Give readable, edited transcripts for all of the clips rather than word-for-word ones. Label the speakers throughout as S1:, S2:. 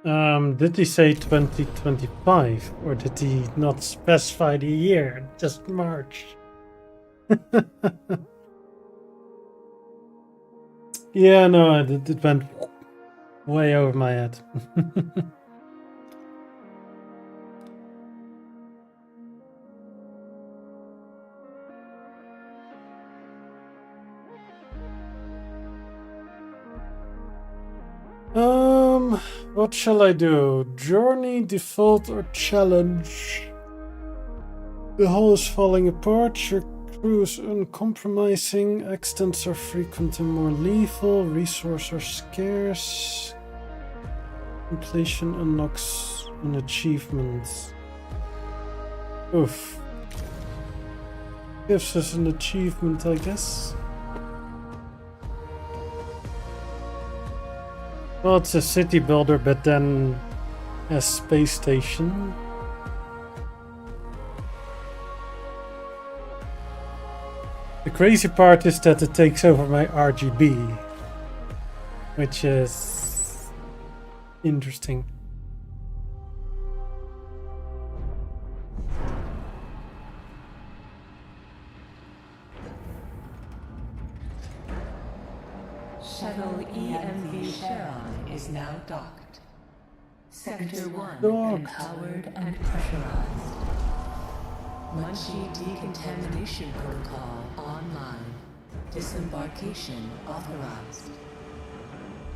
S1: Did he say 2025, or did he not specify the year? Just March. Yeah, no, it went way over my head. What shall I do? Journey, default, or challenge? The hull is falling apart. Your crew is uncompromising. Accidents are frequent and more lethal. Resources are scarce. Completion unlocks an achievement. Oof. Gives us an achievement, I guess. Well, it's a city builder, but then a space station. The crazy part is that it takes over my RGB, which is interesting.
S2: Shuttle EMV Charon is now docked. Sector 1 empowered and pressurized. Munchie decontamination protocol online. Disembarkation authorized.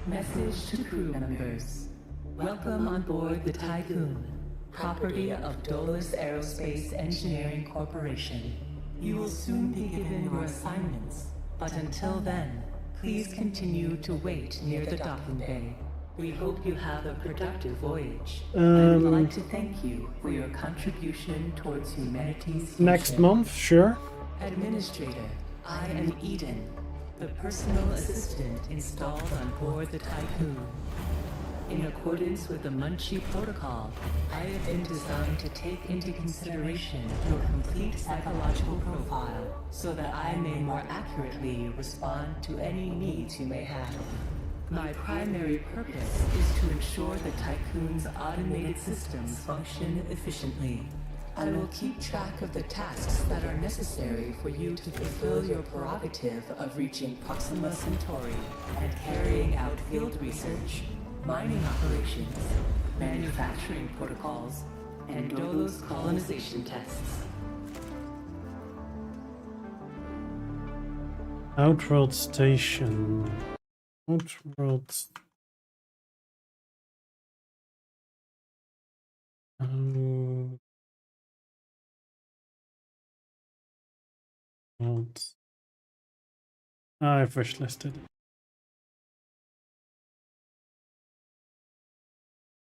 S2: Message to crew members. Welcome on board the Tycoon, property of Dolus Aerospace Engineering Corporation. You will soon be given your assignments, but until then, please continue to wait near the docking bay. We hope you have a productive voyage. I would like to thank you for your contribution towards humanity's future.
S1: Next month, sure.
S2: Administrator, I am Eden, the personal assistant installed on board the Tycoon. In accordance with the Munchie Protocol, I have been designed to take into consideration your complete psychological profile so that I may more accurately respond to any needs you may have. My primary purpose is to ensure the Tycoon's automated systems function efficiently. I will keep track of the tasks that are necessary for you to fulfill your prerogative of reaching Proxima Centauri and carrying out field research, mining operations, manufacturing protocols, and Dolos colonization tests.
S1: Outworld Station. Outworld. World. I've wishlisted it.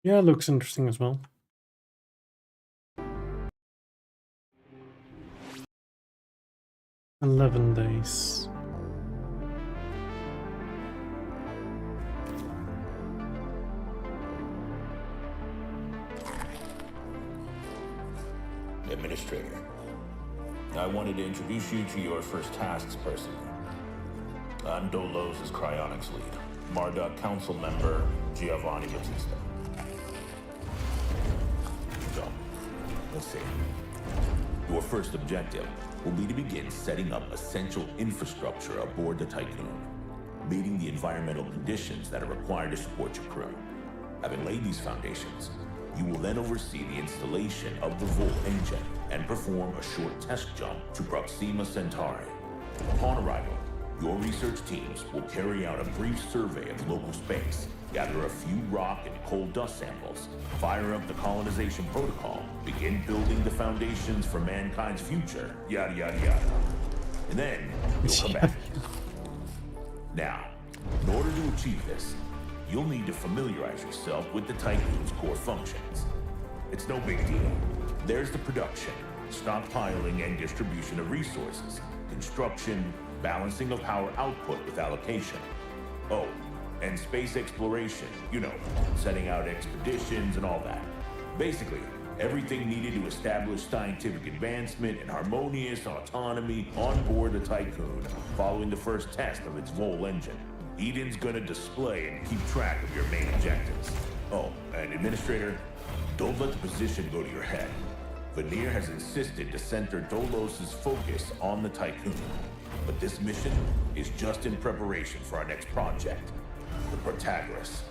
S1: Yeah, it looks interesting as well. "11 days.
S3: Administrator, I wanted to introduce you to your first tasks personally. I'm Dolos' cryonics lead, Marduk council member Giovanni Battista. So, let's see. Your first objective will be to begin setting up essential infrastructure aboard the Tycoon, meeting the environmental conditions that are required to support your crew. Having laid these foundations, you will then oversee the installation of the Vol engine and perform a short test jump to Proxima Centauri. Upon arrival, your research teams will carry out a brief survey of local space, gather a few rock and coal dust samples, fire up the colonization protocol, begin building the foundations for mankind's future, yada yada yada. And then you'll come back. Now, in order to achieve this, you'll need to familiarize yourself with the Tycoon's core functions. It's no big deal. There's the production, stockpiling and distribution of resources, construction, balancing of power output with allocation. Oh, and space exploration, you know, setting out expeditions and all that. Basically, everything needed to establish scientific advancement and harmonious autonomy on board the Tycoon following the first test of its Vol engine. Eden's gonna display and keep track of your main objectives. Oh, and Administrator, don't let the position go to your head. Veneer has insisted to center Dolos's focus on the Tycoon. But this mission is just in preparation for our next project, the Protagoras.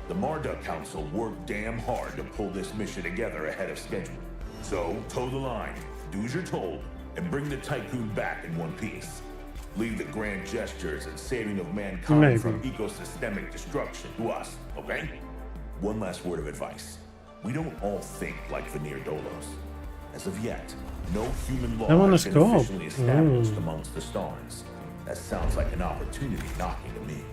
S3: The Marduk Council worked damn hard to pull this mission together ahead of schedule. So, toe the line, do as you're told, and bring the Tycoon back in one piece. Leave the grand gestures and saving of mankind from ecosystemic destruction to us, okay? One last word of advice. We don't all think like Veneer Dolos. As of yet, no human law has been officially established amongst the stars. That sounds like an opportunity knocking to me.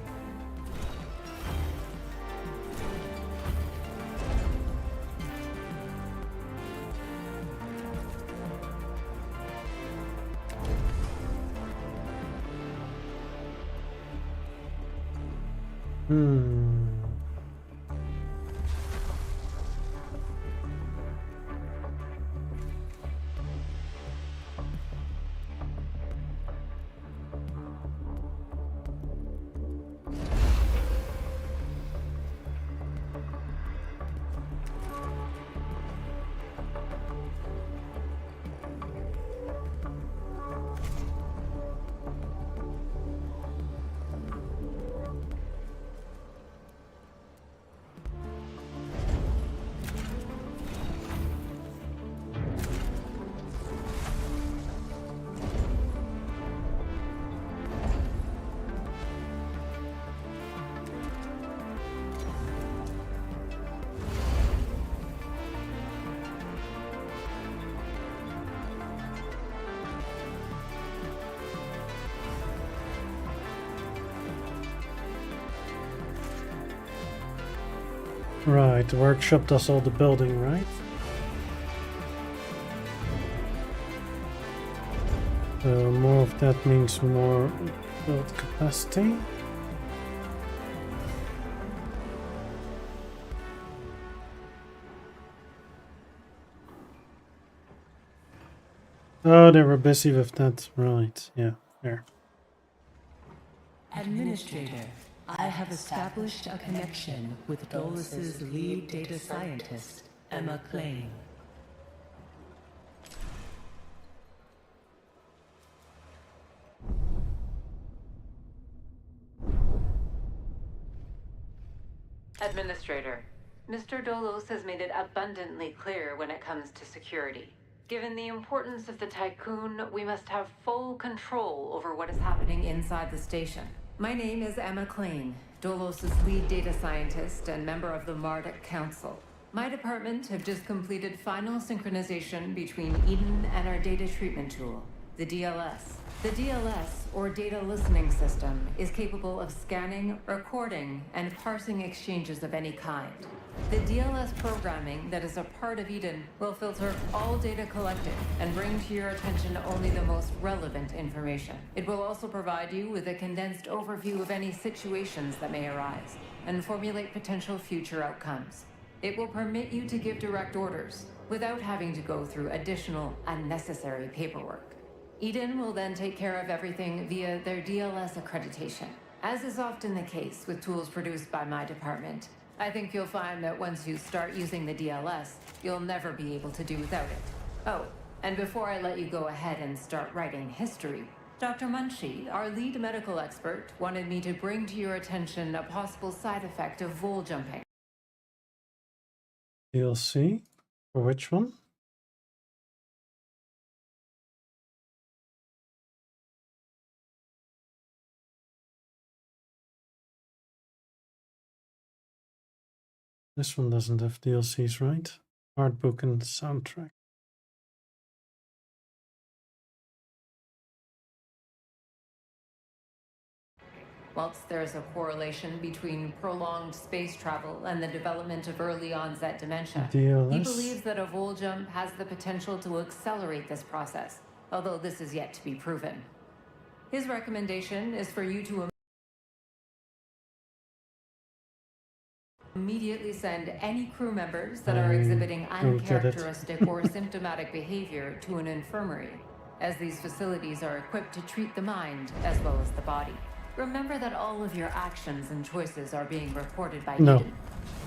S1: Right, the workshop does all the building, right? So more of that means more build capacity. Oh, they were busy with that, right? Yeah, there.
S2: Administrator, I have established a connection with Dolos's lead data scientist, Emma Klein.
S4: Administrator, Mr. Dolos has made it abundantly clear when it comes to security. Given the importance of the Tycoon, we must have full control over what is happening inside the station. My name is Emma Klein, Dolos's lead data scientist and member of the Marduk Council. My department have just completed final synchronization between Eden and our data treatment tool, the DLS. The DLS, or Data Listening System, is capable of scanning, recording, and parsing exchanges of any kind. The DLS programming that is a part of Eden will filter all data collected and bring to your attention only the most relevant information. It will also provide you with a condensed overview of any situations that may arise and formulate potential future outcomes. It will permit you to give direct orders without having to go through additional unnecessary paperwork. Eden will then take care of everything via their DLS accreditation. As is often the case with tools produced by my department, I think you'll find that once you start using the DLS, you'll never be able to do without it. Oh, and before I let you go ahead and start writing history, Dr. Munchie, our lead medical expert, wanted me to bring to your attention a possible side effect of vol jumping.
S1: DLC? For which one? This one doesn't have DLCs, right? Art book and soundtrack.
S4: Whilst there is a correlation between prolonged space travel and the development of early onset dementia,
S1: DLS.
S4: he believes that a vol jump has the potential to accelerate this process, although this is yet to be proven. His recommendation is for you to immediately send any crew members that are exhibiting uncharacteristic or symptomatic behavior to an infirmary, as these facilities are equipped to treat the mind as well as the body. Remember that all of your actions and choices are being reported by
S1: No.
S4: Eden.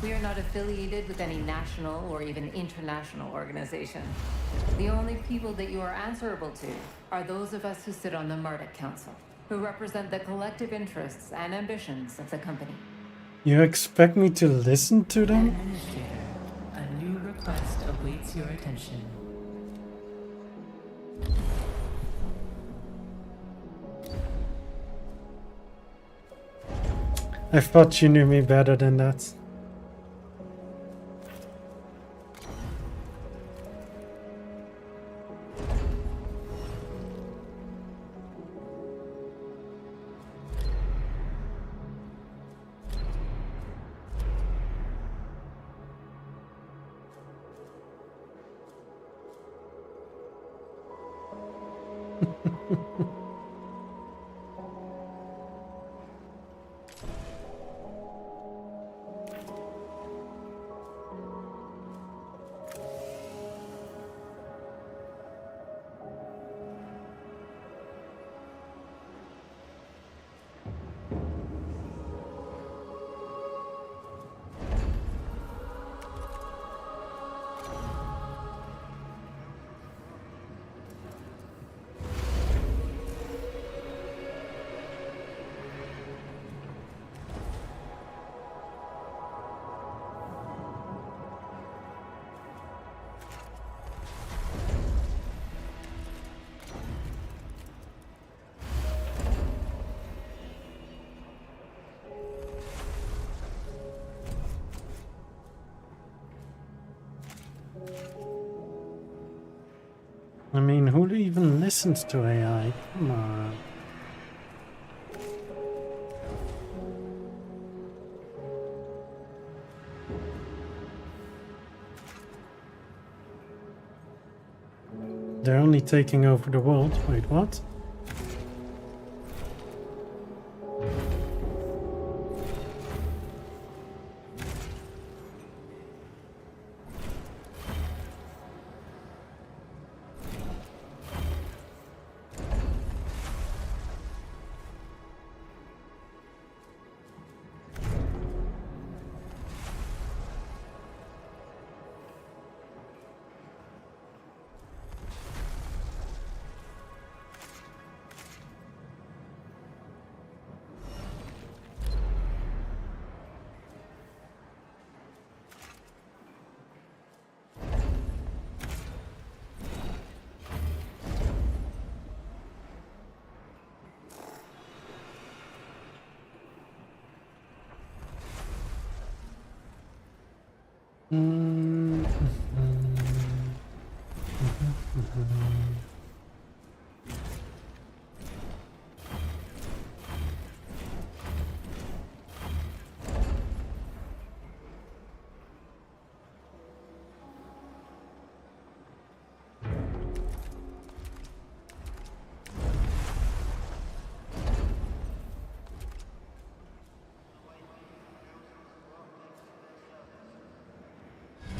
S4: We are not affiliated with any national or even international organization. The only people that you are answerable to are those of us who sit on the Marduk Council, who represent the collective interests and ambitions of the company.
S1: You expect me to listen to them?
S2: Administrator, a new request awaits your attention.
S1: I thought you knew me better than that. I mean, who even listens to AI? Come on. They're only taking over the world. Wait, what?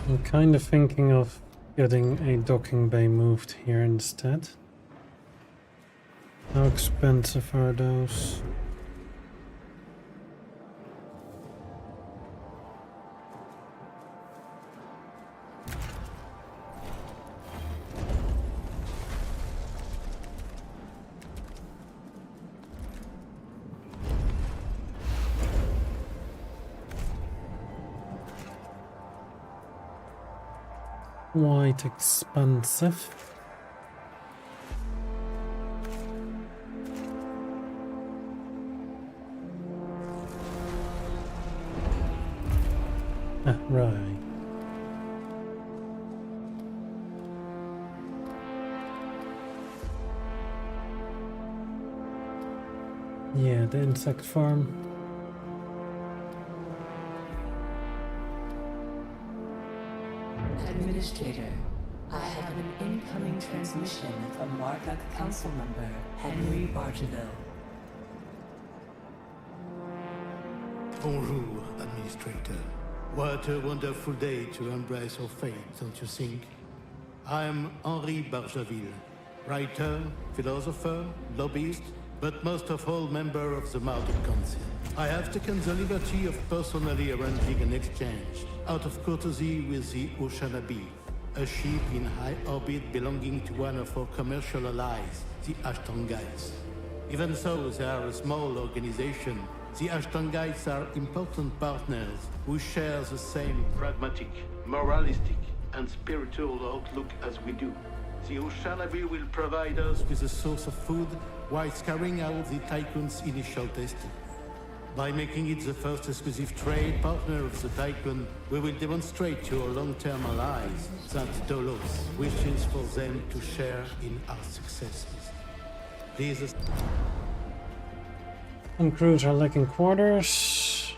S1: I'm kind of thinking of getting a docking bay moved here instead. How expensive are those? Quite expensive. Ah, right. Yeah, the insect farm.
S2: Administrator, I have an incoming transmission from Marduk Council member Henry Bargeville.
S5: Bonjour, Administrator. What a wonderful day to embrace our fate, don't you think? I'm Henri Bargeville, writer, philosopher, lobbyist, but most of all member of the Marduk Council. I have taken the liberty of personally arranging an exchange, out of courtesy with the Oceanabi, a ship in high orbit belonging to one of our commercial allies, the Ashtangites. Even though they are a small organization, the Ashtangites are important partners who share the same pragmatic, moralistic, and spiritual outlook as we do. The Oceanabi will provide us with a source of food while carrying out the Tycoon's initial testing. By making it the first exclusive trade partner of the Tycoon, we will demonstrate to our long-term allies that Dolos wishes for them to share in our successes. Please.
S1: Some crews are lacking quarters.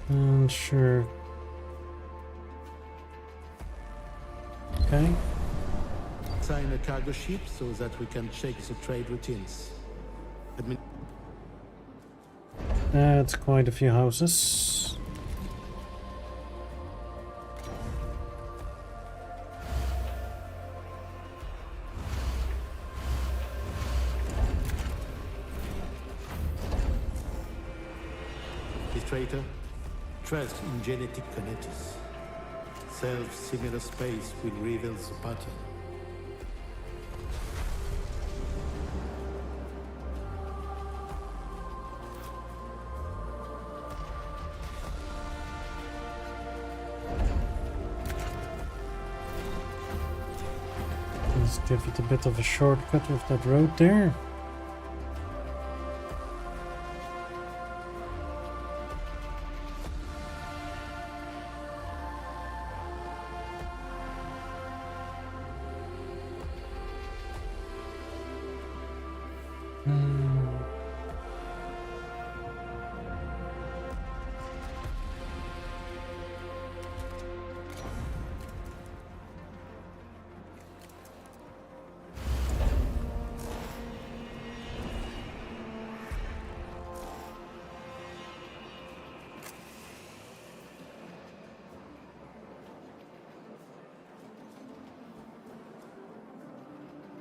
S1: And sure. Okay.
S5: Sign a cargo ship so that we can check the trade routines.
S1: That's quite a few houses.
S5: Illustrator, trust in genetic connectors. Self-similar space will reveal the pattern.
S1: Let's give it a bit of a shortcut with that road there.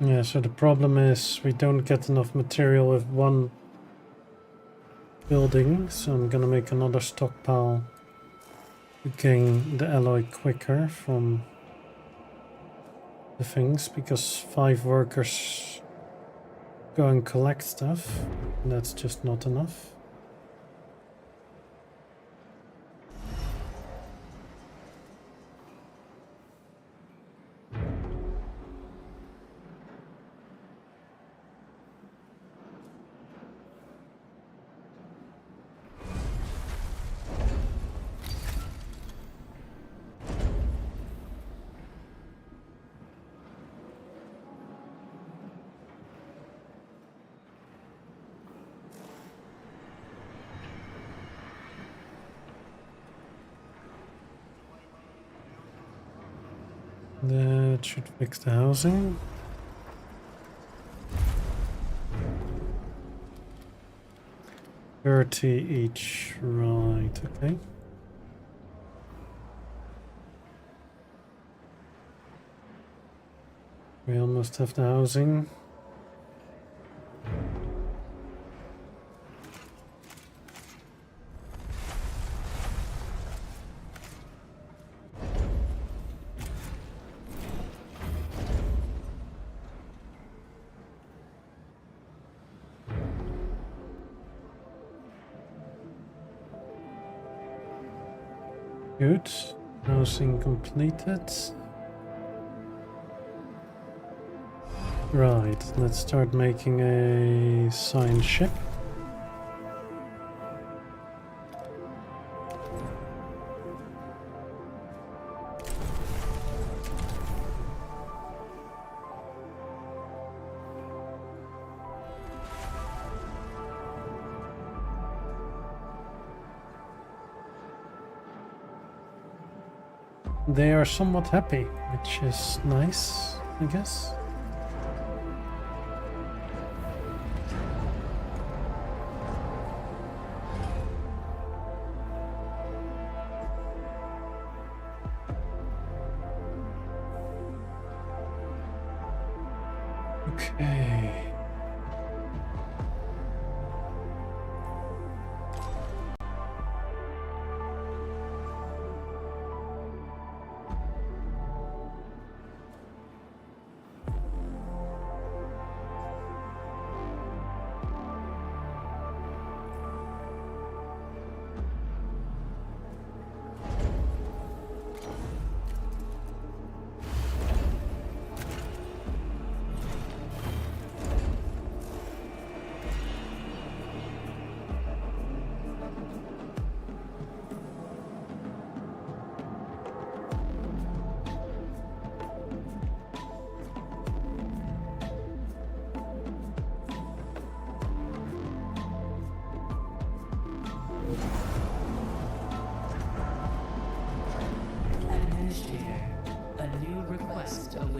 S1: Yeah, so the problem is we don't get enough material with one building, so I'm gonna make another stockpile to gain the alloy quicker from the things, because 5 workers go and collect stuff, and that's just not enough. That should fix the housing. $30 each, right, okay. We almost have the housing. Good. Housing completed. Right, let's start making a science ship. They are somewhat happy, which is nice, I guess. Okay.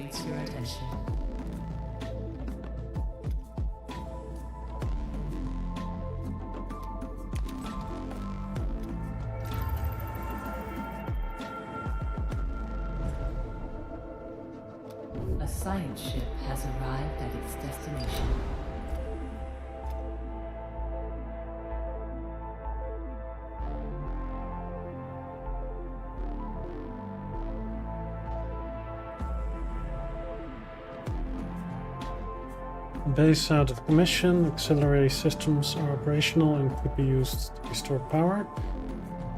S2: awaits your attention. A science ship has arrived at its destination.
S1: Base out of commission, auxiliary systems are operational and could be used to restore power.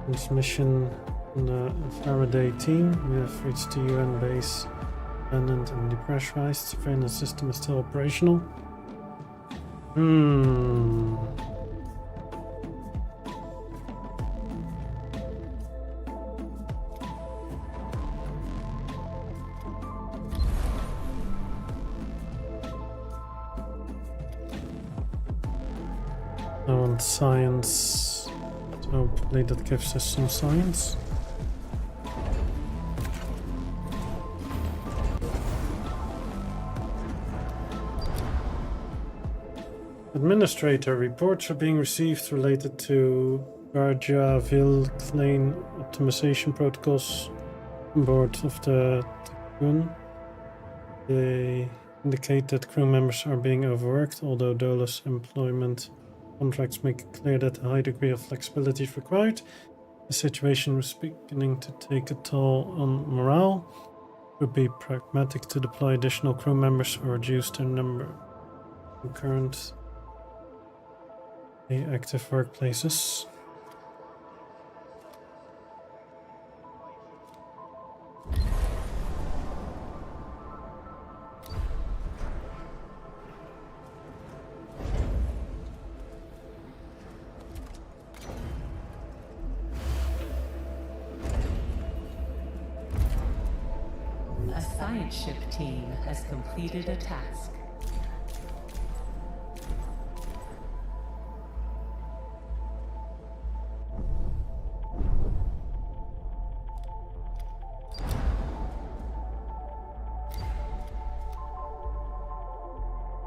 S1: Transmission on the Faraday team. We have reached the UN base, abandoned and depressurized. Surveillance system is still operational. I want science. So hopefully that gives us some science. Administrator, reports are being received related to Garjaville Klein optimization protocols on board of the Tycoon. They indicate that crew members are being overworked, although Dolus employment contracts make it clear that a high degree of flexibility is required. The situation was beginning to take a toll on morale. It would be pragmatic to deploy additional crew members or reduce their number. Current active workplaces.
S2: A science ship team has completed a task.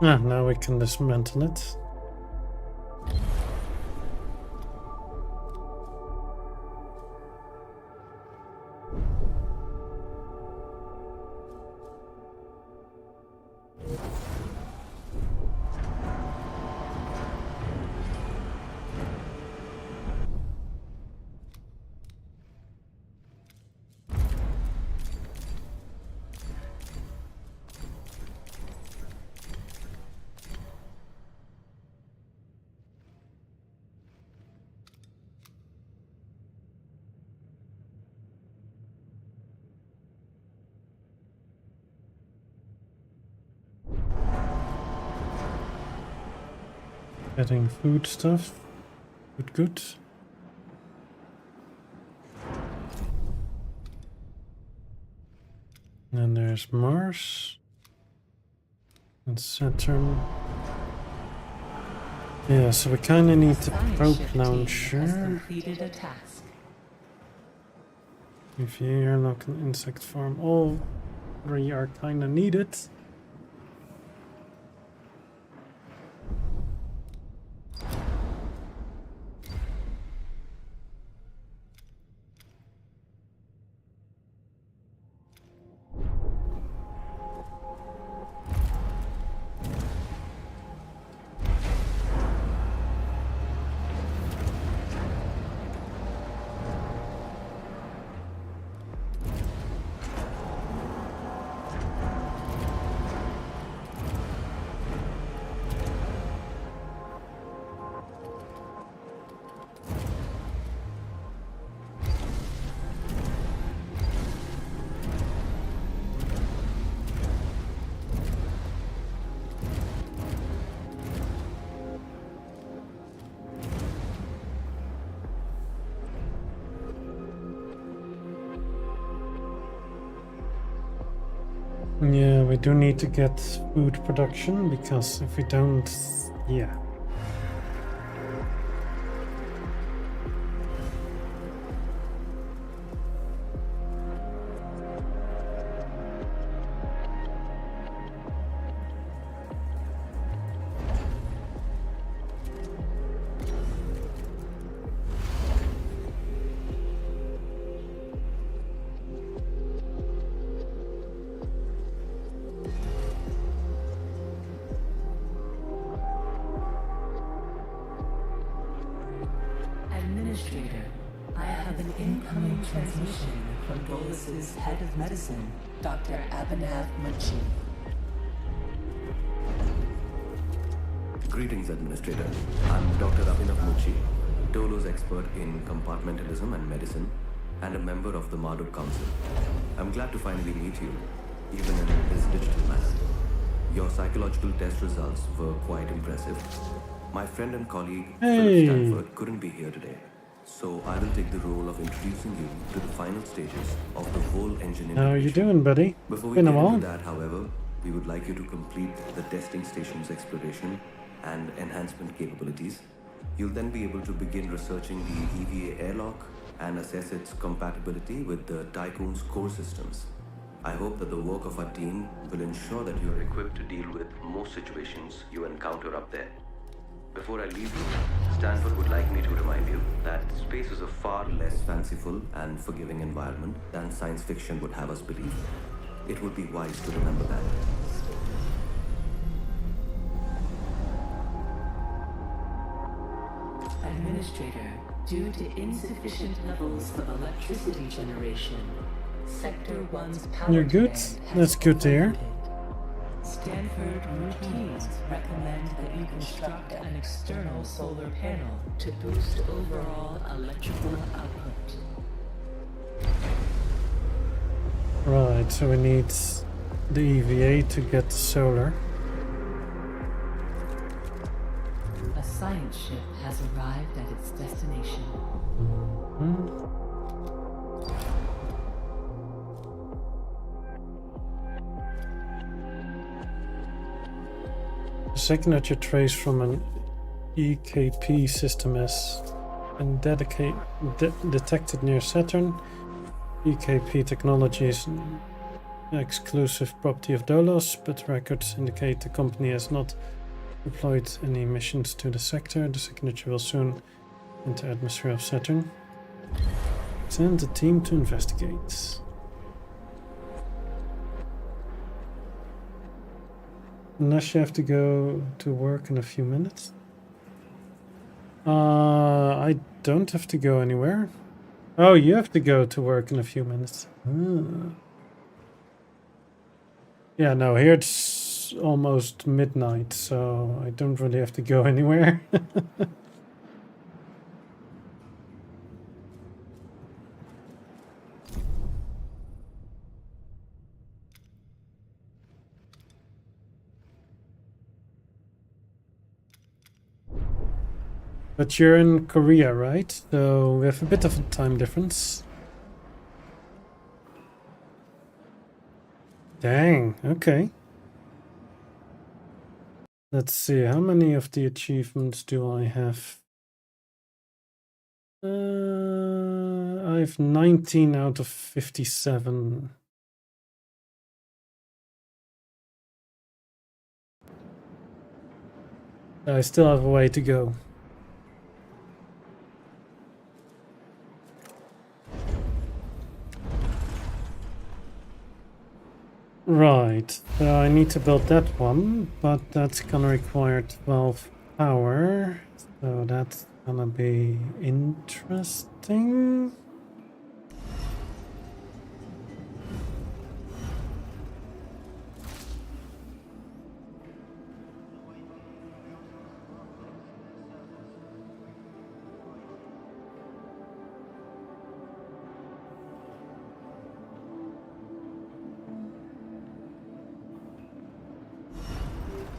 S1: Now we can dismantle it. Getting food stuff. Good. And then there's Mars. And Saturn. Yeah, so we kinda need the probe launcher. If you airlock an insect farm, all three are kinda needed. Yeah, we do need to get food production, because if we don't, yeah.
S2: have an incoming transmission from Dolus's head of medicine, Dr. Abhinav Munshi.
S6: Greetings, Administrator. I'm Dr. Abhinav Munshi, Dolo's expert in compartmentalism and medicine, and a member of the Marduk Council. I'm glad to finally meet you, even in this digital manner. Your psychological test results were quite impressive. My friend and colleague, Philip Stanford, couldn't be here today, so I will take the role of introducing you to the final stages of the whole engine integration.
S1: How are you doing, buddy?
S6: Before we
S1: Been a
S6: get
S1: while.
S6: into that, however, we would like you to complete the testing station's exploration and enhancement capabilities. You'll then be able to begin researching the EVA airlock and assess its compatibility with the Tycoon's core systems. I hope that the work of our team will ensure that you're equipped to deal with most situations you encounter up there. Before I leave you, Stanford would like me to remind you that space is a far less fanciful and forgiving environment than science fiction would have us believe. It would be wise to remember that.
S2: Administrator, due to insufficient levels of electricity generation, Sector 1's power
S1: You're good?
S2: demand has
S1: That's good to hear.
S2: plummeted. Stanford routines recommend that you construct an external solar panel to boost overall electrical output.
S1: Right, so we need the EVA to get the solar.
S2: A science ship has arrived at its destination.
S1: The signature trace from an EKP system has been detected near Saturn. EKP technology is an exclusive property of Dolos, but records indicate the company has not deployed any missions to the sector. The signature will soon enter the atmosphere of Saturn. Send a team to investigate. Unless you have to go to work in a few minutes. I don't have to go anywhere. Oh, you have to go to work in a few minutes. Yeah, no, here it's almost midnight, so I don't really have to go anywhere. But you're in Korea, right? So we have a bit of a time difference. Dang, okay. Let's see, how many of the achievements do I have? I have 19 out of 57. I still have a way to go. Right, so I need to build that one, but that's gonna require 12 power, so that's gonna be interesting.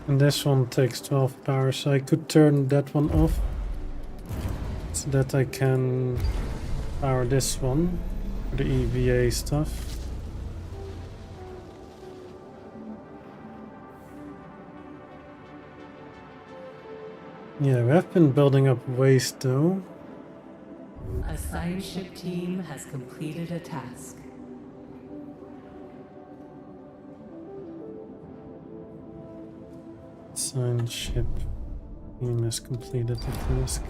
S1: And this one takes 12 power, so I could turn that one off so that I can power this one for the EVA stuff. Yeah, we have been building up waste though.
S2: A science ship team has completed a task.
S1: Science ship team has completed the task.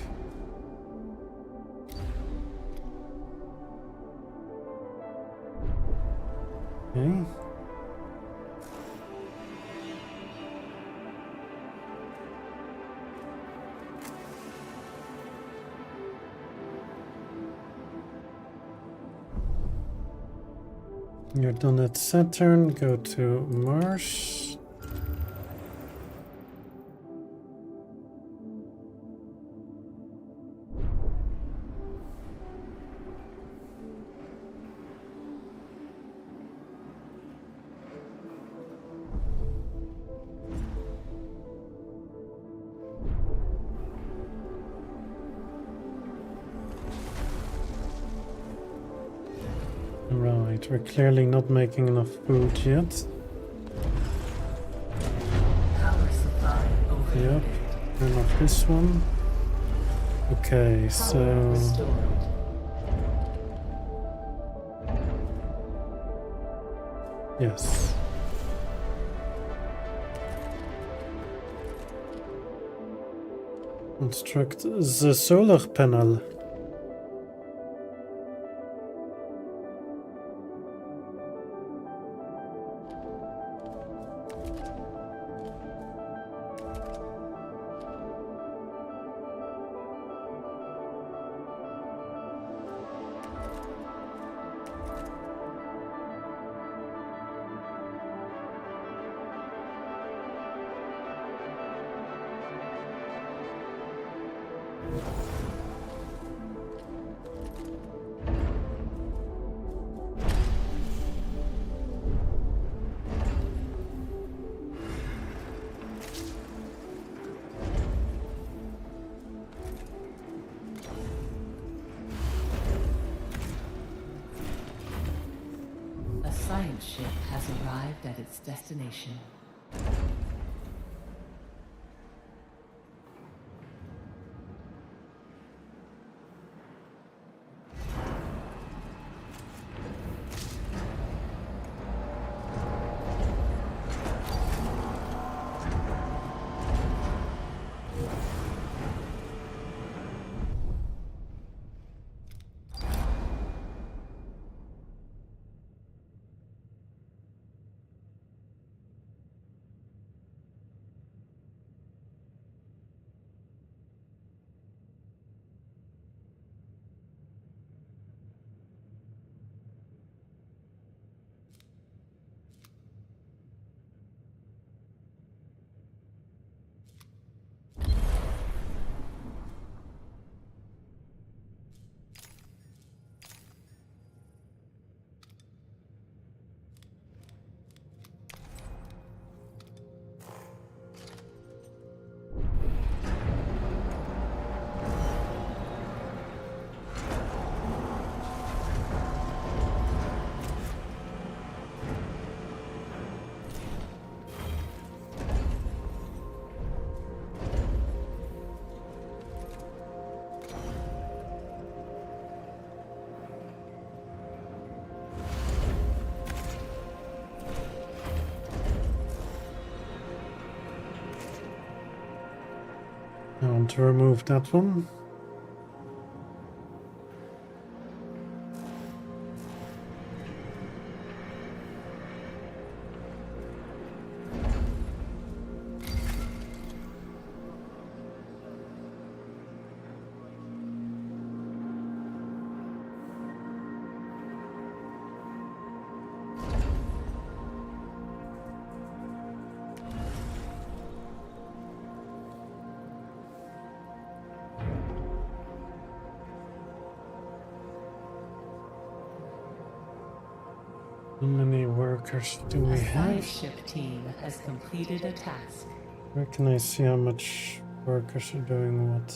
S1: Okay. You're done at Saturn, go to Mars. Right, we're clearly not making enough food yet.
S2: Power supply overloaded.
S1: Yep, turn off this one. Okay,
S2: Power
S1: so
S2: restored.
S1: yes. Construct the solar panel.
S2: A science ship has arrived at its destination. I want to remove that one. How many workers do we A
S1: have?
S2: science ship team has completed a task.
S1: Where can I see how much workers are doing what?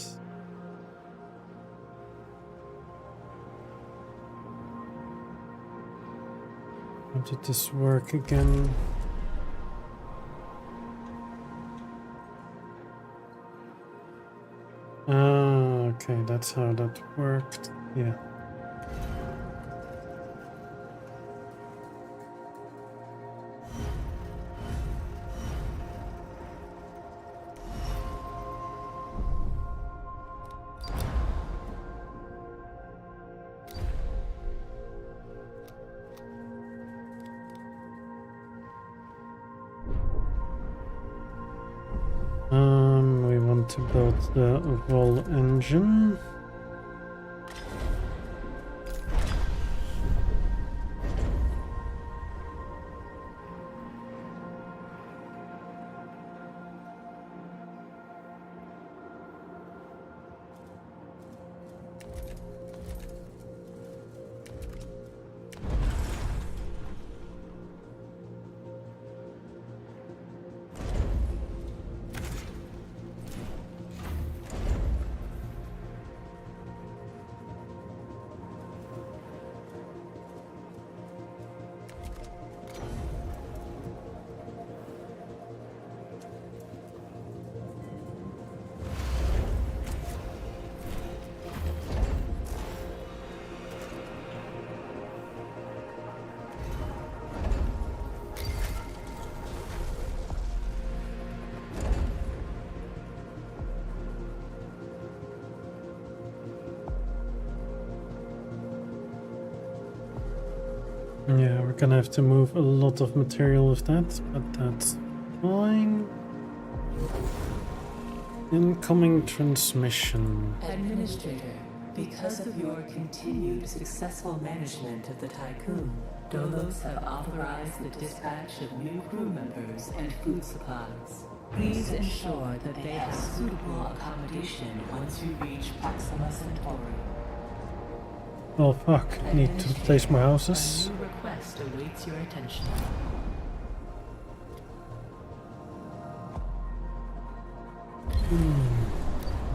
S1: How did this work again? Ah, okay, that's how that worked. Yeah. We want to build the Vol engine. Yeah, we're gonna have to move a lot of material with that, but that's fine. Incoming transmission.
S2: Administrator, because of your continued successful management of the Tycoon, Dolos have authorized the dispatch of new crew members and food supplies. Please ensure that they have suitable accommodation once you reach Proxima Centauri.
S1: Oh fuck, need to place more houses.
S2: A new request awaits your attention.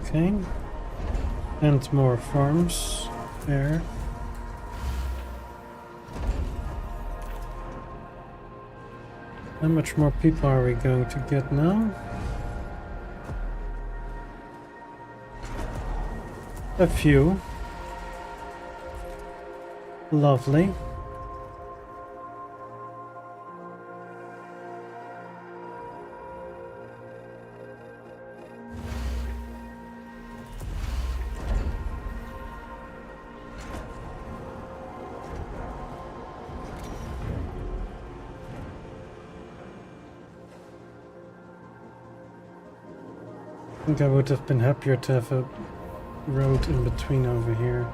S1: Okay. And more farms there. How much more people are we going to get now? A few. Lovely. I think I would have been happier to have a road in between over here.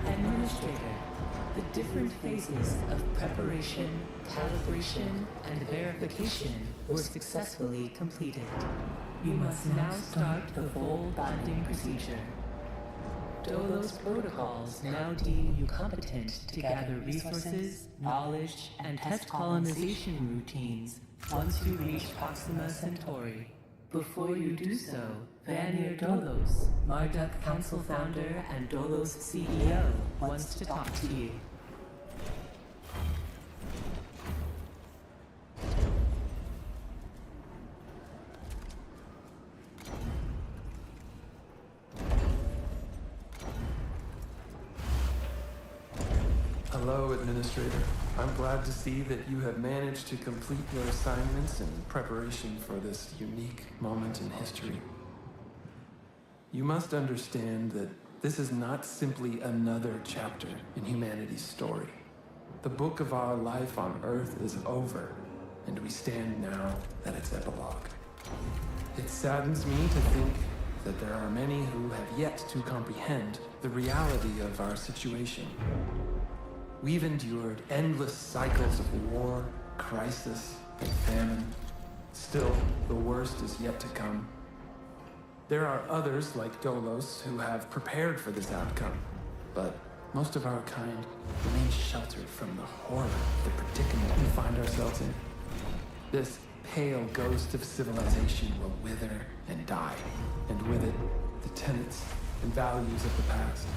S2: Administrator, the different phases of preparation, calibration, and verification were successfully completed. You must now start the full bonding procedure. Dolos protocols now deem you competent to gather resources, knowledge, and test colonization routines once you reach Proxima Centauri. Before you do so, Vanir Dolos, Marduk Council founder and Dolos CEO, wants to talk to you.
S7: Hello, Administrator. I'm glad to see that you have managed to complete your assignments in preparation for this unique moment in history. You must understand that this is not simply another chapter in humanity's story. The book of our life on Earth is over, and we stand now at its epilogue. It saddens me to think that there are many who have yet to comprehend the reality of our situation. We've endured endless cycles of war, crisis, and famine. Still, the worst is yet to come. There are others like Dolos who have prepared for this outcome, but most of our kind remain sheltered from the horror of the predicament we find ourselves in. This pale ghost of civilization will wither and die, and with it, the tenets and values of the past.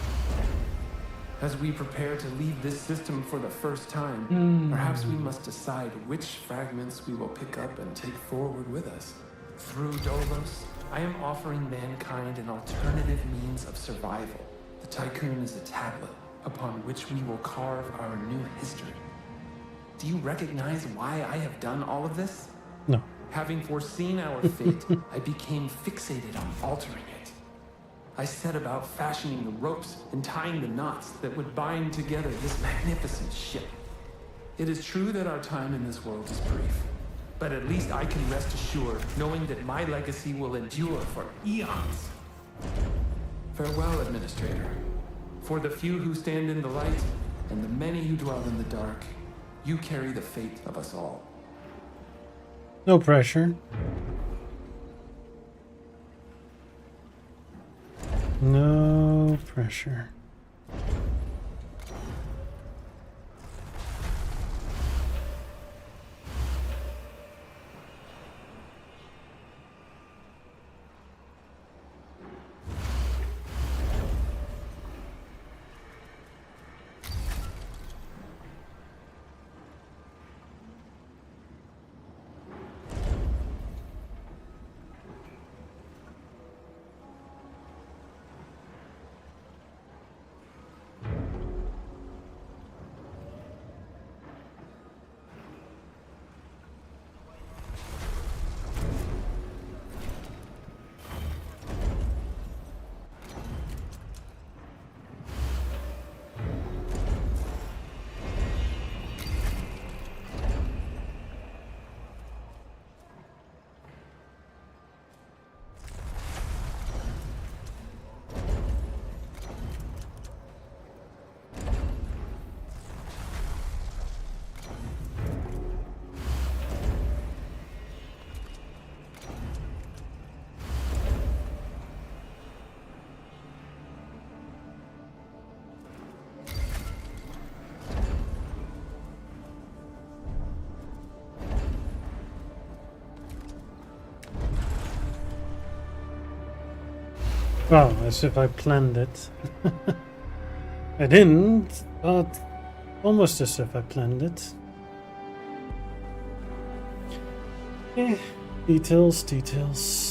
S7: As we prepare to leave this system for the first time, perhaps we must decide which fragments we will pick up and take forward with us. Through Dolos, I am offering mankind an alternative means of survival. The Tycoon is a tablet upon which we will carve our new history. Do you recognize why I have done all of this?
S1: No.
S7: Having foreseen our fate, I became fixated on altering it. I set about fashioning the ropes and tying the knots that would bind together this magnificent ship. It is true that our time in this world is brief, but at least I can rest assured knowing that my legacy will endure for eons. Farewell, Administrator. For the few who stand in the light and the many who dwell in the dark, you carry the fate of us all.
S1: No pressure. No pressure. Well, as if I planned it. I didn't, but almost as if I planned it. Eh, details, details.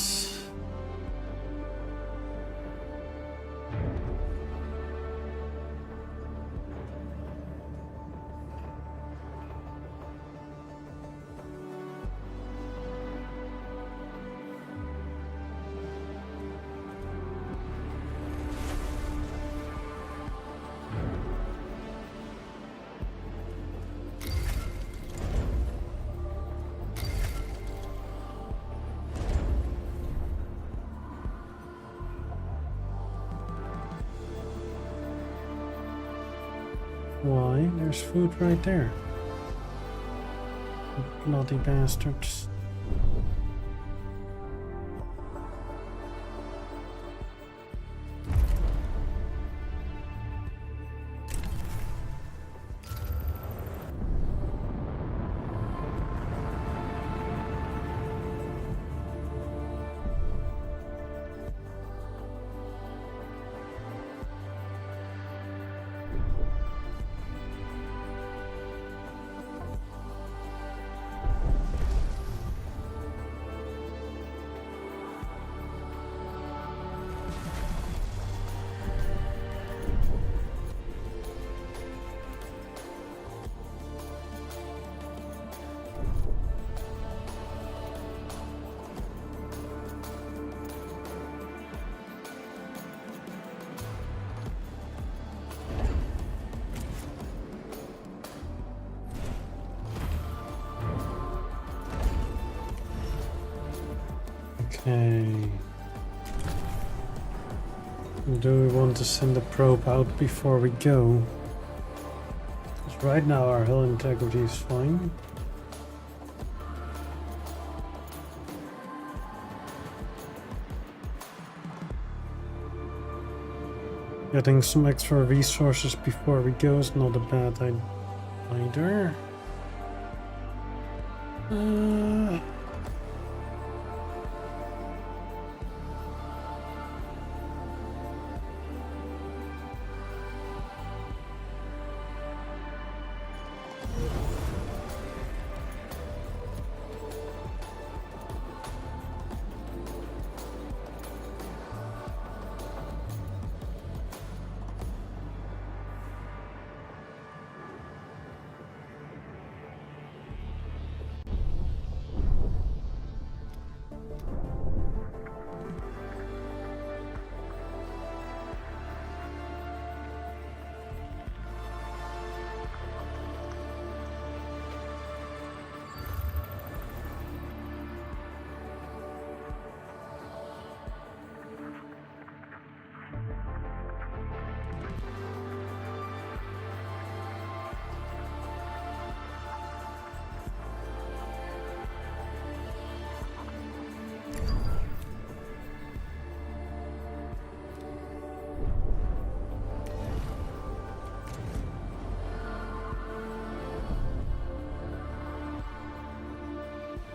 S1: Why? There's food right there. Bloody bastards. Okay. Do we want to send the probe out before we go? Because right now our hull integrity is fine. Getting some extra resources before we go is not a bad idea either.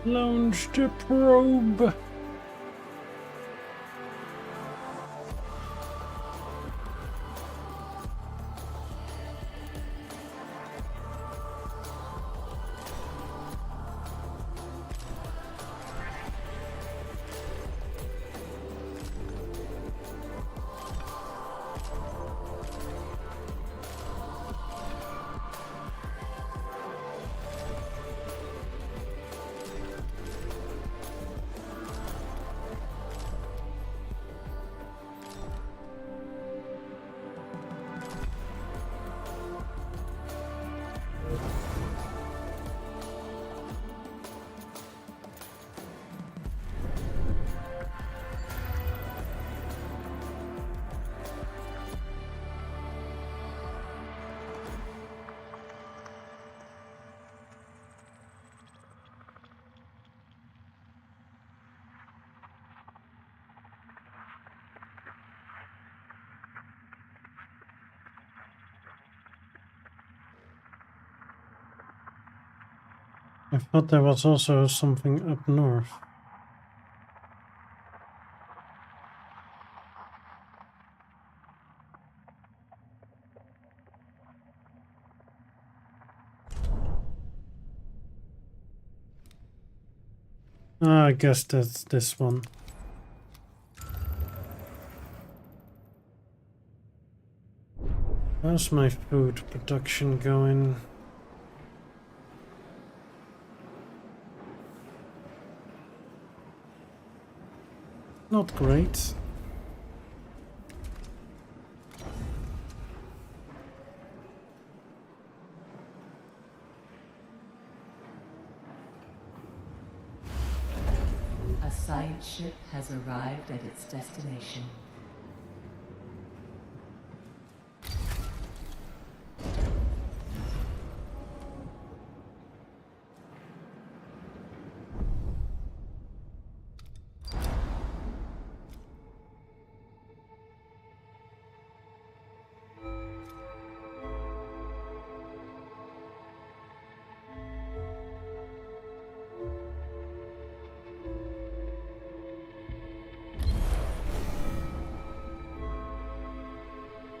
S1: Launch the probe. I thought there was also something up north. I guess that's this one. How's my food production going? Not great.
S2: A science ship has arrived at its destination.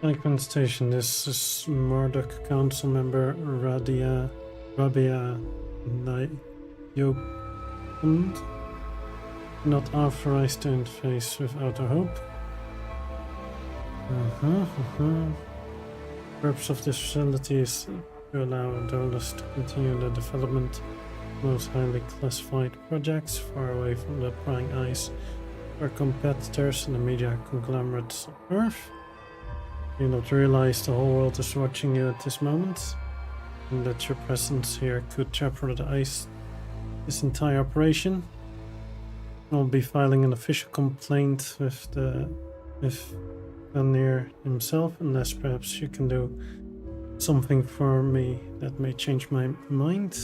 S1: Icon Station, this is Murdoch Council member Rabia Nayokund. Not authorized to interface with Outer Hope. Purpose of this facility is to allow Dolus to continue the development of most highly classified projects far away from the prying eyes of our competitors and the media conglomerates of Earth. You not realize the whole world is watching you at this moment, and that your presence here could jeopardize this entire operation. I'll be filing an official complaint with Vanir himself, unless perhaps you can do something for me that may change my mind.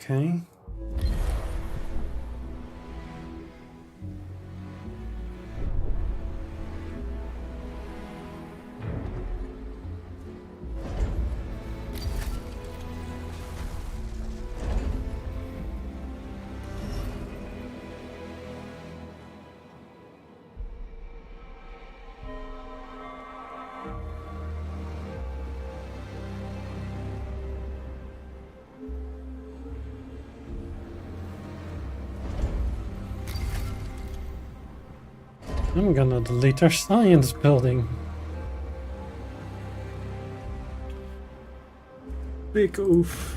S1: Okay. I'm gonna delete our science building. Big oof.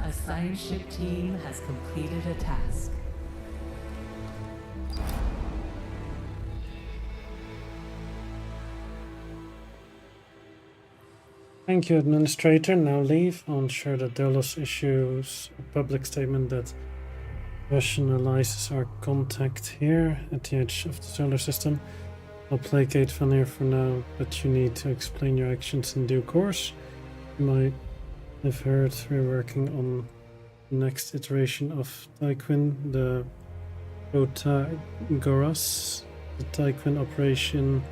S2: A science ship team has completed a task.
S1: Thank you, Administrator. Now leave. I'll ensure that Delos issues a public statement that rationalizes our contact here at the edge of the solar system. I'll placate Vanir for now, but you need to explain your actions in due course. You might have heard we're working on the next iteration of Tyquin, the Protagoras. The Tyquin operation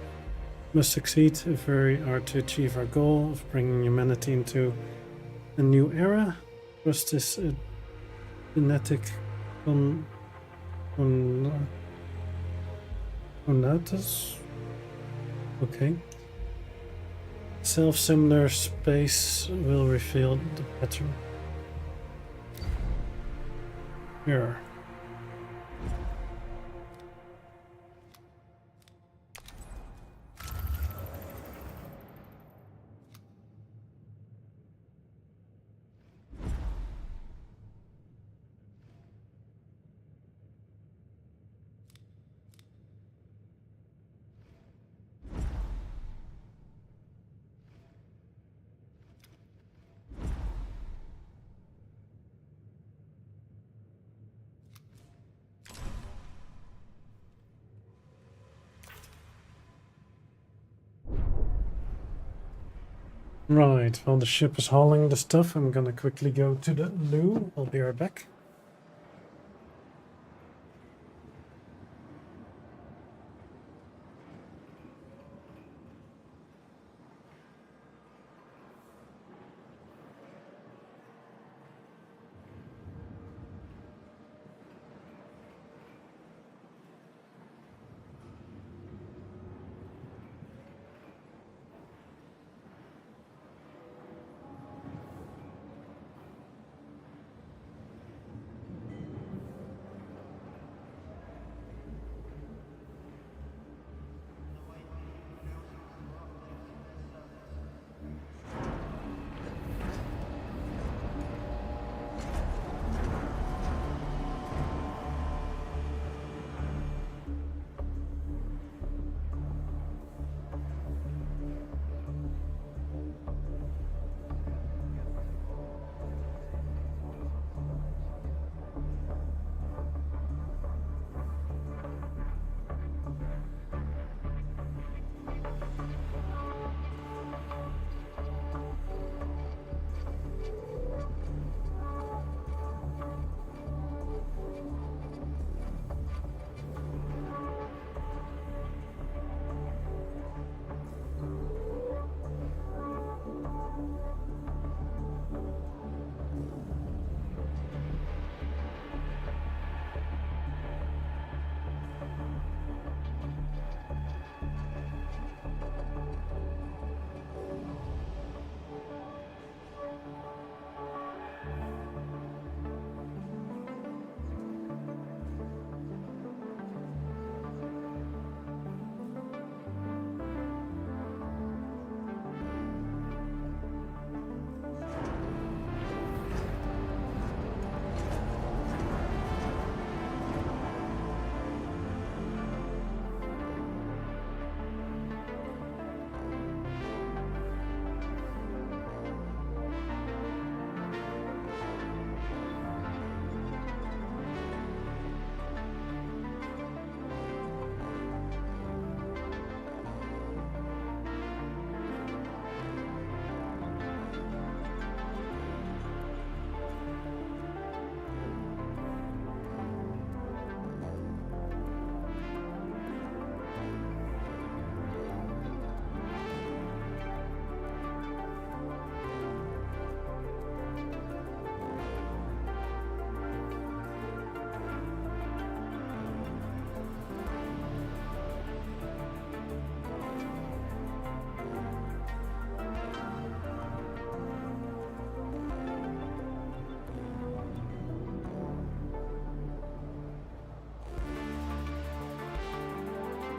S1: must succeed if we are to achieve our goal of bringing humanity into a new era. Trust is a genetic conatus. Okay. Self-similar space will reveal the pattern. Here. Right, while the ship is hauling the stuff, I'm gonna quickly go to the loo. I'll be right back.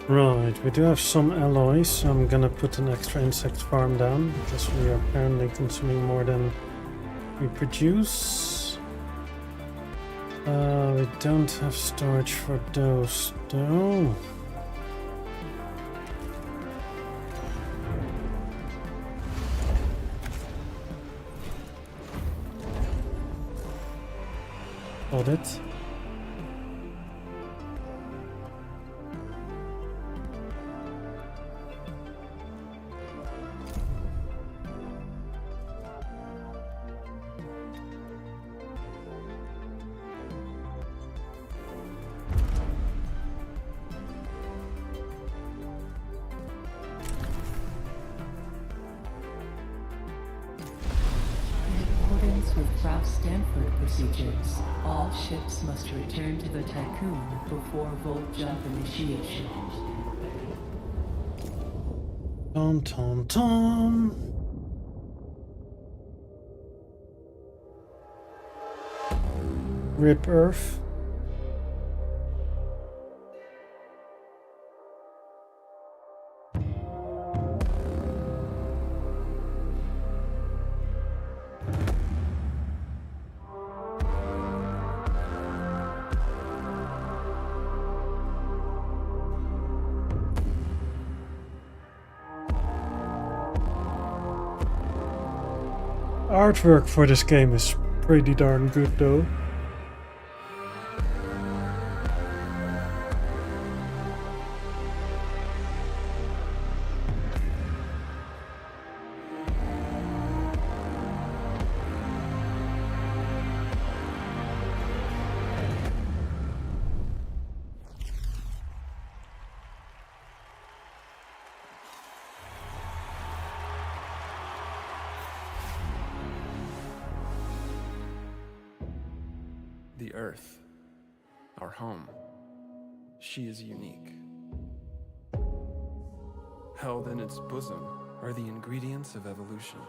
S1: Right, we do have some alloys, so I'm gonna put an extra insect farm down because we are apparently consuming more than we produce. We don't have storage for those though. Got it.
S2: Stanford procedures, all ships must return to the Tycoon before Volt Jump initiation.
S1: Tom, Tom, Tom. Rip Earth. Artwork for this game is pretty darn good though.
S7: The Earth, our home, she is unique. Held in its bosom are the ingredients of evolution.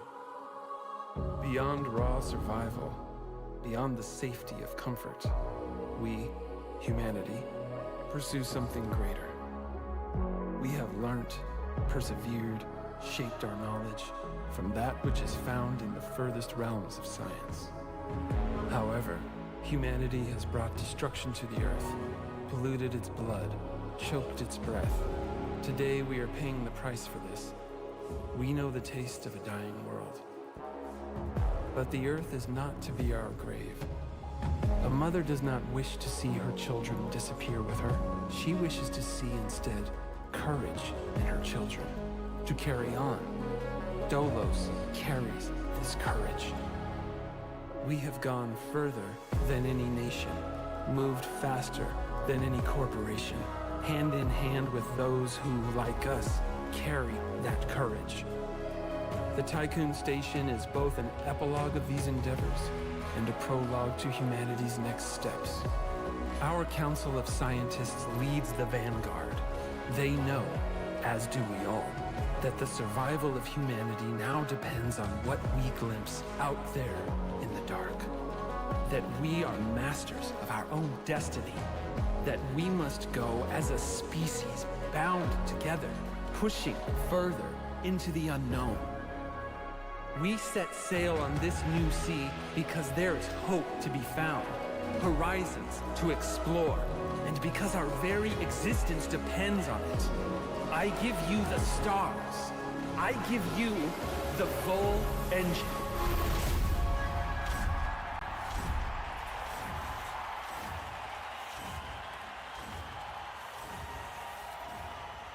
S7: Beyond raw survival, beyond the safety of comfort, we, humanity, pursue something greater. We have learnt, persevered, shaped our knowledge from that which is found in the furthest realms of science. However, humanity has brought destruction to the Earth, polluted its blood, choked its breath. Today we are paying the price for this. We know the taste of a dying world. But the Earth is not to be our grave. A mother does not wish to see her children disappear with her. She wishes to see instead courage in her children, to carry on. Dolos carries this courage. We have gone further than any nation, moved faster than any corporation, hand in hand with those who, like us, carry that courage. The Tycoon Station is both an epilogue of these endeavors and a prologue to humanity's next steps. Our Council of Scientists leads the vanguard. They know, as do we all, that the survival of humanity now depends on what we glimpse out there in the dark. That we are masters of our own destiny. That we must go as a species bound together, pushing further into the unknown. We set sail on this new sea because there is hope to be found, horizons to explore, and because our very existence depends on it. I give you the stars. I give you the full engine.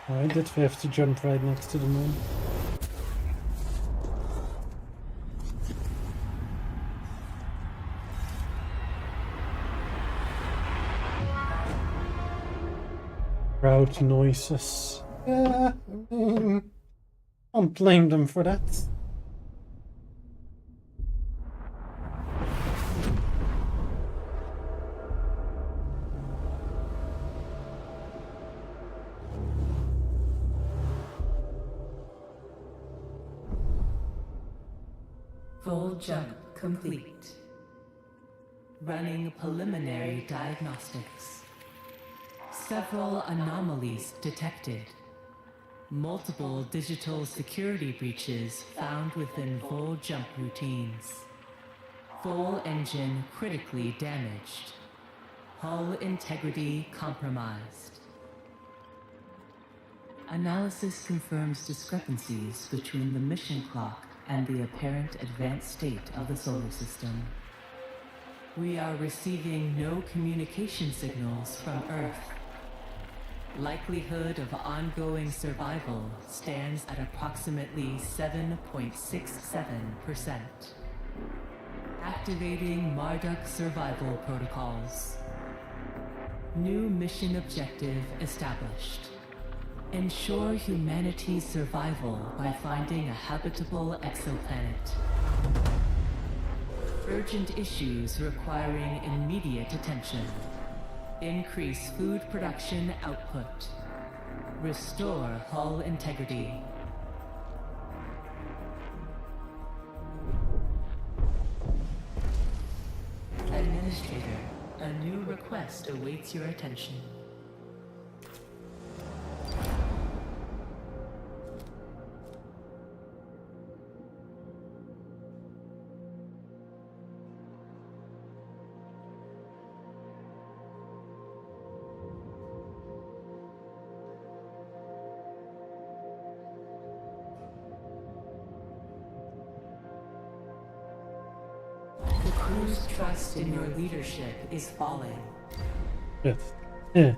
S1: Why did we have to jump right next to the moon? Crowd noises. Yeah, I mean, can't blame them for that.
S2: Full jump complete. Running preliminary diagnostics. Several anomalies detected. Multiple digital security breaches found within full jump routines. Full engine critically damaged. Hull integrity compromised. Analysis confirms discrepancies between the mission clock and the apparent advanced state of the solar system. We are receiving no communication signals from Earth. Likelihood of ongoing survival stands at approximately 7.67%. Activating Marduk survival protocols. New mission objective established. Ensure humanity's survival by finding a habitable exoplanet. urgent issues requiring immediate attention. Increase food production output. Restore hull integrity. Administrator, a new request awaits your attention. The crew's trust in your leadership is falling.
S1: Yes. Yeah.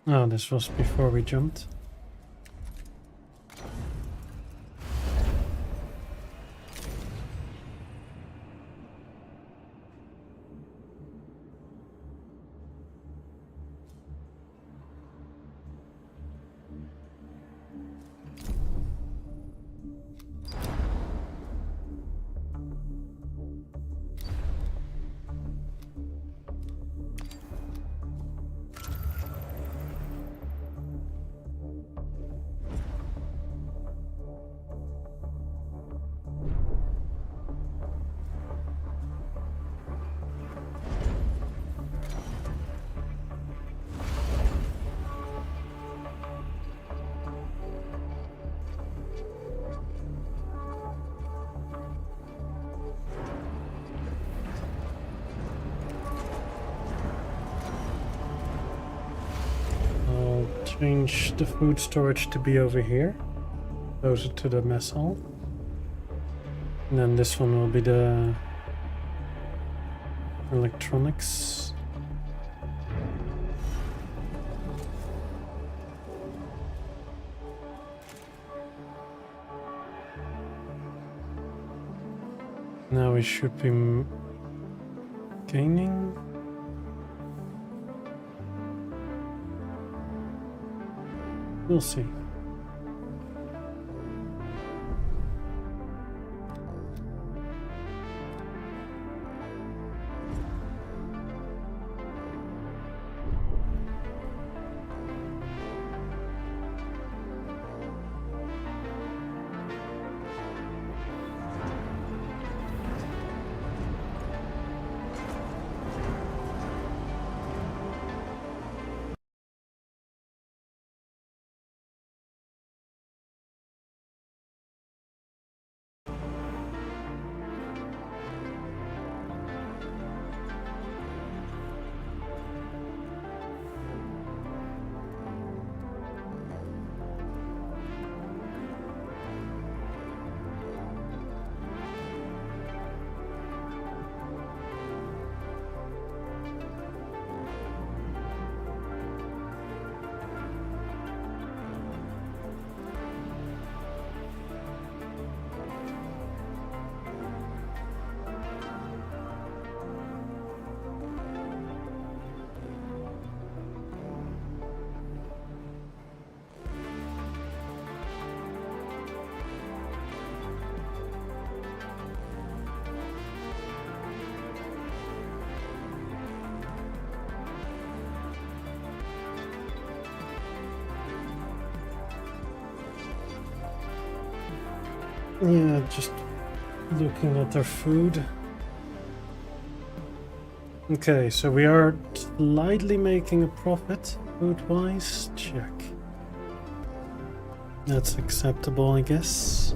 S1: Oh, this was before we jumped. Change the food storage to be over here, closer to the mess hall. And then this one will be the electronics. Now we should be gaining. We'll see. Yeah, just looking at their food. Okay, so we are slightly making a profit food-wise. Check. That's acceptable, I guess.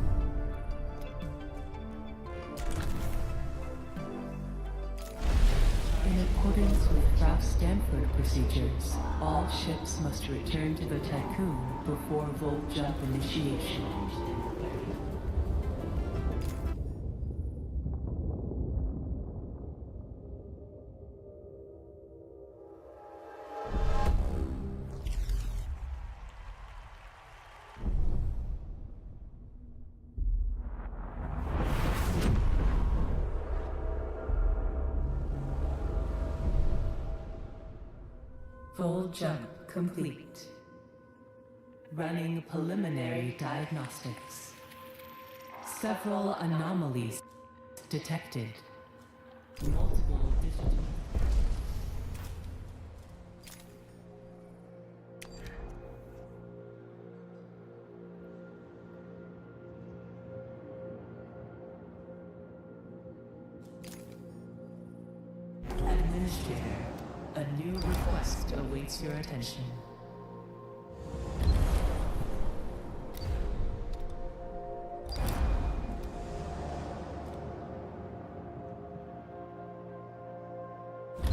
S2: In accordance with Ralph Stanford procedures, all ships must return to the Tycoon before Volt Jump initiation. Full jump complete. Running preliminary diagnostics. Several anomalies detected. Multiple digital. Administrator, a new request awaits your attention.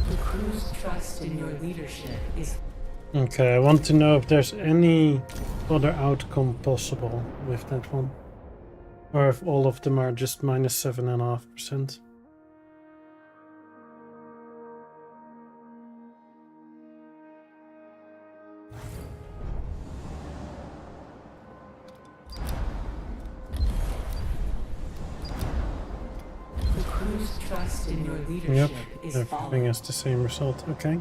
S2: The crew's trust in your leadership is...
S1: Okay, I want to know if there's any other outcome possible with that one. Or if all of them are just minus 7.5%.
S2: The crew's trust in your leadership
S1: Yep,
S2: is
S1: everything
S2: falling.
S1: has the same result. Okay.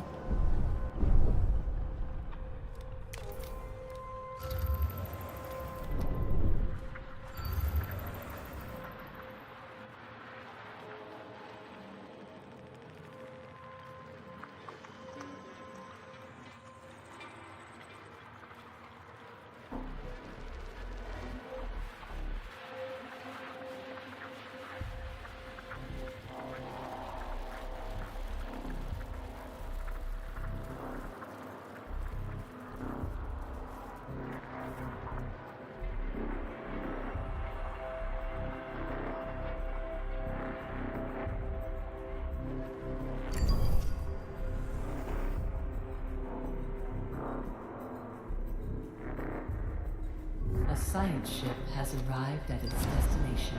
S2: A science ship has arrived at its destination.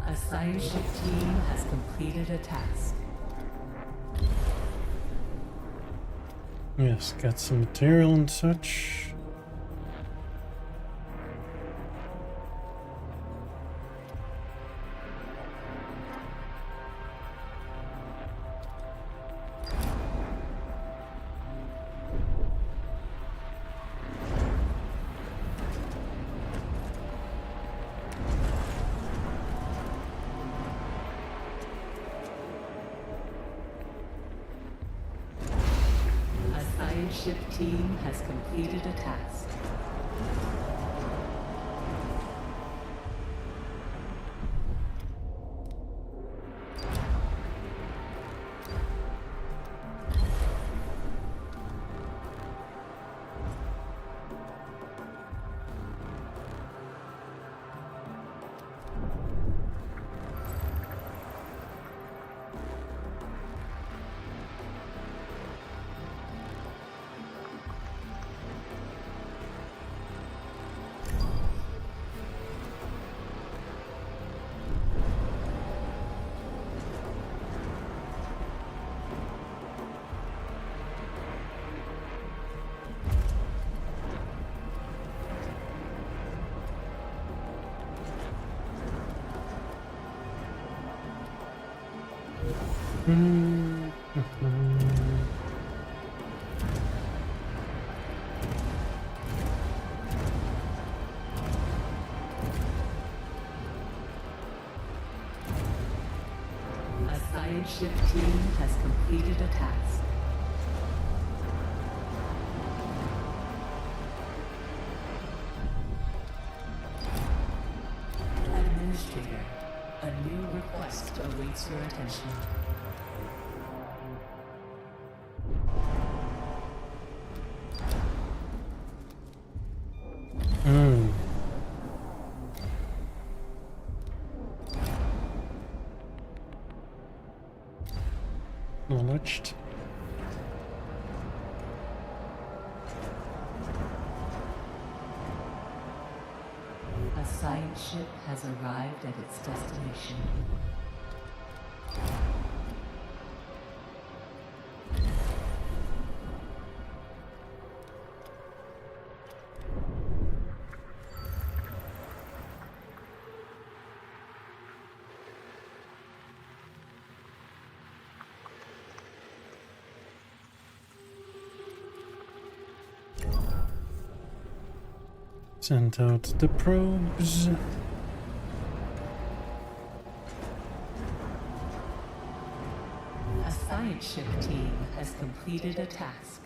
S2: A science ship team has completed a task.
S1: Yes, get some material and such.
S2: A science ship team has completed a task. A science ship team has completed a task. Administrator, a new request awaits your attention.
S1: Acknowledged.
S2: A science ship has arrived at its destination.
S1: Send out the probes.
S2: A science ship team has completed a task.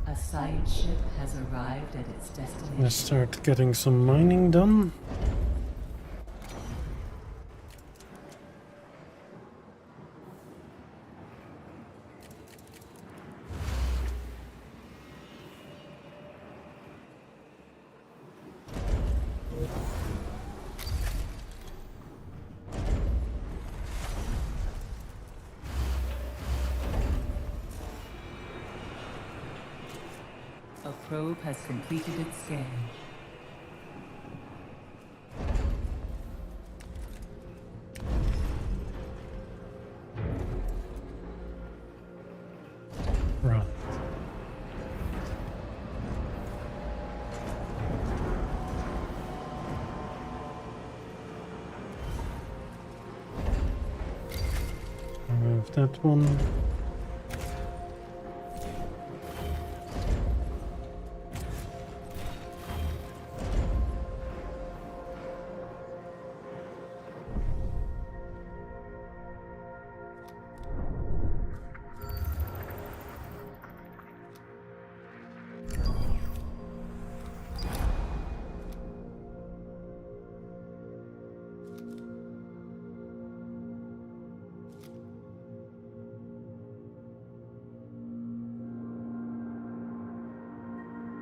S2: A science ship has arrived at its destination.
S1: Let's start getting some mining done.
S2: A probe has completed its scan.
S1: Right. Remove that one.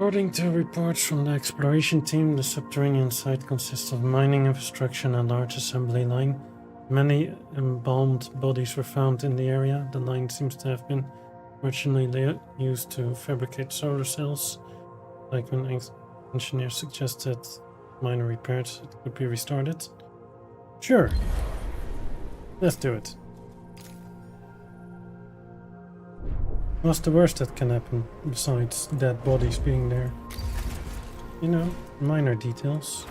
S1: According to reports from the exploration team, the subterranean site consists of mining infrastructure and a large assembly line. Many embalmed bodies were found in the area. The line seems to have been originally used to fabricate solar cells. Like when engineers suggested minor repairs, it could be restarted. Sure. Let's do it. What's the worst that can happen, besides dead bodies being there? You know, minor details.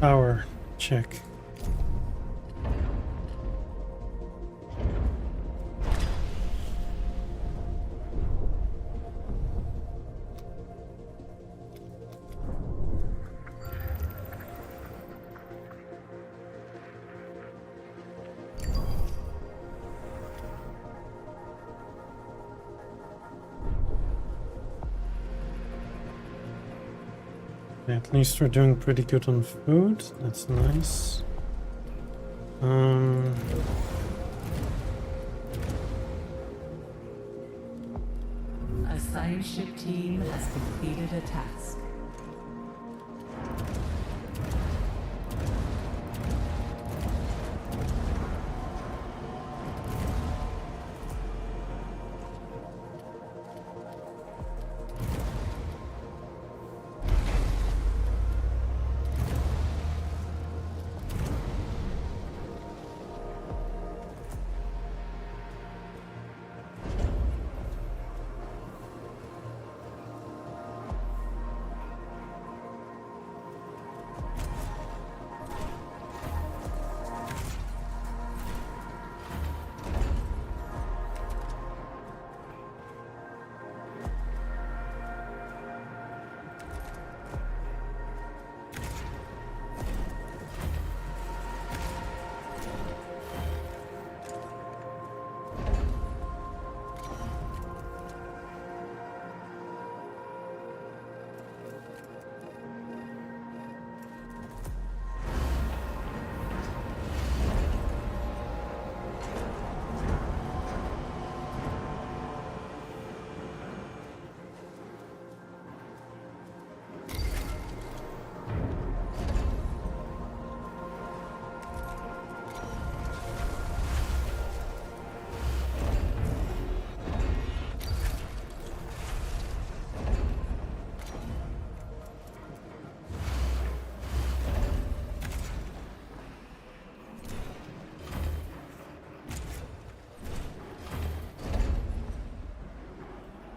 S1: Power check. At least we're doing pretty good on food. That's nice.
S2: A science ship team has completed a task.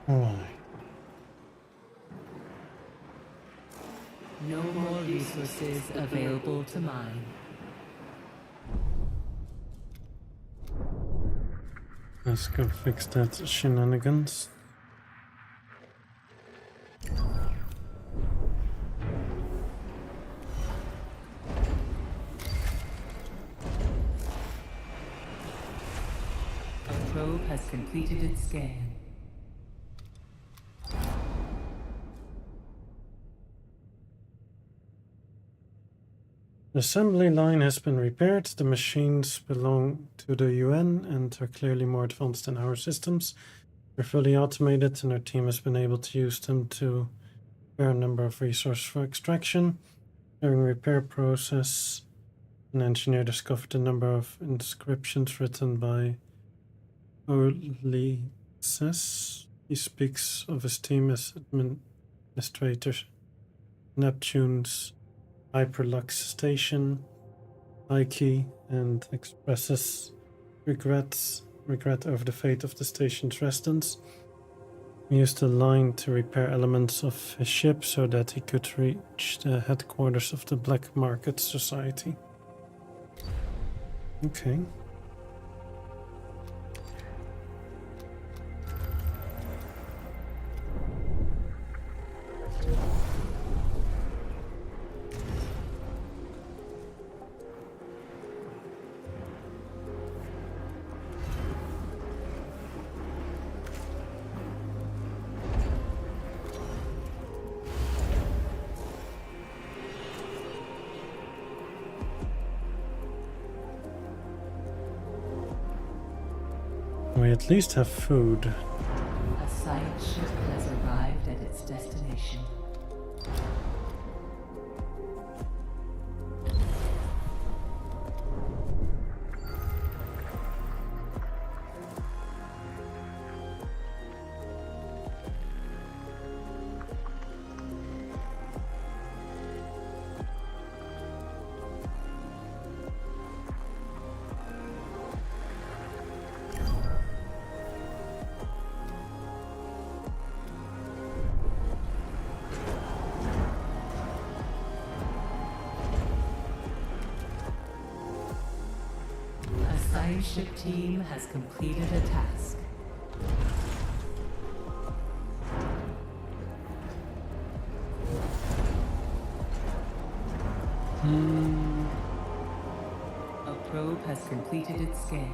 S1: Why?
S2: No more resources available to mine.
S1: Let's go fix that shenanigans.
S2: A probe has completed its scan.
S1: The assembly line has been repaired. The machines belong to the UN and are clearly more advanced than our systems. They're fully automated and our team has been able to use them to prepare a number of resources for extraction. During the repair process, an engineer discovered a number of inscriptions written by Ulysses. He speaks of his team as administrators. Neptune's Hyperlux Station, Ikey, and expresses regret over the fate of the station's residents. He used the line to repair elements of his ship so that he could reach the headquarters of the Black Market Society. Okay. We at least have food.
S2: A science ship has arrived at its destination. Science ship team has completed a task. A probe has completed its scan.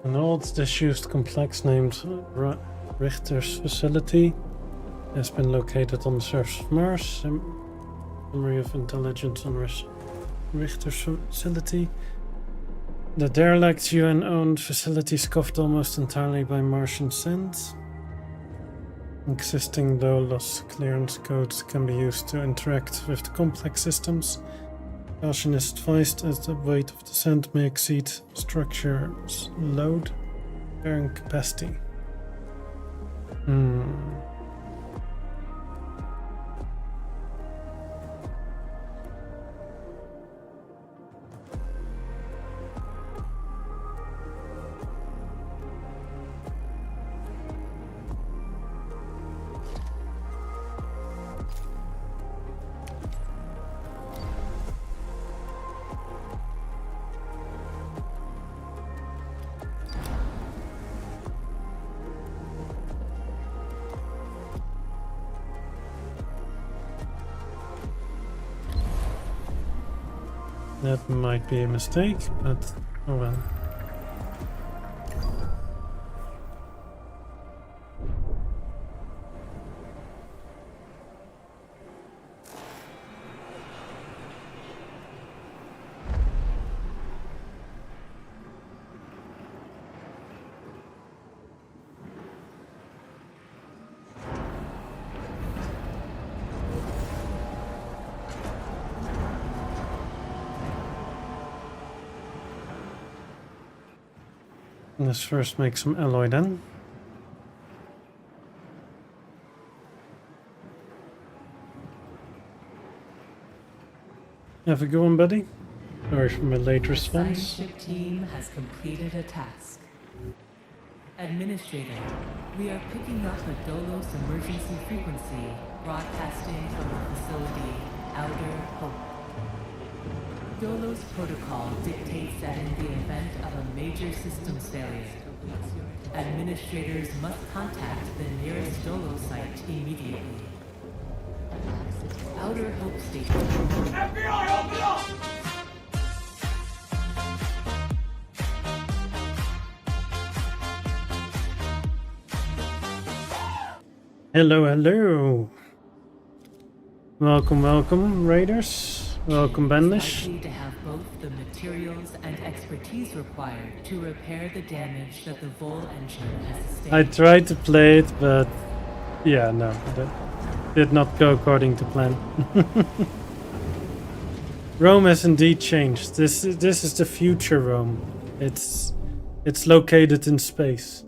S1: An old disused complex named Richter's facility has been located on the surface of Mars. Summary of intelligence on Richter's facility. The derelict UN-owned facility scoffed almost entirely by Martian scent. Existing low-loss clearance codes can be used to interact with the complex systems. Caution is advised as the weight of the scent may exceed structure's load bearing capacity. That might be a mistake, but oh well. Let's first make some alloy then. Have a good one, buddy. Sorry for my late response.
S2: The science ship team has completed a task. Administrator, we are picking up a Dolos emergency frequency broadcasting from the facility Outer Hope. Dolos protocol dictates that in the event of a major systems failure, administrators must contact the nearest Dolos site immediately. Outer Hope Station.
S8: FBI, open up!
S1: Hello, hello. Welcome, welcome, Raiders. Welcome, Bandish.
S2: Likely to have both the materials and expertise required to repair the damage that the Vol engine has sustained.
S1: I tried to play it, but yeah, no, that did not go according to plan. Rome has indeed changed. This is the future Rome. It's located in space.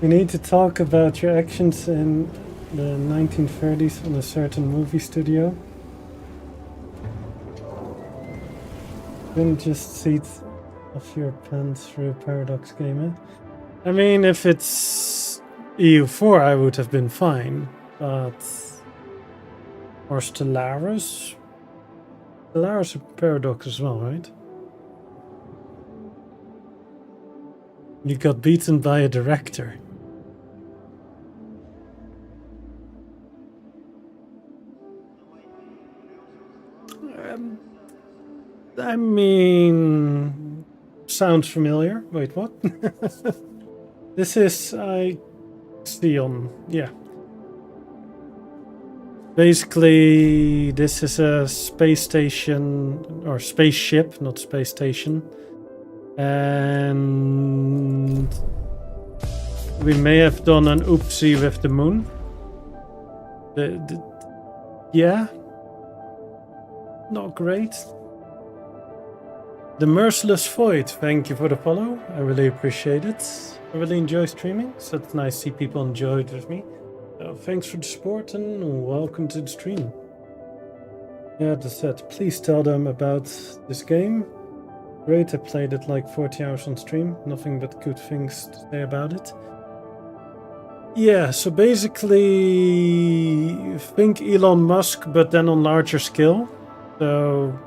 S1: We need to talk about your actions in the 1930s on a certain movie studio. Couldn't just seat off your pants through a Paradox game, eh? I mean, if it's EU4, I would have been fine, but... Or Stellaris? Stellaris is a Paradox as well, right? You got beaten by a director. I mean, sounds familiar. Wait, what? This is Ixion, yeah. Basically, this is a space station, or spaceship, not space station. And we may have done an oopsie with the moon. Yeah. Not great. The Merciless Void, thank you for the follow. I really appreciate it. I really enjoy streaming, so it's nice to see people enjoy it with me. Thanks for the support and welcome to the stream. Yeah, that's it. Please tell them about this game. Great, I played it like 40 hours on stream. Nothing but good things to say about it. Yeah, so basically think Elon Musk, but then on larger scale. So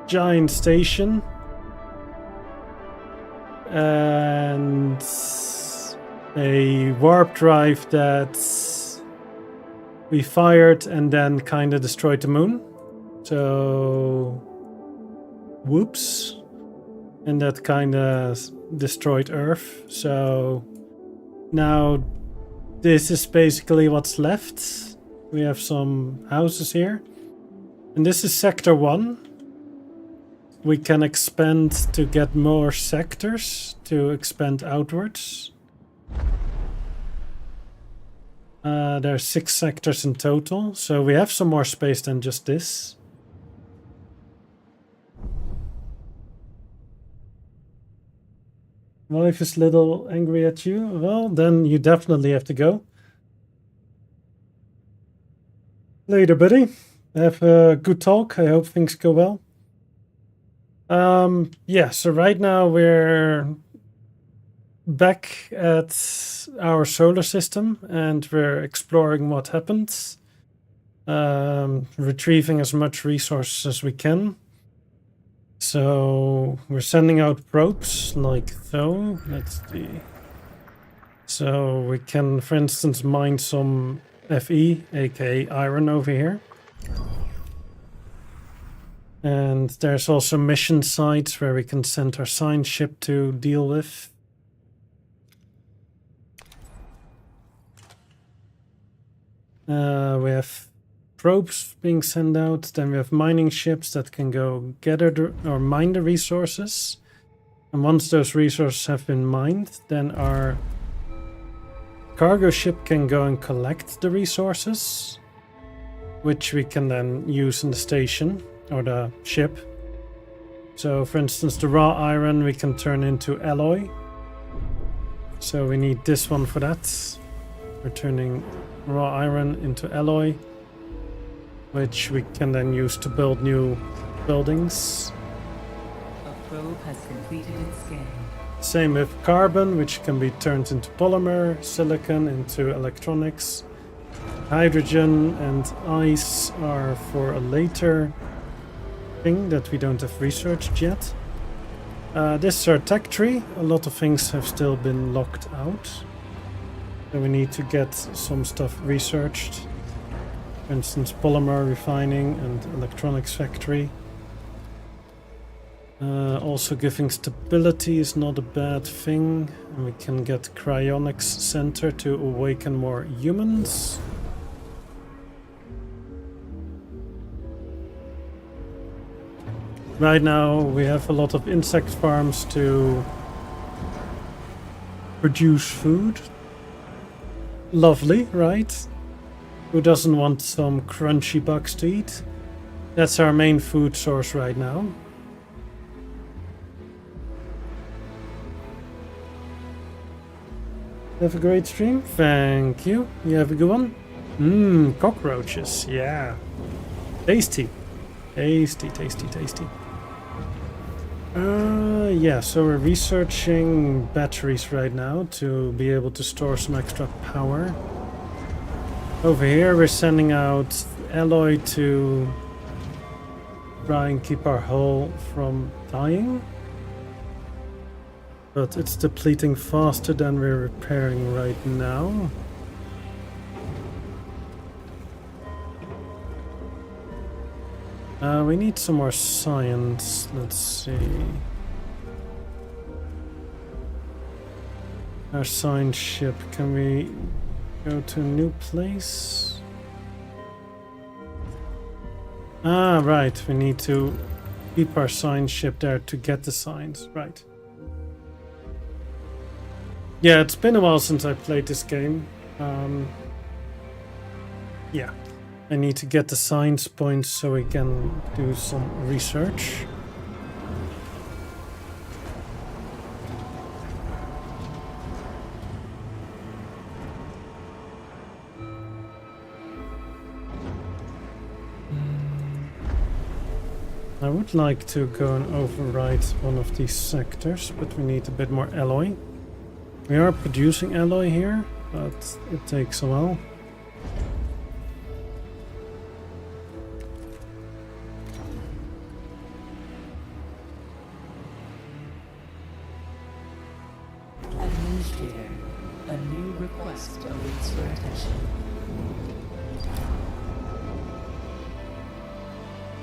S1: giant station and a warp drive that we fired and then kind of destroyed the moon. So whoops. And that kind of destroyed Earth. So now this is basically what's left. We have some houses here. And this is sector 1. We can expand to get more sectors to expand outwards. There are 6 sectors in total, so we have some more space than just this. Wife is a little angry at you. Well, then you definitely have to go. Later, buddy. Have a good talk. I hope things go well. Yeah, so right now we're back at our solar system and we're exploring what happened. Retrieving as much resources as we can. So we're sending out probes like so. Let's see. So we can, for instance, mine some Fe, aka iron over here. And there's also mission sites where we can send our science ship to deal with. We have probes being sent out. Then we have mining ships that can go gather or mine the resources. And once those resources have been mined, then our cargo ship can go and collect the resources, which we can then use in the station or the ship. So for instance, the raw iron we can turn into alloy. So we need this one for that. We're turning raw iron into alloy, which we can then use to build new buildings.
S2: A probe has completed its scan.
S1: Same with carbon, which can be turned into polymer, silicon into electronics. Hydrogen and ice are for a later thing that we don't have researched yet. This is our tech tree. A lot of things have still been locked out. So we need to get some stuff researched. For instance, polymer refining and electronics factory. Also giving stability is not a bad thing. And we can get cryonics center to awaken more humans. Right now we have a lot of insect farms to produce food. Lovely, right? Who doesn't want some crunchy bugs to eat? That's our main food source right now. Have a great stream. Thank you. You have a good one. Cockroaches. Yeah. Tasty. Tasty, tasty, tasty. Yeah, so we're researching batteries right now to be able to store some extra power. Over here we're sending out alloy to try and keep our hull from dying. But it's depleting faster than we're repairing right now. We need some more science. Let's see. Our science ship. Can we go to a new place? Ah, right. We need to keep our science ship there to get the science. Right. Yeah, it's been a while since I played this game. Yeah. I need to get the science points so we can do some research. I would like to go and override one of these sectors, but we need a bit more alloy. We are producing alloy here. but it takes a while.
S2: Administrator, a new request awaits your attention.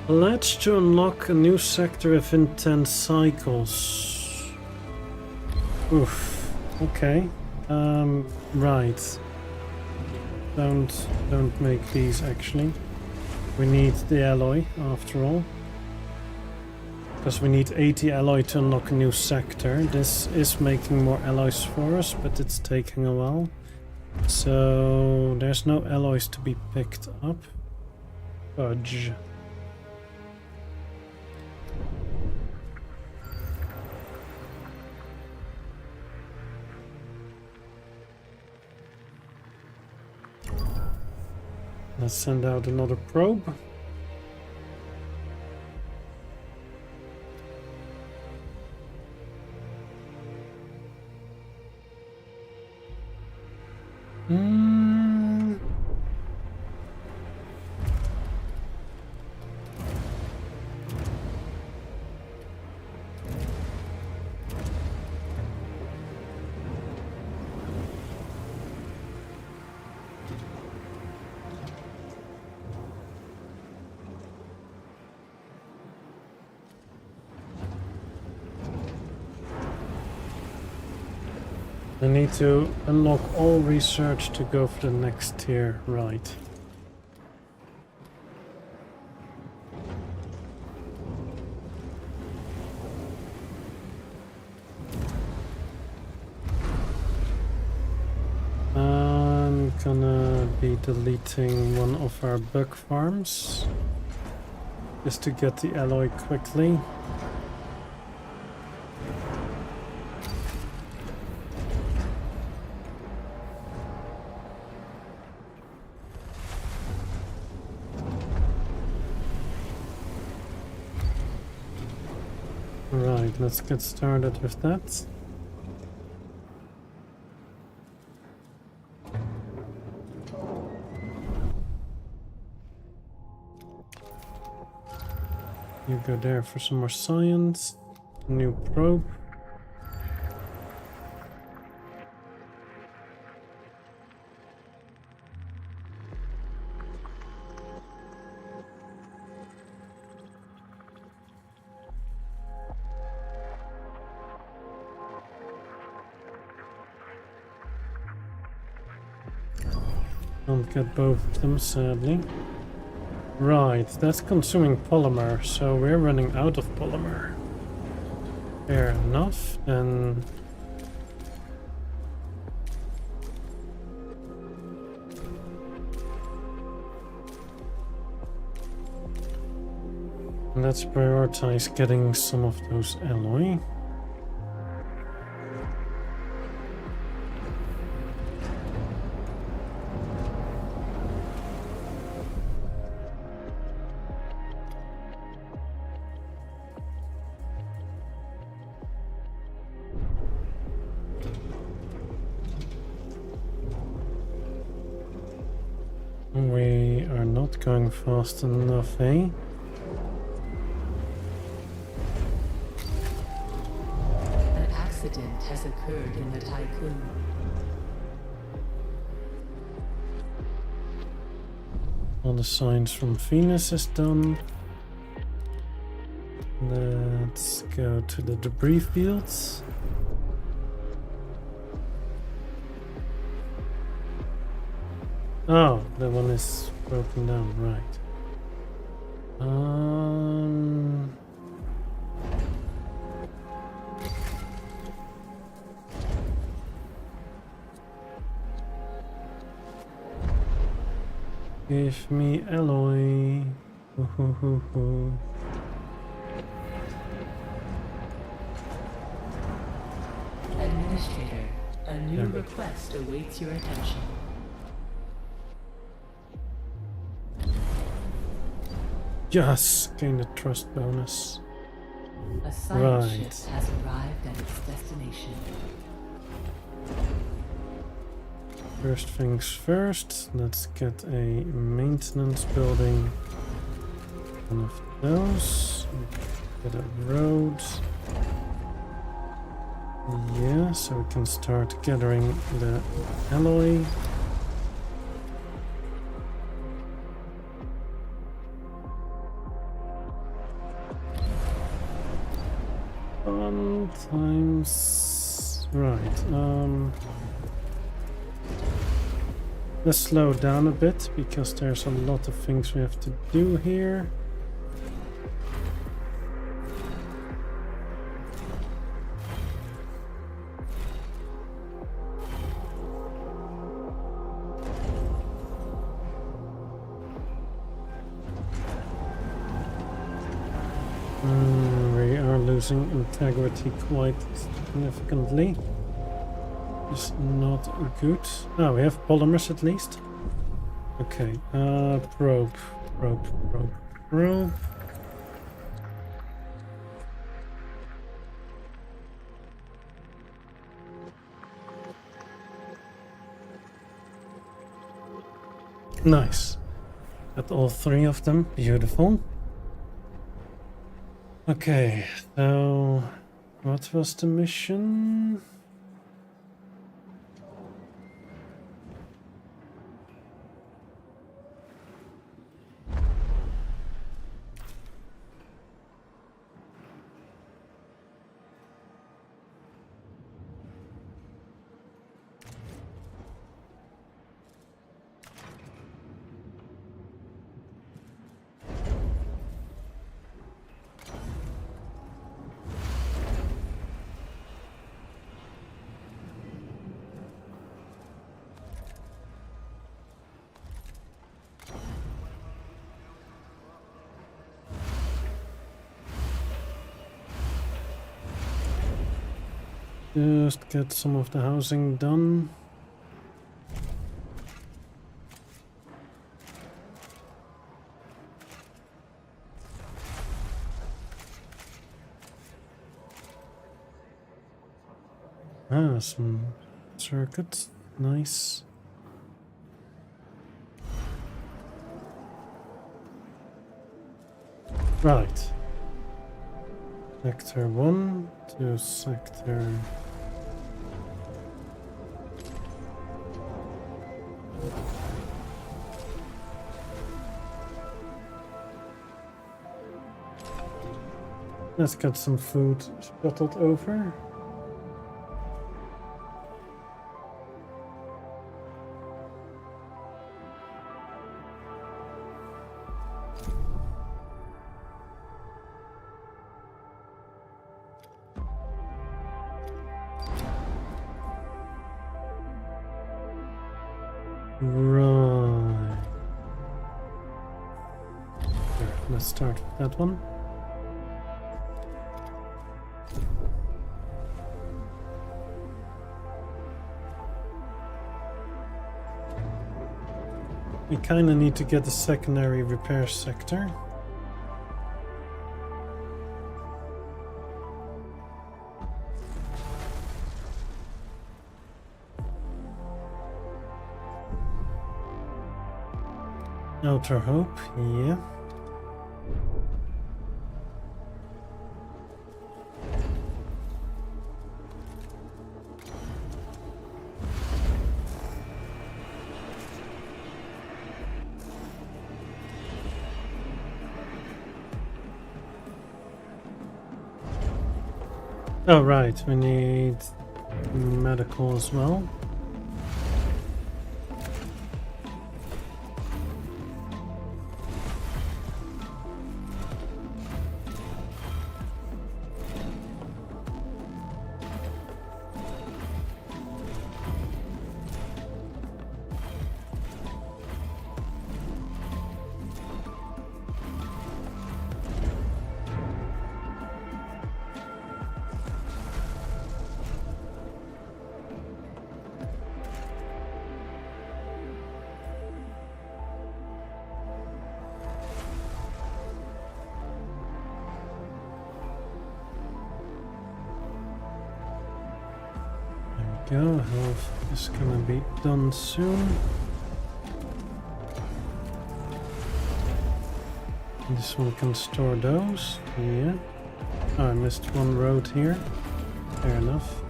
S1: Let's to unlock a new sector within 10 cycles. Oof. Okay. Right. Don't make these actually. We need the alloy after all. Because we need 80 alloy to unlock a new sector. This is making more alloys for us, but it's taking a while. So there's no alloys to be picked up. Fudge. Let's send out another probe. I need to unlock all research to go for the next tier, right. I'm gonna be deleting one of our bug farms just to get the alloy quickly. Right, let's get started with that. You go there for some more science. New probe. Don't get both of them, sadly. Right, that's consuming polymer, so we're running out of polymer. Fair enough, then... let's prioritize getting some of those alloy. We are not going fast enough, eh?
S2: An accident has occurred in the Tycoon.
S1: All the signs from Venus is done. Let's go to the debris fields. Oh, that one is broken down, right. Give me alloy.
S2: Administrator, a new request awaits your attention.
S1: Yes, gain a trust bonus.
S2: A science
S1: Right.
S2: ship has arrived at its destination.
S1: First things first, let's get a maintenance building. One of those. Get a road. Yeah, so we can start gathering the alloy. Times right. Let's slow down a bit because there's a lot of things we have to do here. We are losing integrity quite significantly. It's not good. Oh, we have polymers at least. Okay, probe. Nice. Got all three of them. Beautiful. Okay, so what was the mission? Just get some of the housing done. Ah, some circuits. Nice. Right. Sector 1 to sector... Let's get some food shuttled over. Right. There, let's start with that one. We kind of need to get a secondary repair sector. Outer Hope, yeah. Oh right, we need medical as well. go. Health is gonna be done soon. This one can store those. Yeah. Oh, I missed one road here. Fair enough.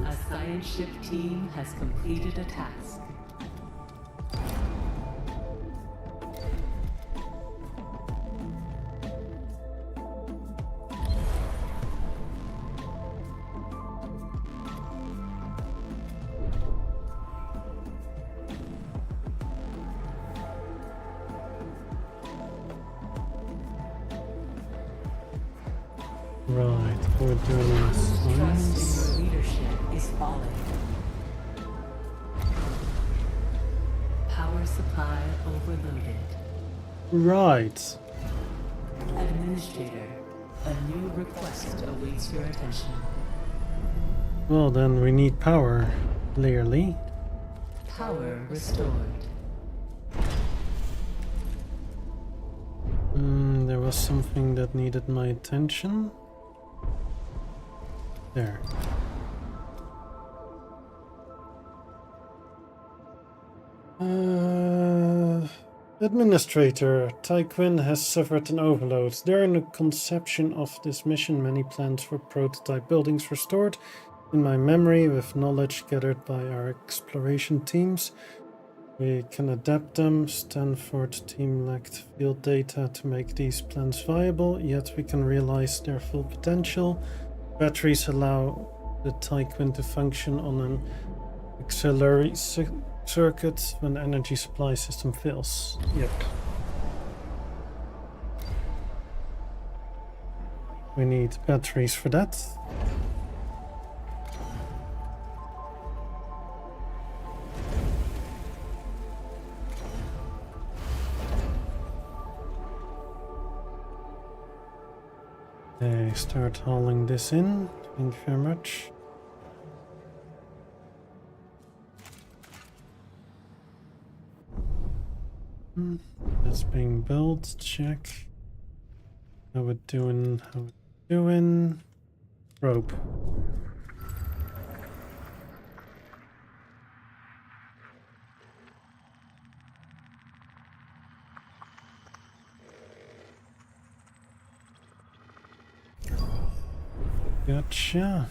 S2: A science ship team has completed a task.
S1: Right, we're doing
S2: Trust in
S1: science.
S2: your leadership is falling. Power supply overloaded.
S1: Right.
S2: Administrator, a new request awaits your attention.
S1: Well, then we need power, clearly.
S2: Power restored.
S1: There was something that needed my attention. There. Administrator, Tyquin has suffered an overload. During the conception of this mission, many plans were prototype buildings restored in my memory with knowledge gathered by our exploration teams. We can adapt them. Stanford team lacked field data to make these plans viable, yet we can realize their full potential. Batteries allow the Tyquin to function on an auxiliary circuit when the energy supply system fails. Yep. We need batteries for that. Okay, start hauling this in. Thank you very much. That's being built. Check. How we doing? How we doing? Rope. Gotcha.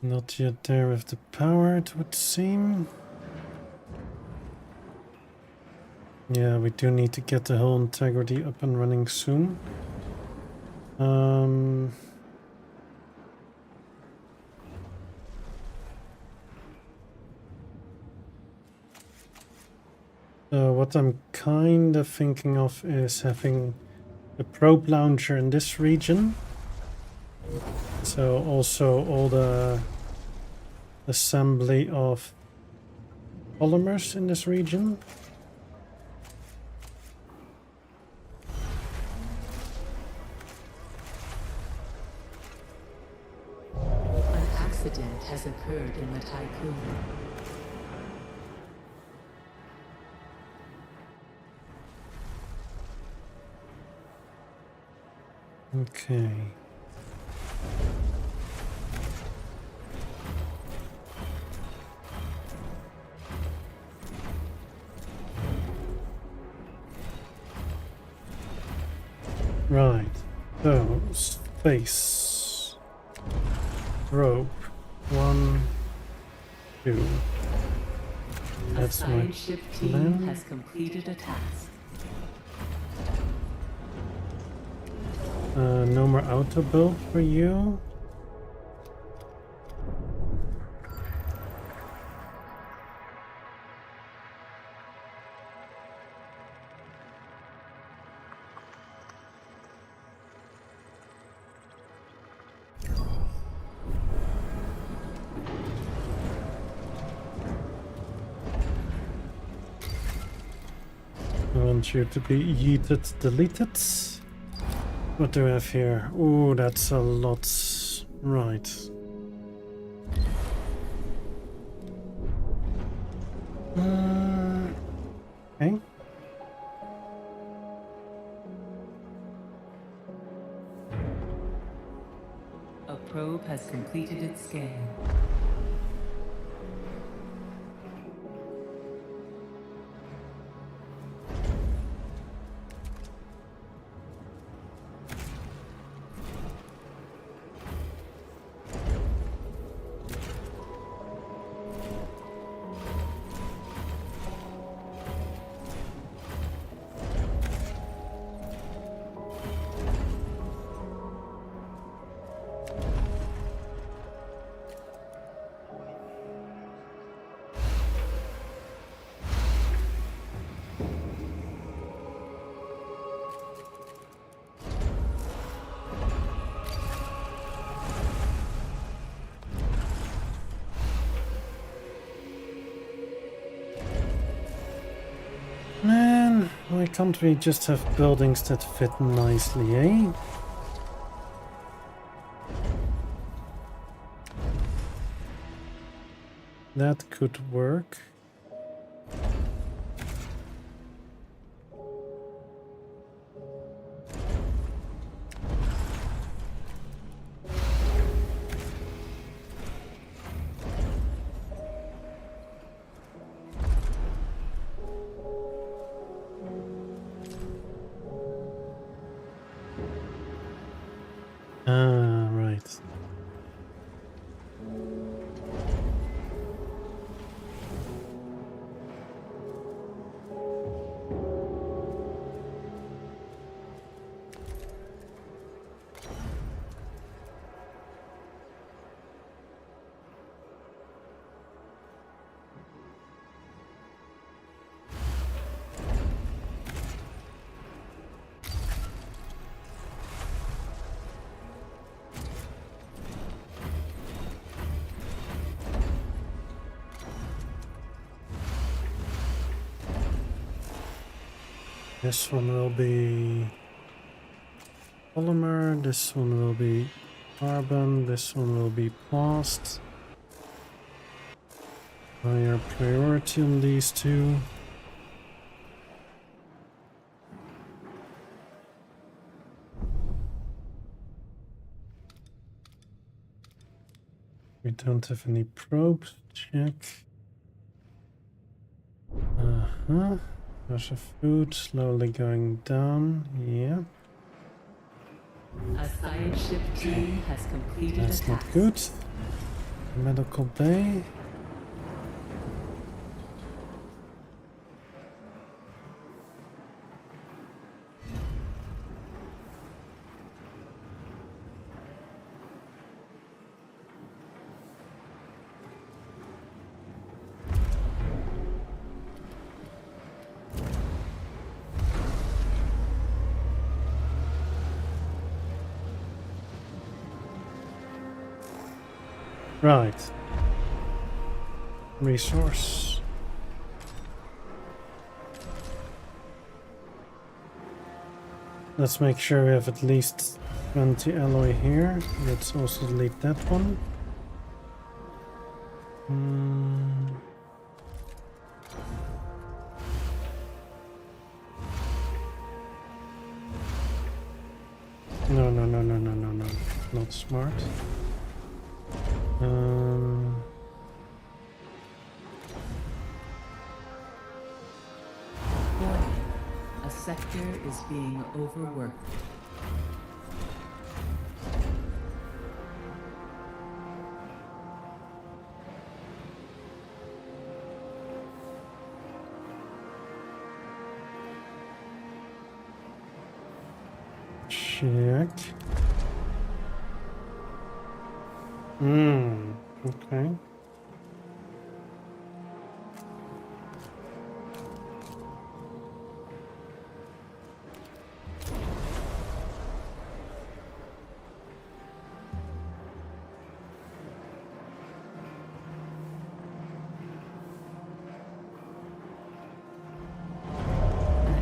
S1: Not yet there with the power, it would seem. Yeah, we do need to get the hull integrity up and running soon. What I'm kind of thinking of is having a probe launcher in this region. So also all the assembly of polymers in this region.
S2: An accident has occurred in the Tycoon.
S1: Okay. Right. So, space. Rope. 1, 2. That's
S2: A
S1: my
S2: science ship team
S1: plan.
S2: has completed a task.
S1: No more auto build for you. I want you to be yeeted, deleted. What do we have here? Oh, that's a lot. Right. Okay.
S2: A probe has completed its scan.
S1: Man, why can't we just have buildings that fit nicely, eh? That could work. Ah, right. This one will be polymer, this one will be carbon, this one will be plast. Higher priority on these two. We don't have any probes to check. There's a food slowly going down. Yeah.
S2: A science ship team has completed
S1: That's
S2: a
S1: not
S2: task.
S1: good. Medical bay. Right. Resource. Let's make sure we have at least 20 alloy here. Let's also delete that one. No, no, no, no, no, no, no. Not smart.
S2: Warning. A sector is being overworked.
S1: Check. Okay.
S2: An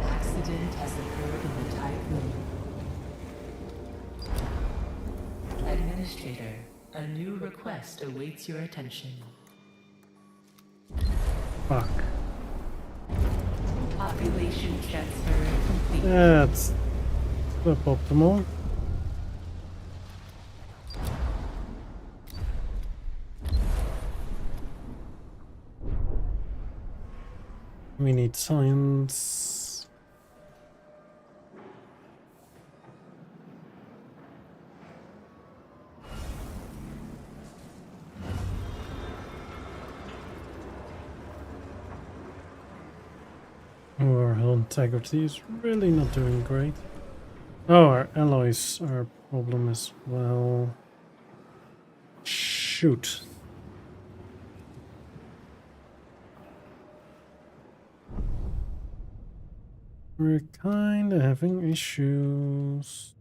S2: accident has occurred in the Typhoon. Administrator, a new request awaits your attention.
S1: Fuck.
S2: Population transfer complete.
S1: That's suboptimal. We need science. Our hull integrity is really not doing great. Oh, our alloys are a problem as well. Shoot. We're kinda having issues.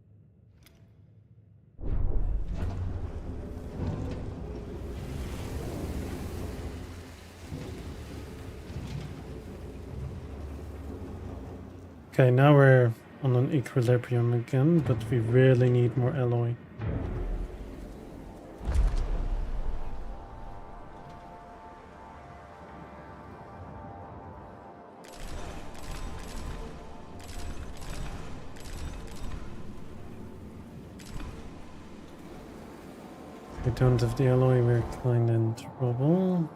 S1: Okay, now we're on an equilibrium again, but we really need more alloy. If we don't have the alloy, we're kinda in trouble.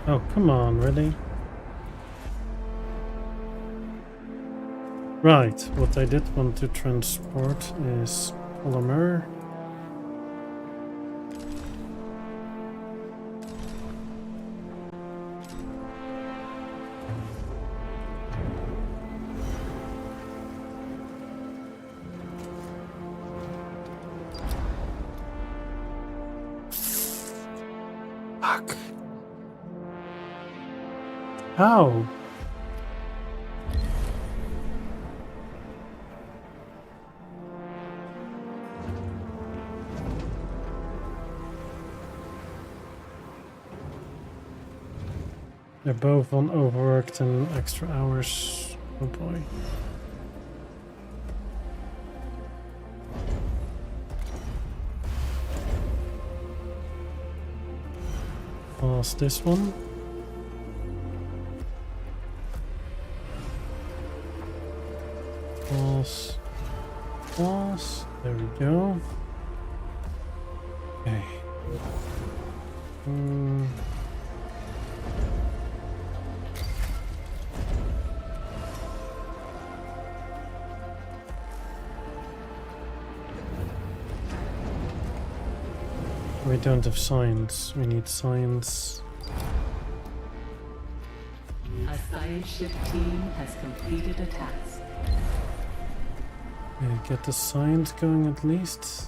S1: Oh, come on, really? Right, what I did want to transport is polymer. Fuck. How? They're both on overworked and extra hours. Oh boy. Pause this one. Pause. Pause. There we go. Okay. We don't have science. We need science.
S2: A science ship team has completed a task.
S1: Get the science going at least.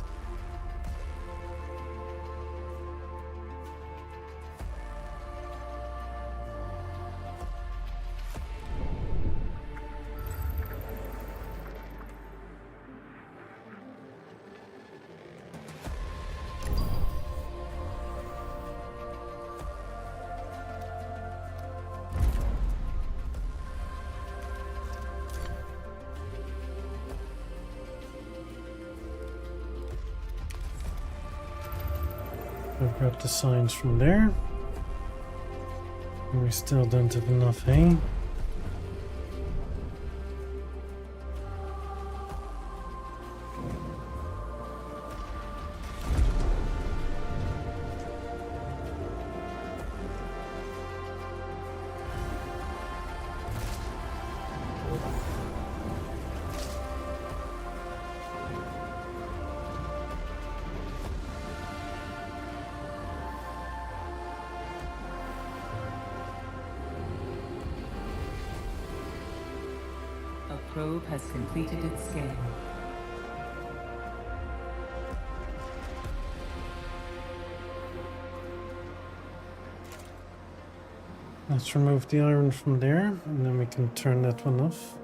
S1: I'll grab the signs from there. We still don't have enough hay.
S2: A probe has completed its scan.
S1: Let's remove the iron from there, and then we can turn that one off.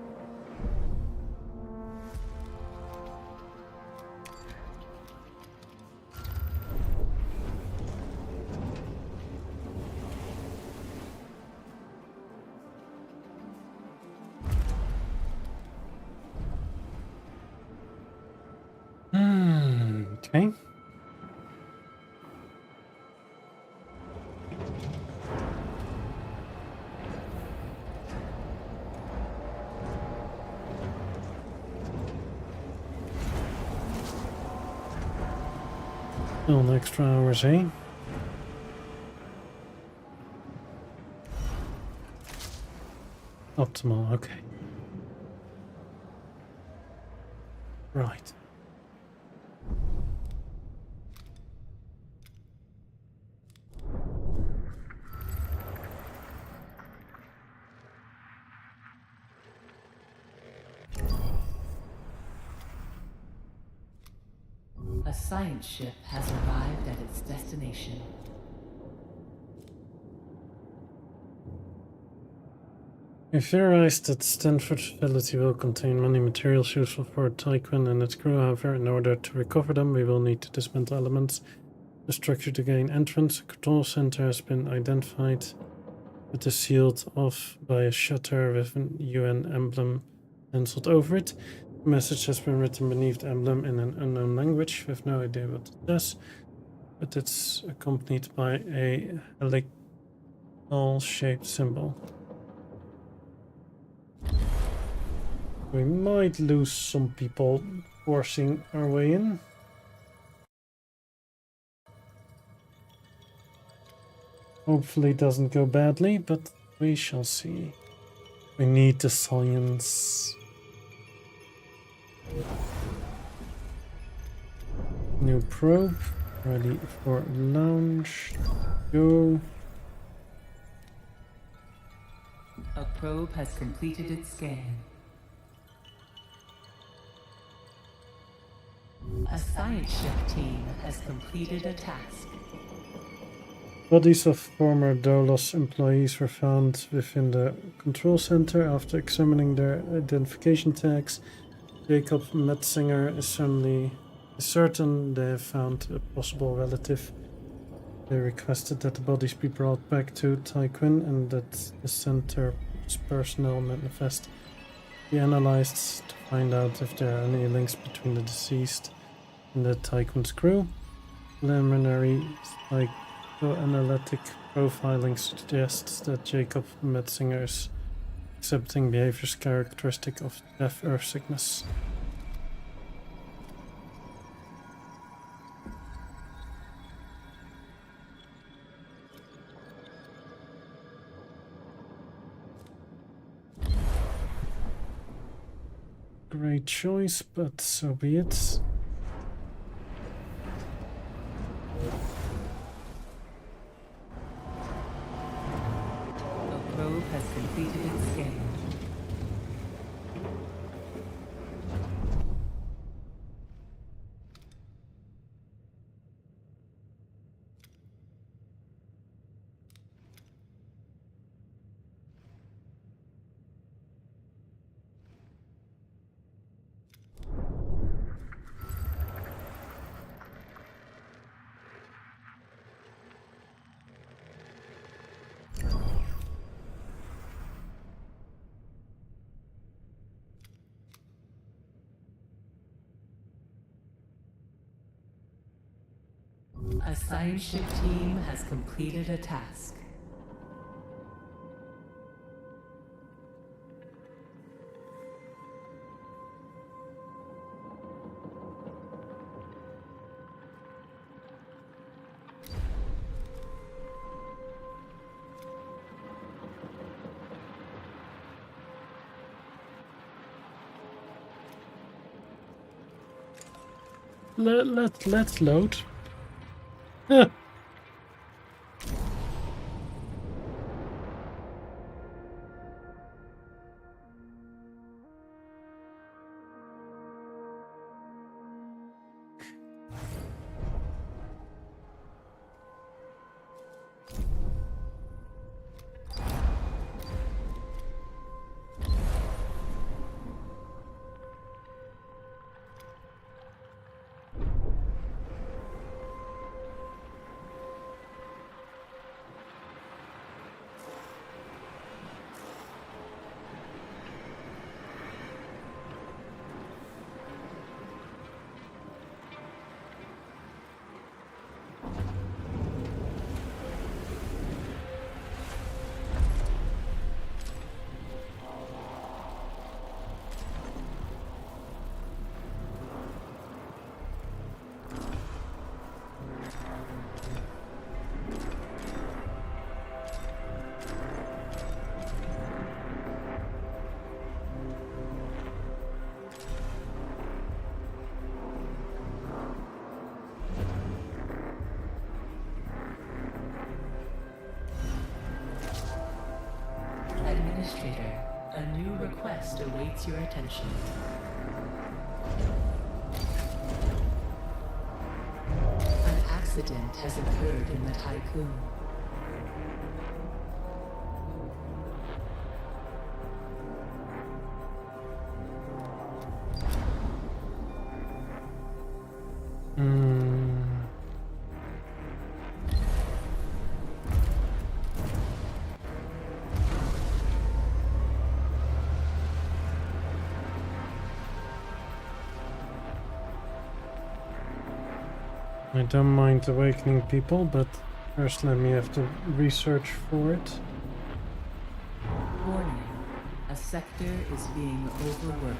S1: Okay. Still an extra hours, eh? Optimal, okay. Right.
S2: A science ship has arrived at its destination.
S1: We theorized that Stanford facility will contain many materials useful for Tyquin and its crew. However, in order to recover them, we will need to dismantle elements. The structure to gain entrance. A control center has been identified. It is sealed off by a shutter with an UN emblem penciled over it. A message has been written beneath the emblem in an unknown language. We have no idea what it does, but it's accompanied by a helical-shaped symbol. We might lose some people forcing our way in. Hopefully it doesn't go badly, but we shall see. We need the science. New probe, ready for launch. Go.
S2: A probe has completed its scan. A science ship team has completed a task.
S1: Bodies of former Dolos employees were found within the control center. After examining their identification tags, Jacob Metzinger is certain they have found a possible relative. They requested that the bodies be brought back to Tyquin and that the center's personnel manifest be analyzed to find out if there are any links between the deceased and the Tyquin's crew. Preliminary psychoanalytic profiling suggests that Jacob Metzinger's exhibiting behaviors characteristic of deaf earth sickness. Great choice, but so be it.
S2: The probe has completed its scan. A science ship team has completed a task.
S1: Let's load. Huh.
S2: awaits your attention. An accident has occurred in the Tycoon.
S1: I don't mind awakening people, but first let me have to research for it.
S2: Warning. A sector is being overworked.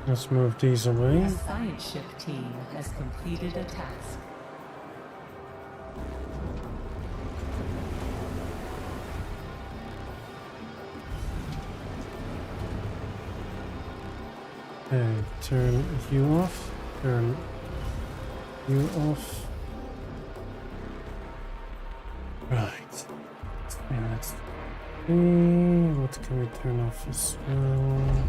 S1: Let's move these away.
S2: A science ship team has completed a task.
S1: Okay, turn you off. Turn you off. Right. And let's see. What can we turn off as well?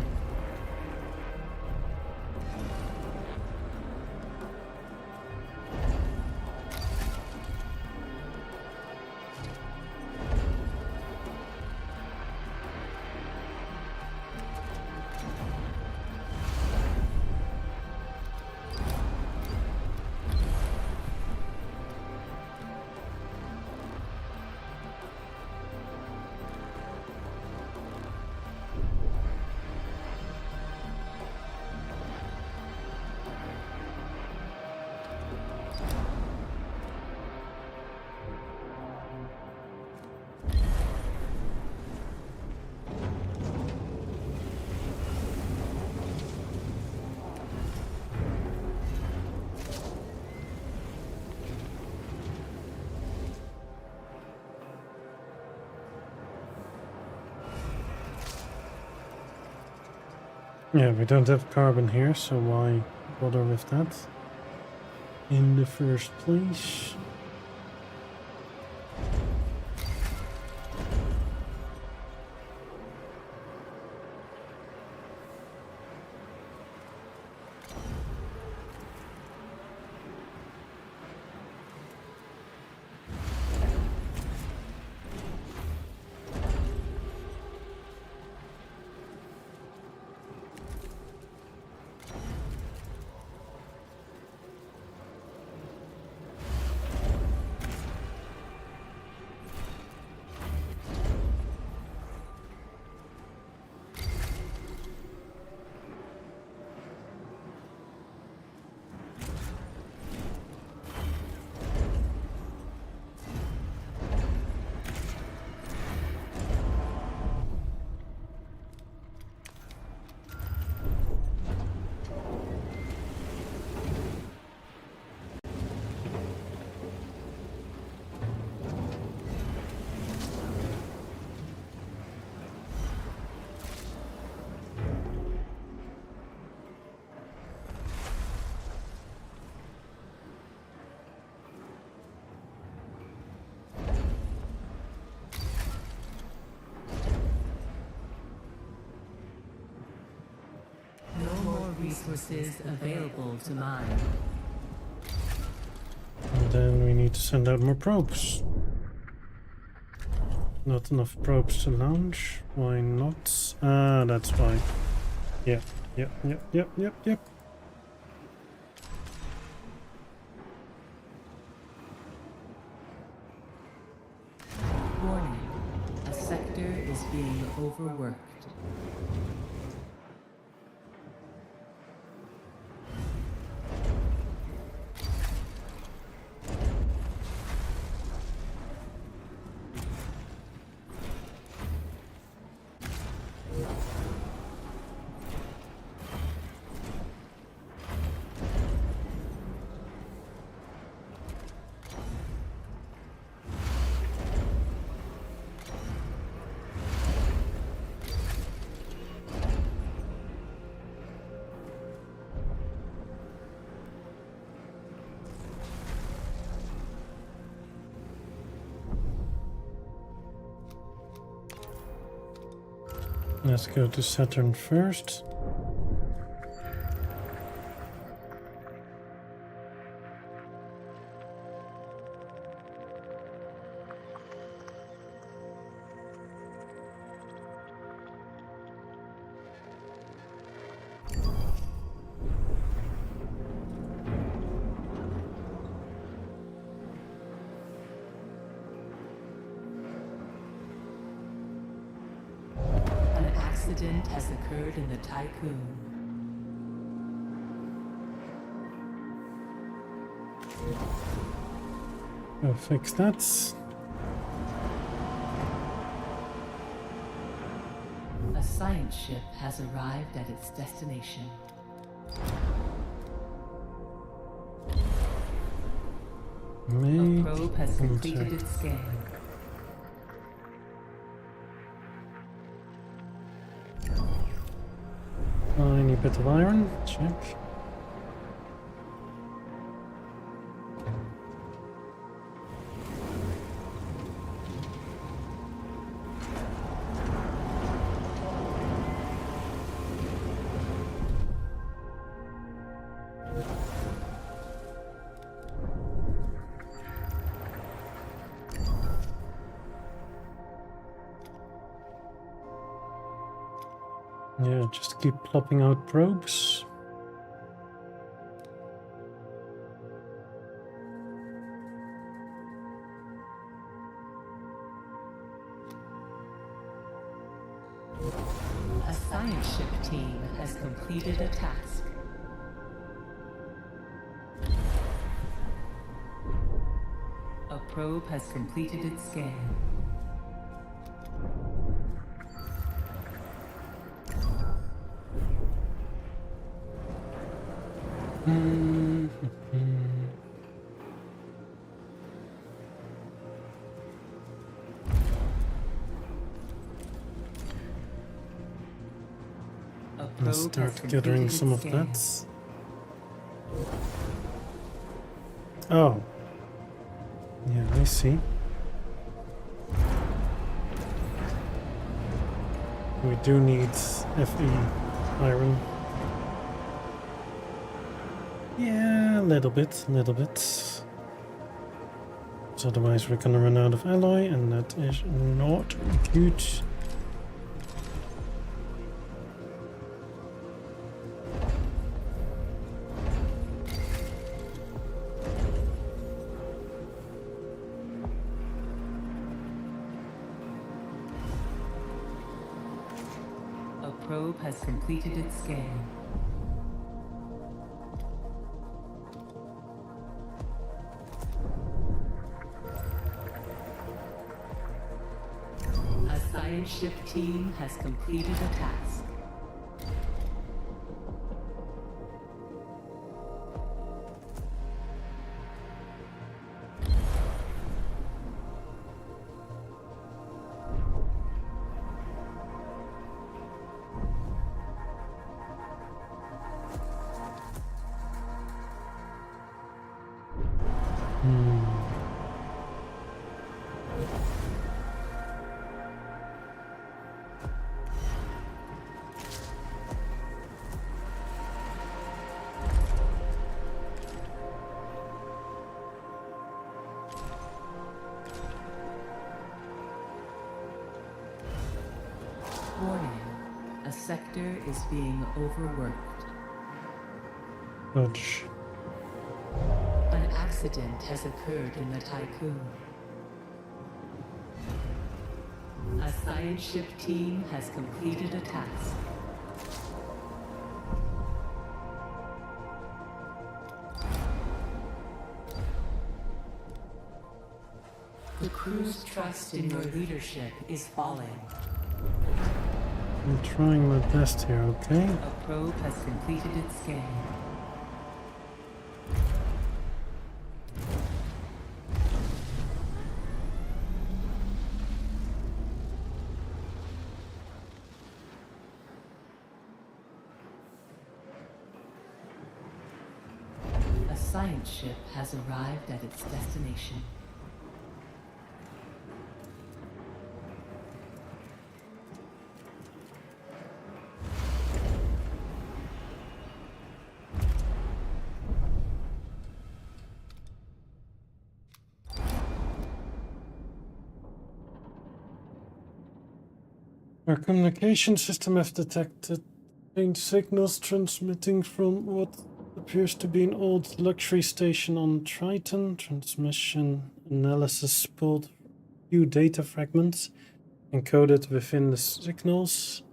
S1: Yeah, we don't have carbon here, so why bother with that in the first place?
S2: Resources available to mine.
S1: And then we need to send out more probes. Not enough probes to launch. Why not? Ah, that's why. Yep.
S2: Warning. A sector is being overworked.
S1: Let's go to Saturn first.
S2: An accident has occurred in the Tycoon.
S1: Go fix that.
S2: A science ship has arrived at its destination. A
S1: Make
S2: probe has completed
S1: contact.
S2: its scan.
S1: Tiny bit of iron. Check. Yeah, just keep plopping out probes.
S2: A science ship team has completed a task. A probe has completed its scan. A probe
S1: Let's
S2: has
S1: start
S2: completed
S1: gathering
S2: its
S1: some of
S2: scan.
S1: that. Oh. Yeah, I see. We do need FE iron. Yeah, a little bit. 'Cause otherwise we're gonna run out of alloy, and that is not good.
S2: A probe has completed its scan. A science ship team has completed a task. Warning. A sector is being overworked.
S1: Dodge.
S2: An accident has occurred in the Tycoon. A science ship team has completed a task. The crew's trust in your leadership is falling.
S1: I'm trying my best here, okay?
S2: A probe has completed its scan. A science ship has arrived at its destination.
S1: Our communication system has detected faint signals transmitting from what appears to be an old luxury station on Triton. Transmission analysis pulled few data fragments encoded within the signals.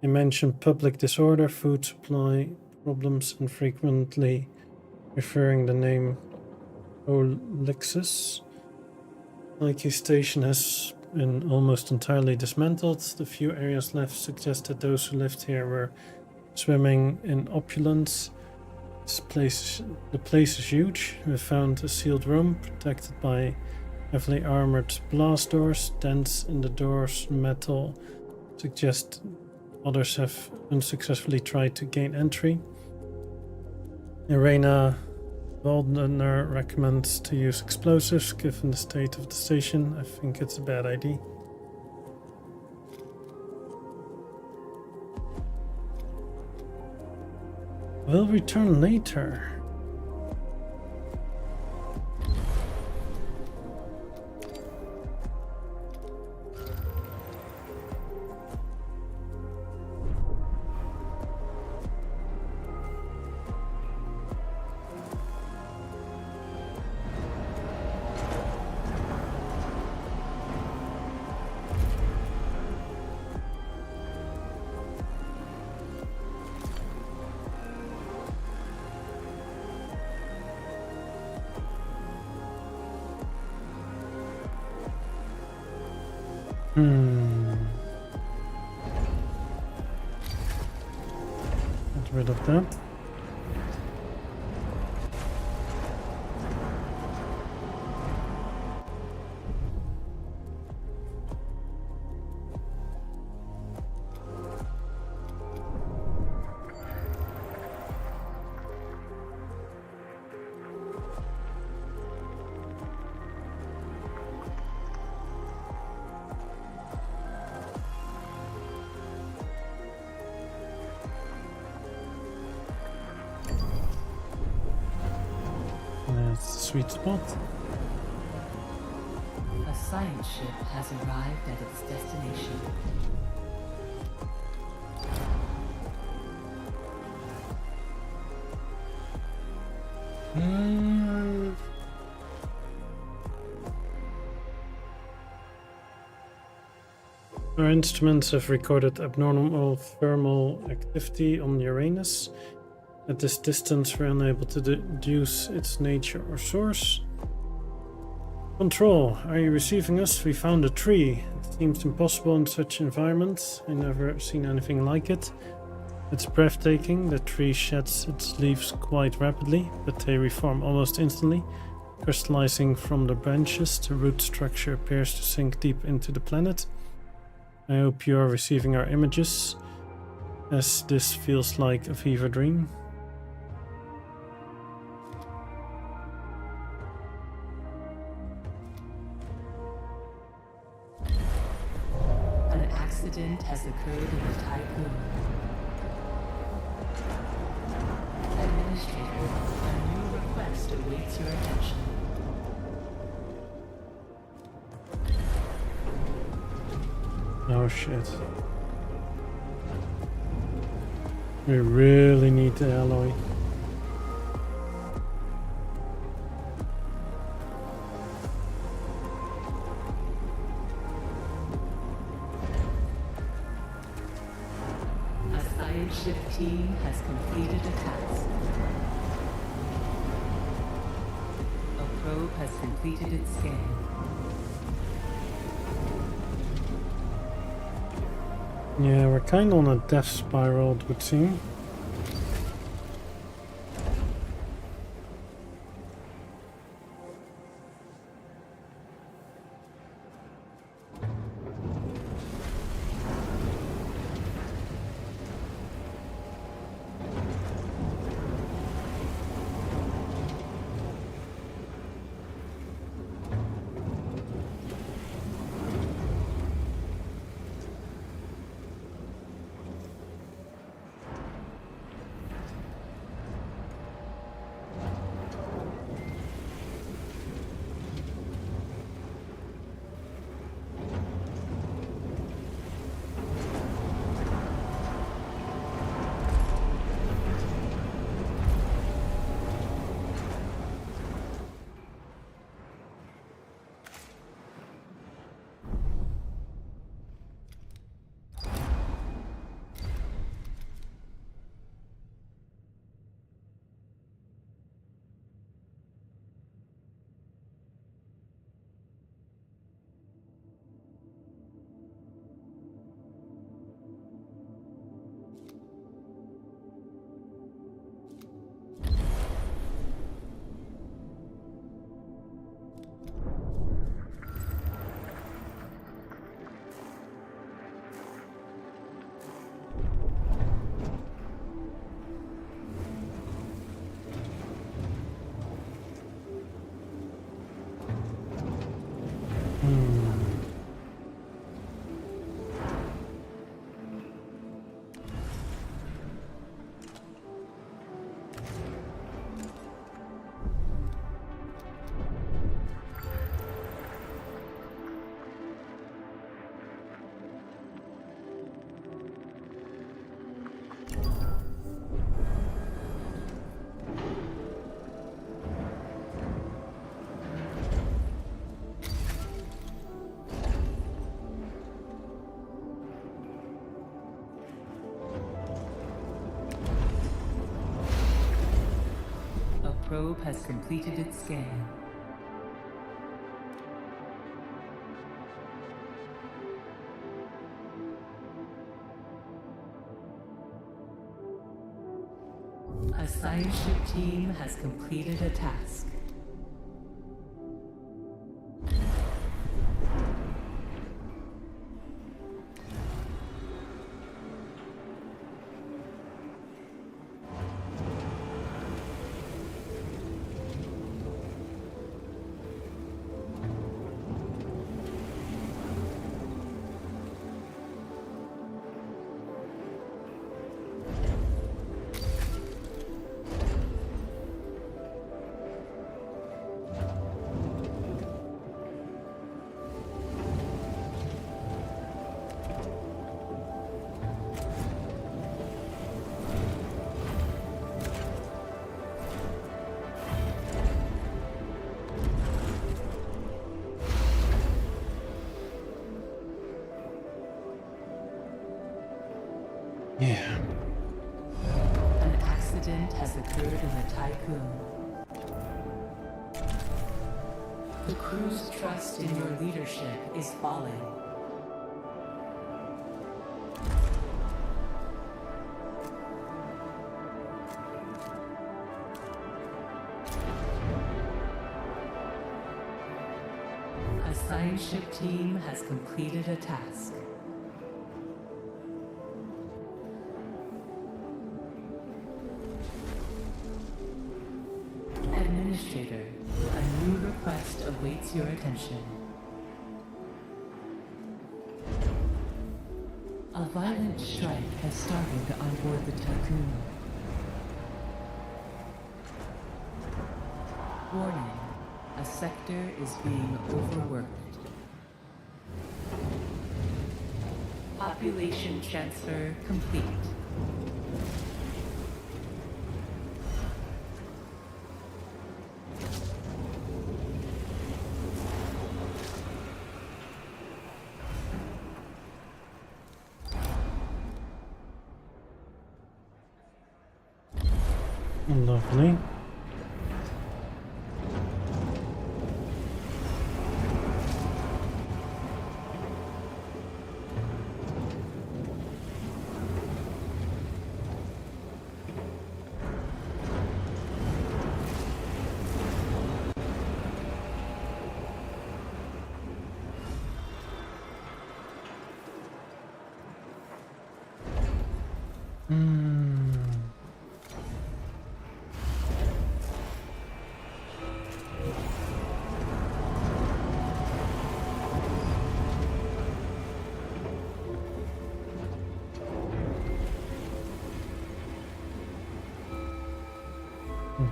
S1: They mention public disorder, food supply problems, and frequently referring the name Olixus. Nike station has been almost entirely dismantled. The few areas left suggest that those who lived here were swimming in opulence. The place is huge. We found a sealed room protected by heavily armored blast doors. Dents in the doors metal suggest others have unsuccessfully tried to gain entry. Irena Waldner recommends to use explosives given the state of the station. I think it's a bad idea. We'll return later. Get rid of that. That's the sweet spot.
S2: A science ship has arrived at its destination.
S1: Our instruments have recorded abnormal thermal activity on Uranus. At this distance, we're unable to deduce its nature or source. Control, are you receiving us? We found a tree. It seems impossible in such environments. I've never seen anything like it. It's breathtaking. The tree sheds its leaves quite rapidly, but they reform almost instantly. Crystallizing from the branches, the root structure appears to sink deep into the planet. I hope you are receiving our images, as this feels like a fever dream.
S2: An accident has occurred in the Tycoon. Administrator, a new request awaits your attention.
S1: Oh shit. We really need the alloy.
S2: A science ship team has completed a task. A probe has completed its scan.
S1: Yeah, we're kind of on a death spiral, it would seem.
S2: probe has completed its scan. A science ship team has completed a task.
S1: Yeah.
S2: An accident has occurred in the Tycoon. The crew's trust in your leadership is falling. A science ship team has completed a task. Administrator, a new request awaits your attention. A violent strike has started on board the Tycoon. Warning, a sector is being overworked. Population transfer complete.
S1: Lovely.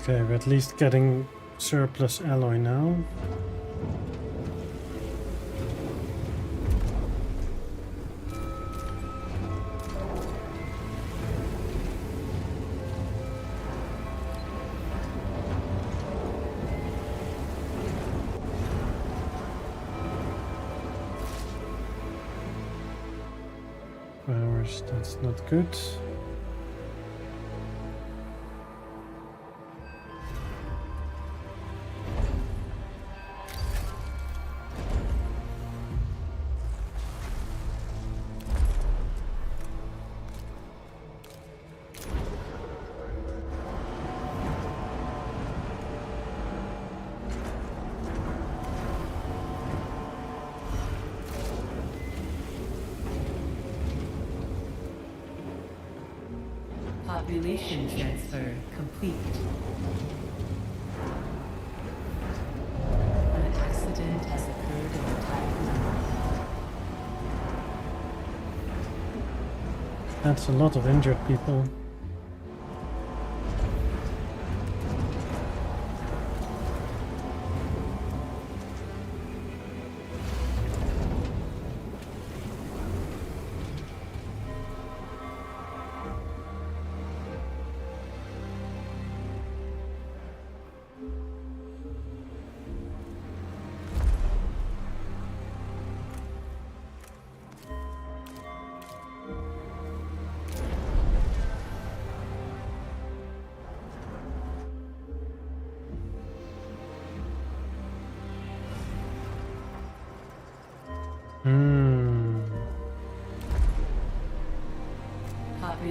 S1: Okay, we're at least getting surplus alloy now. Powers, that's not good.
S2: Population transfer complete. An accident has occurred in the Tycoon.
S1: That's a lot of injured people.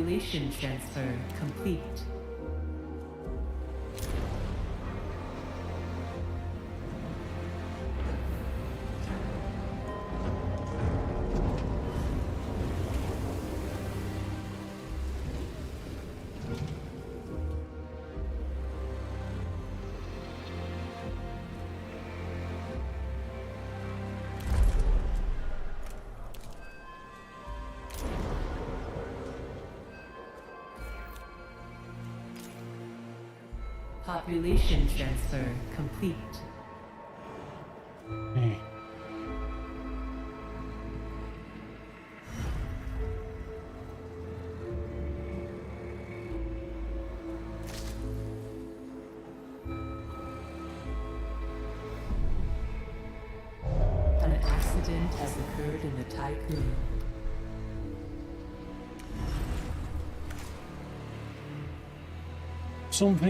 S2: Population transfer complete. Population transfer complete.
S1: Hey.
S2: An accident has occurred in the Tycoon.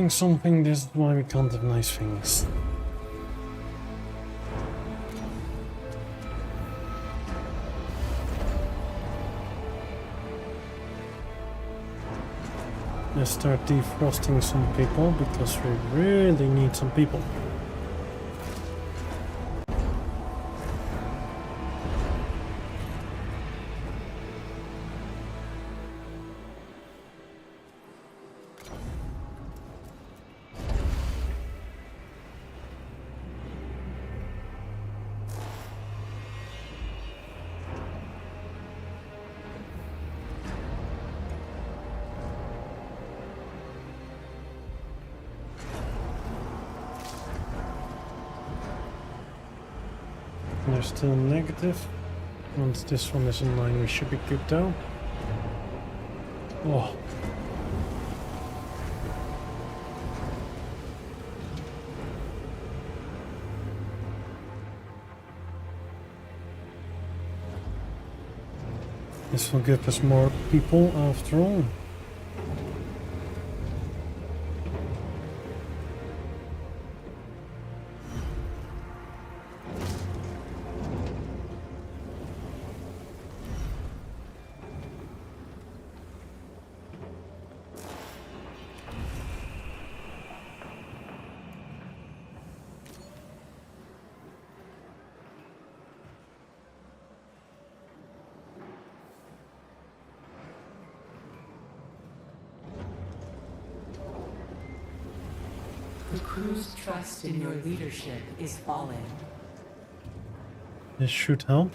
S1: Something, this is why we can't have nice things. Let's start defrosting some people because we really need some people. They're still negative. Once this one is in line, we should be good though. Oh. This will give us more people after all.
S2: The crew's trust in your leadership is falling.
S1: This should help.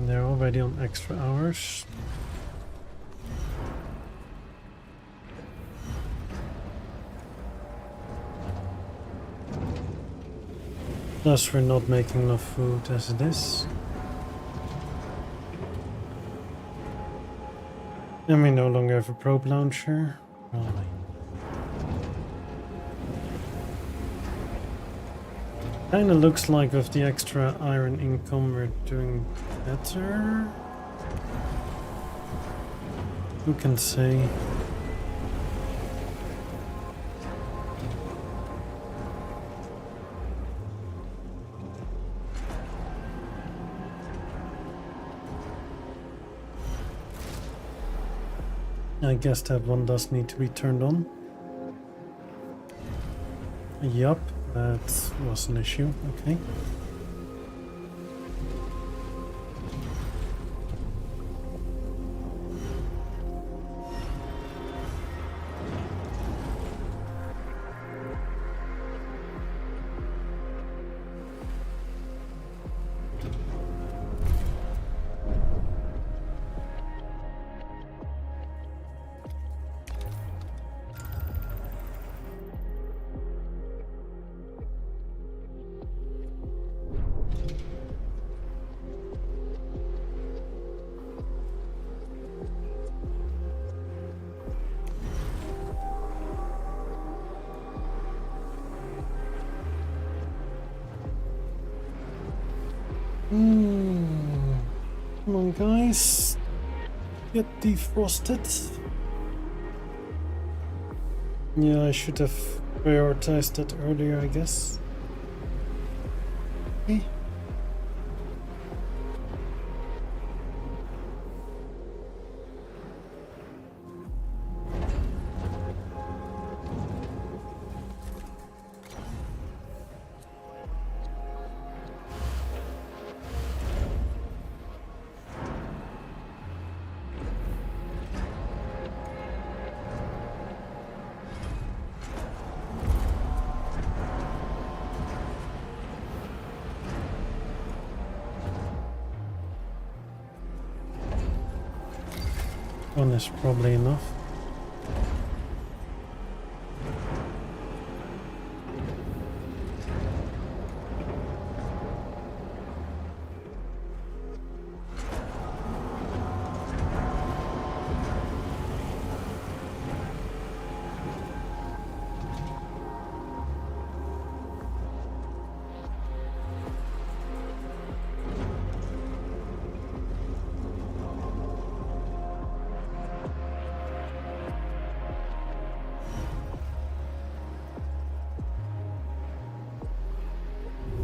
S1: They're already on extra hours. Plus we're not making enough food as it is. And we no longer have a probe launcher. Really. Kinda looks like with the extra iron income we're doing better. Who can say? I guess that one does need to be turned on. Yup, that was an issue, okay. Come on, guys. Get defrosted. Yeah, I should have prioritized that earlier, I guess. Okay. One is probably enough.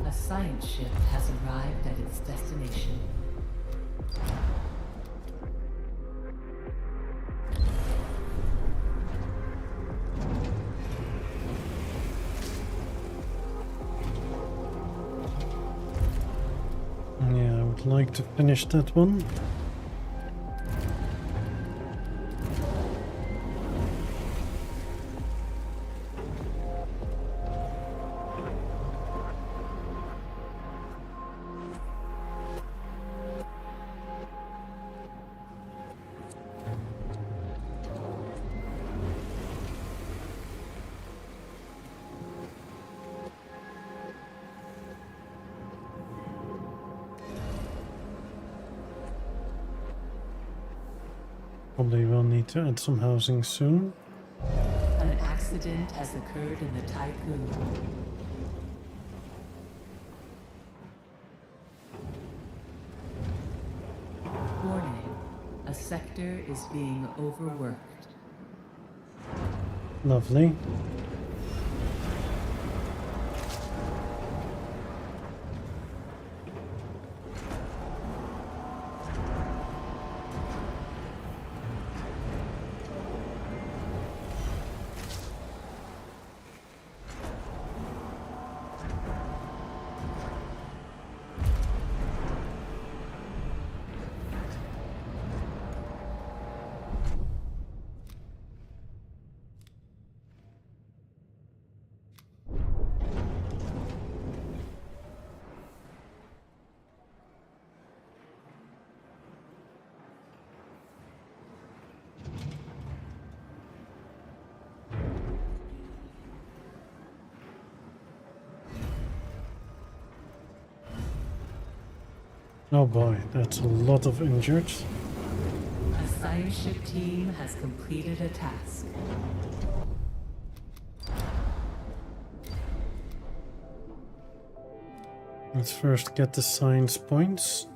S2: A science ship has arrived at its destination.
S1: Yeah, I would like to finish that one. Probably will need to add some housing soon.
S2: An accident has occurred in the Tycoon. Warning. A sector is being overworked.
S1: Lovely. Oh boy, that's a lot of injured.
S2: A science ship team has completed a task.
S1: Let's first get the science points.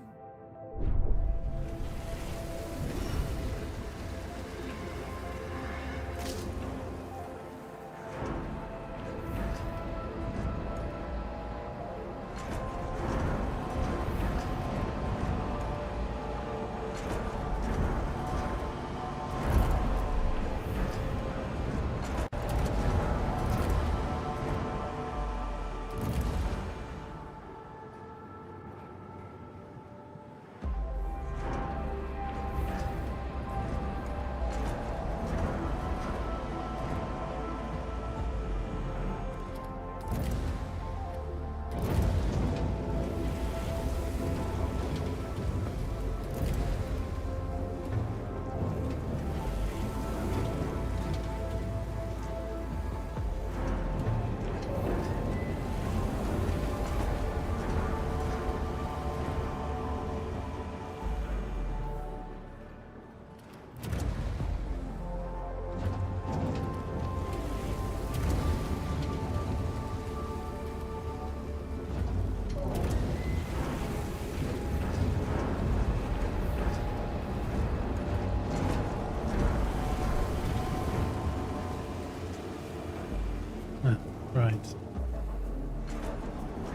S1: Ah, right.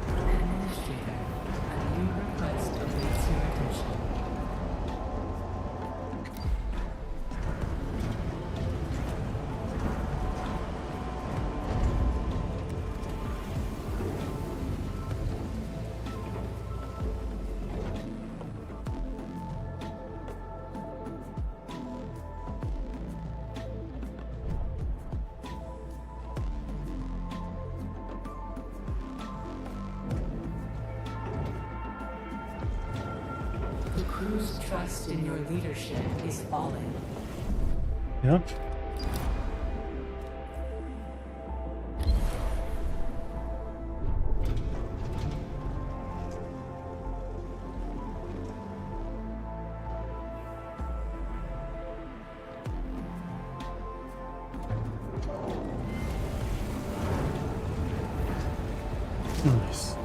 S2: Administrator, a new request awaits your attention. The crew's trust in your leadership is falling.
S1: Yep. Nice.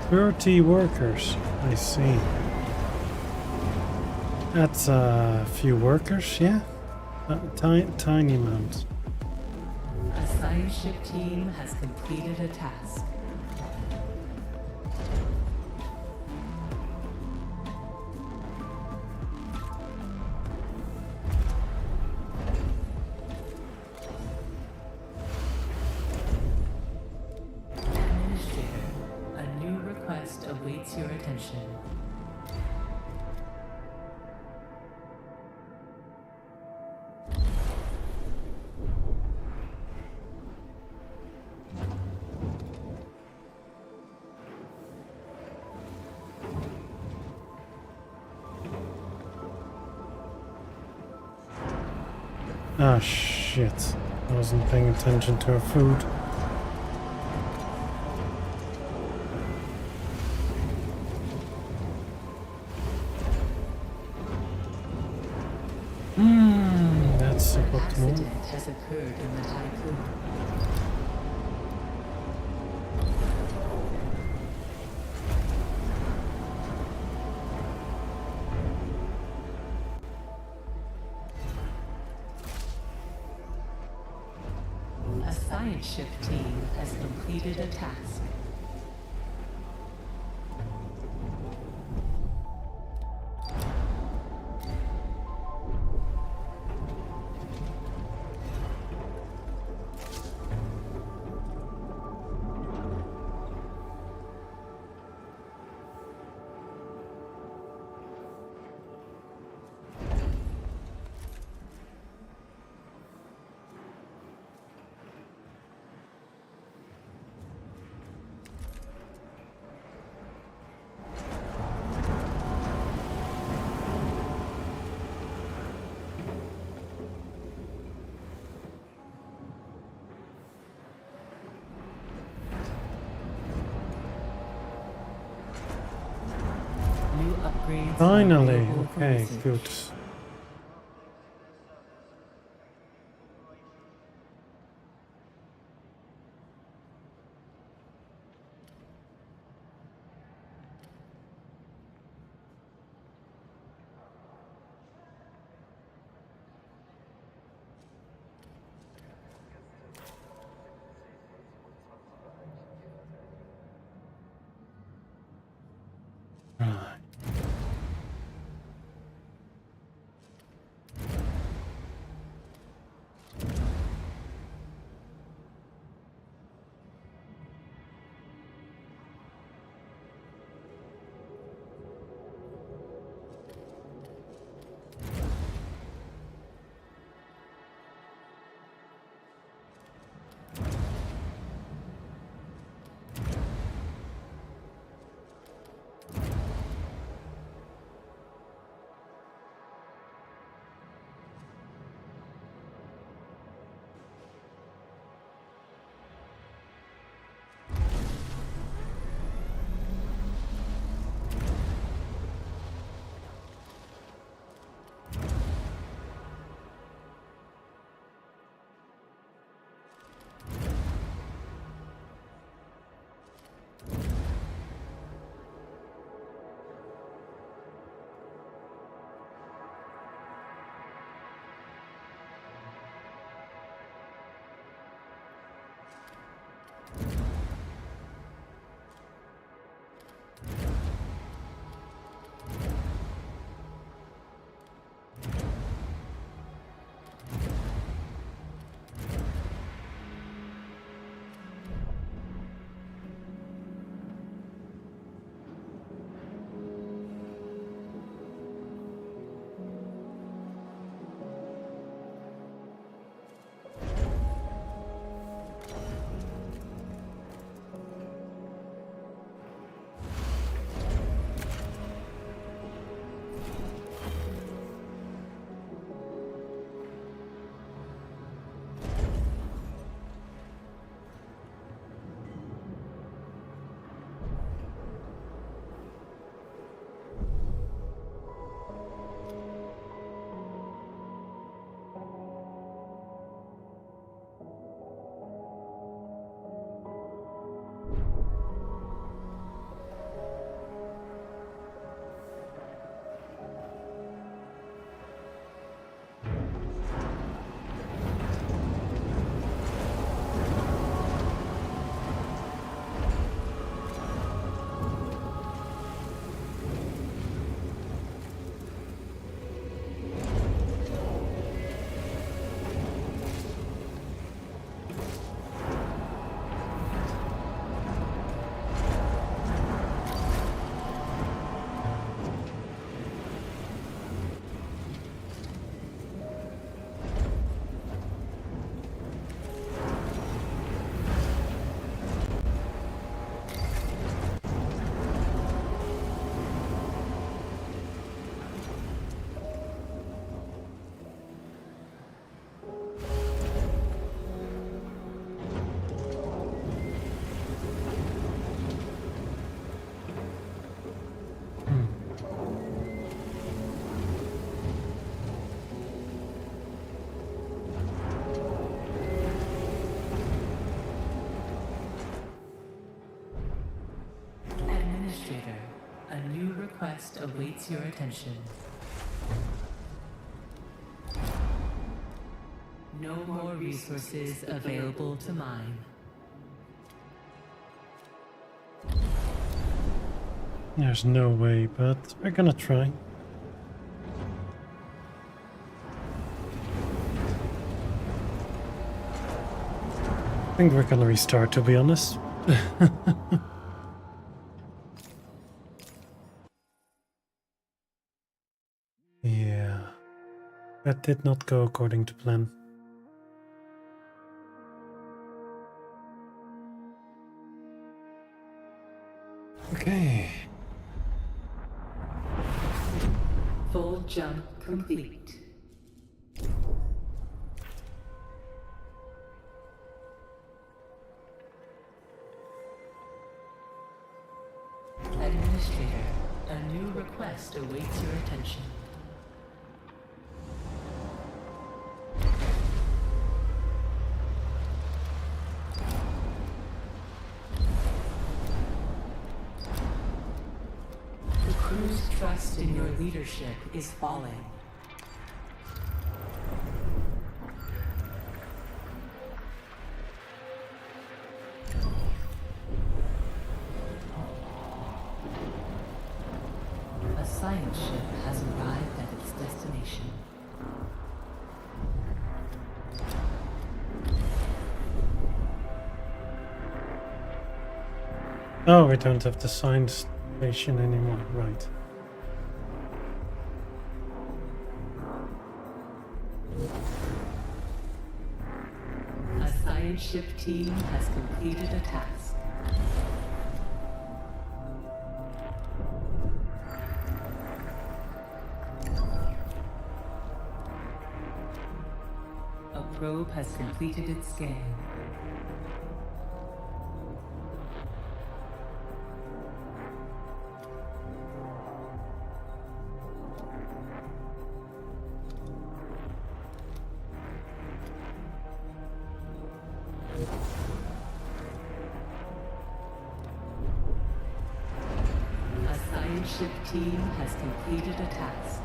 S1: "30 workers, I see. That's a few workers, yeah? A tiny amount.
S2: A science ship team has completed a task. Administrator, a new request awaits your attention.
S1: Ah, shit. I wasn't paying attention to her food. That's
S2: An
S1: suboptimal.
S2: accident has occurred in the Tycoon. A science ship team has completed a task. New upgrades. are
S1: Finally,
S2: available for
S1: okay,
S2: research.
S1: good. Right.
S2: awaits your attention. No more resources available to mine.
S1: There's no way, but we're gonna try. I think we're gonna restart, to be honest. Yeah, that did not go according to plan. Okay.
S2: Full jump complete. Administrator, a new request awaits your attention. The crew's trust in your leadership is falling. A science ship has arrived at its destination.
S1: Oh, we don't have the science station anymore, right.
S2: A science ship team has completed a task. A probe has completed its scan. A science ship team has completed a task.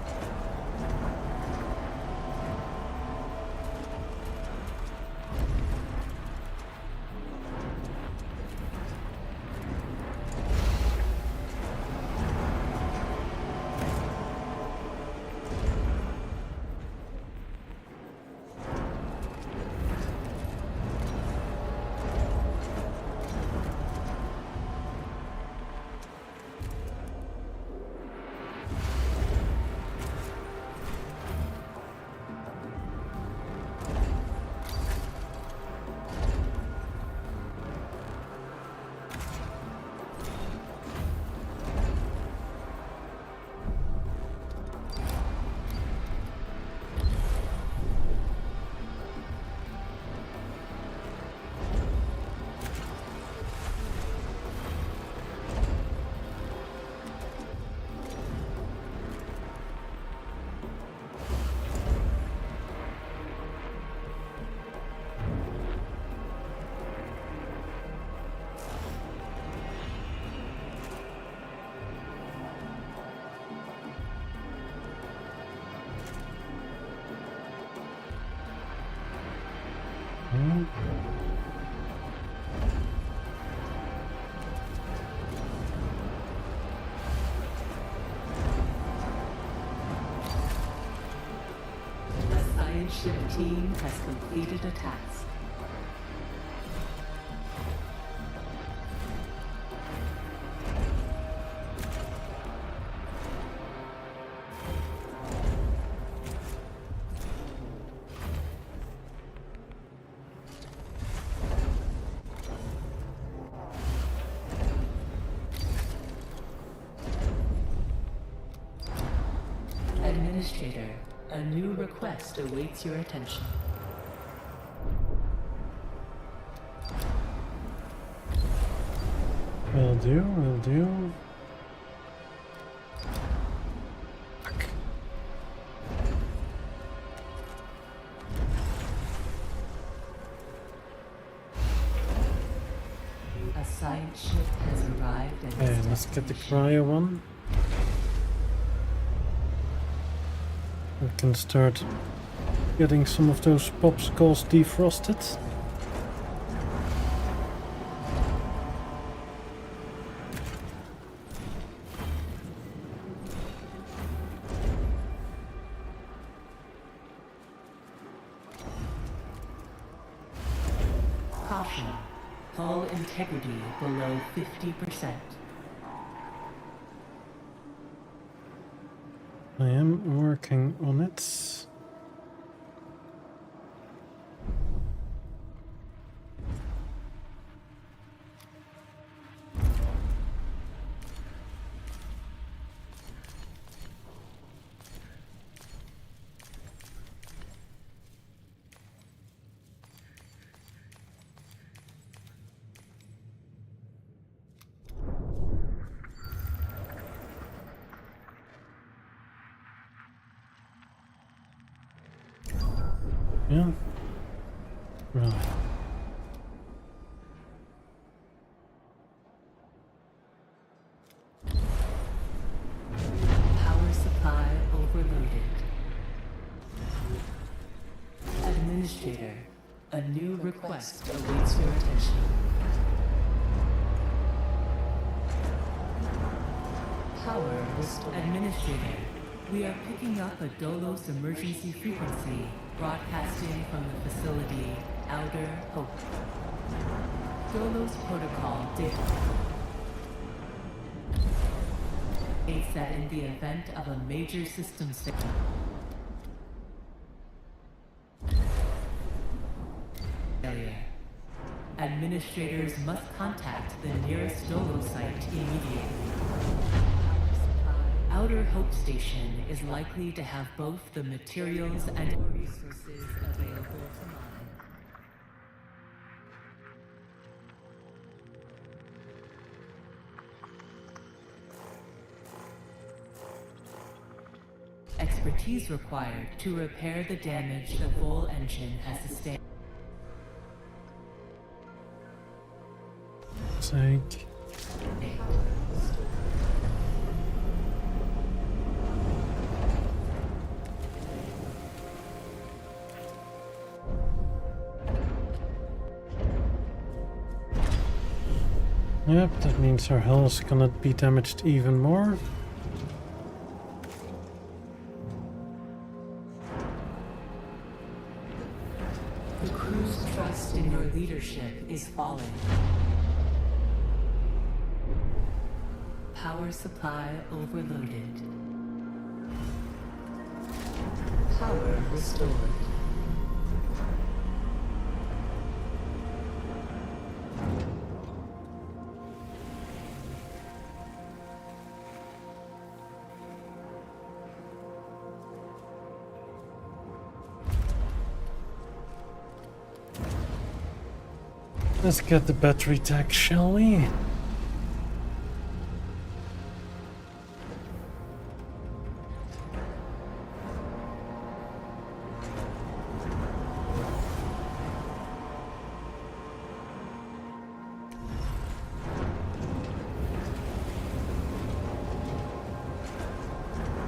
S2: A science ship team has completed a task. Administrator, a new request awaits your attention.
S1: Will do, will do.
S2: A science ship has arrived at
S1: Okay,
S2: its
S1: let's get the
S2: destination.
S1: cryo one. I can start getting some of those popsicles defrosted.
S2: Caution. Hull integrity below 50%.
S1: I am working on it. Yeah. Right.
S2: Power supply overloaded. Administrator, a new request awaits your attention. Power restored. Administrator, we are picking up a Dolos emergency frequency broadcasting from the facility Outer Hope. Dolos protocol data states that in the event of a major systems failure, administrators must contact the nearest Dolo site immediately. Outer Hope Station is likely to have both the materials and resources available to mine. Expertise required to repair the damage the Vol engine has sustained.
S1: Sake. Yep, that means our hull is gonna be damaged even more.
S2: The crew's trust in your leadership is falling. Power supply overloaded. Power restored.
S1: Let's get the battery tech, shall we?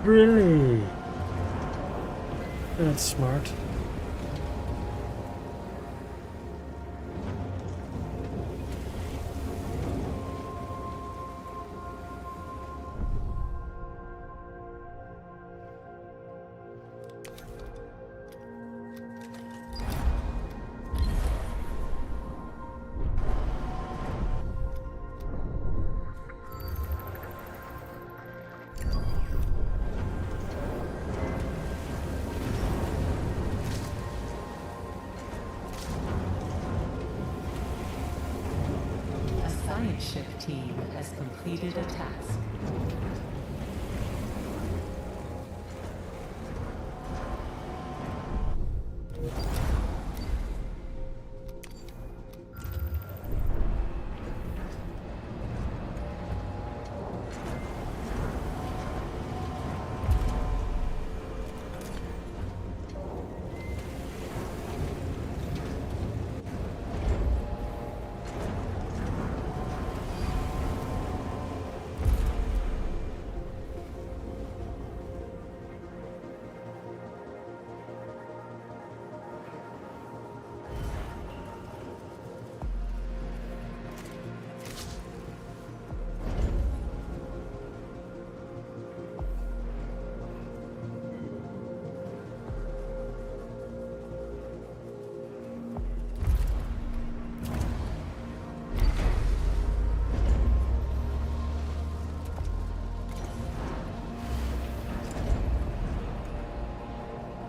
S1: Really? That's smart.
S2: A science ship team has completed a task.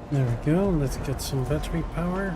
S1: There we go, let's get some battery power.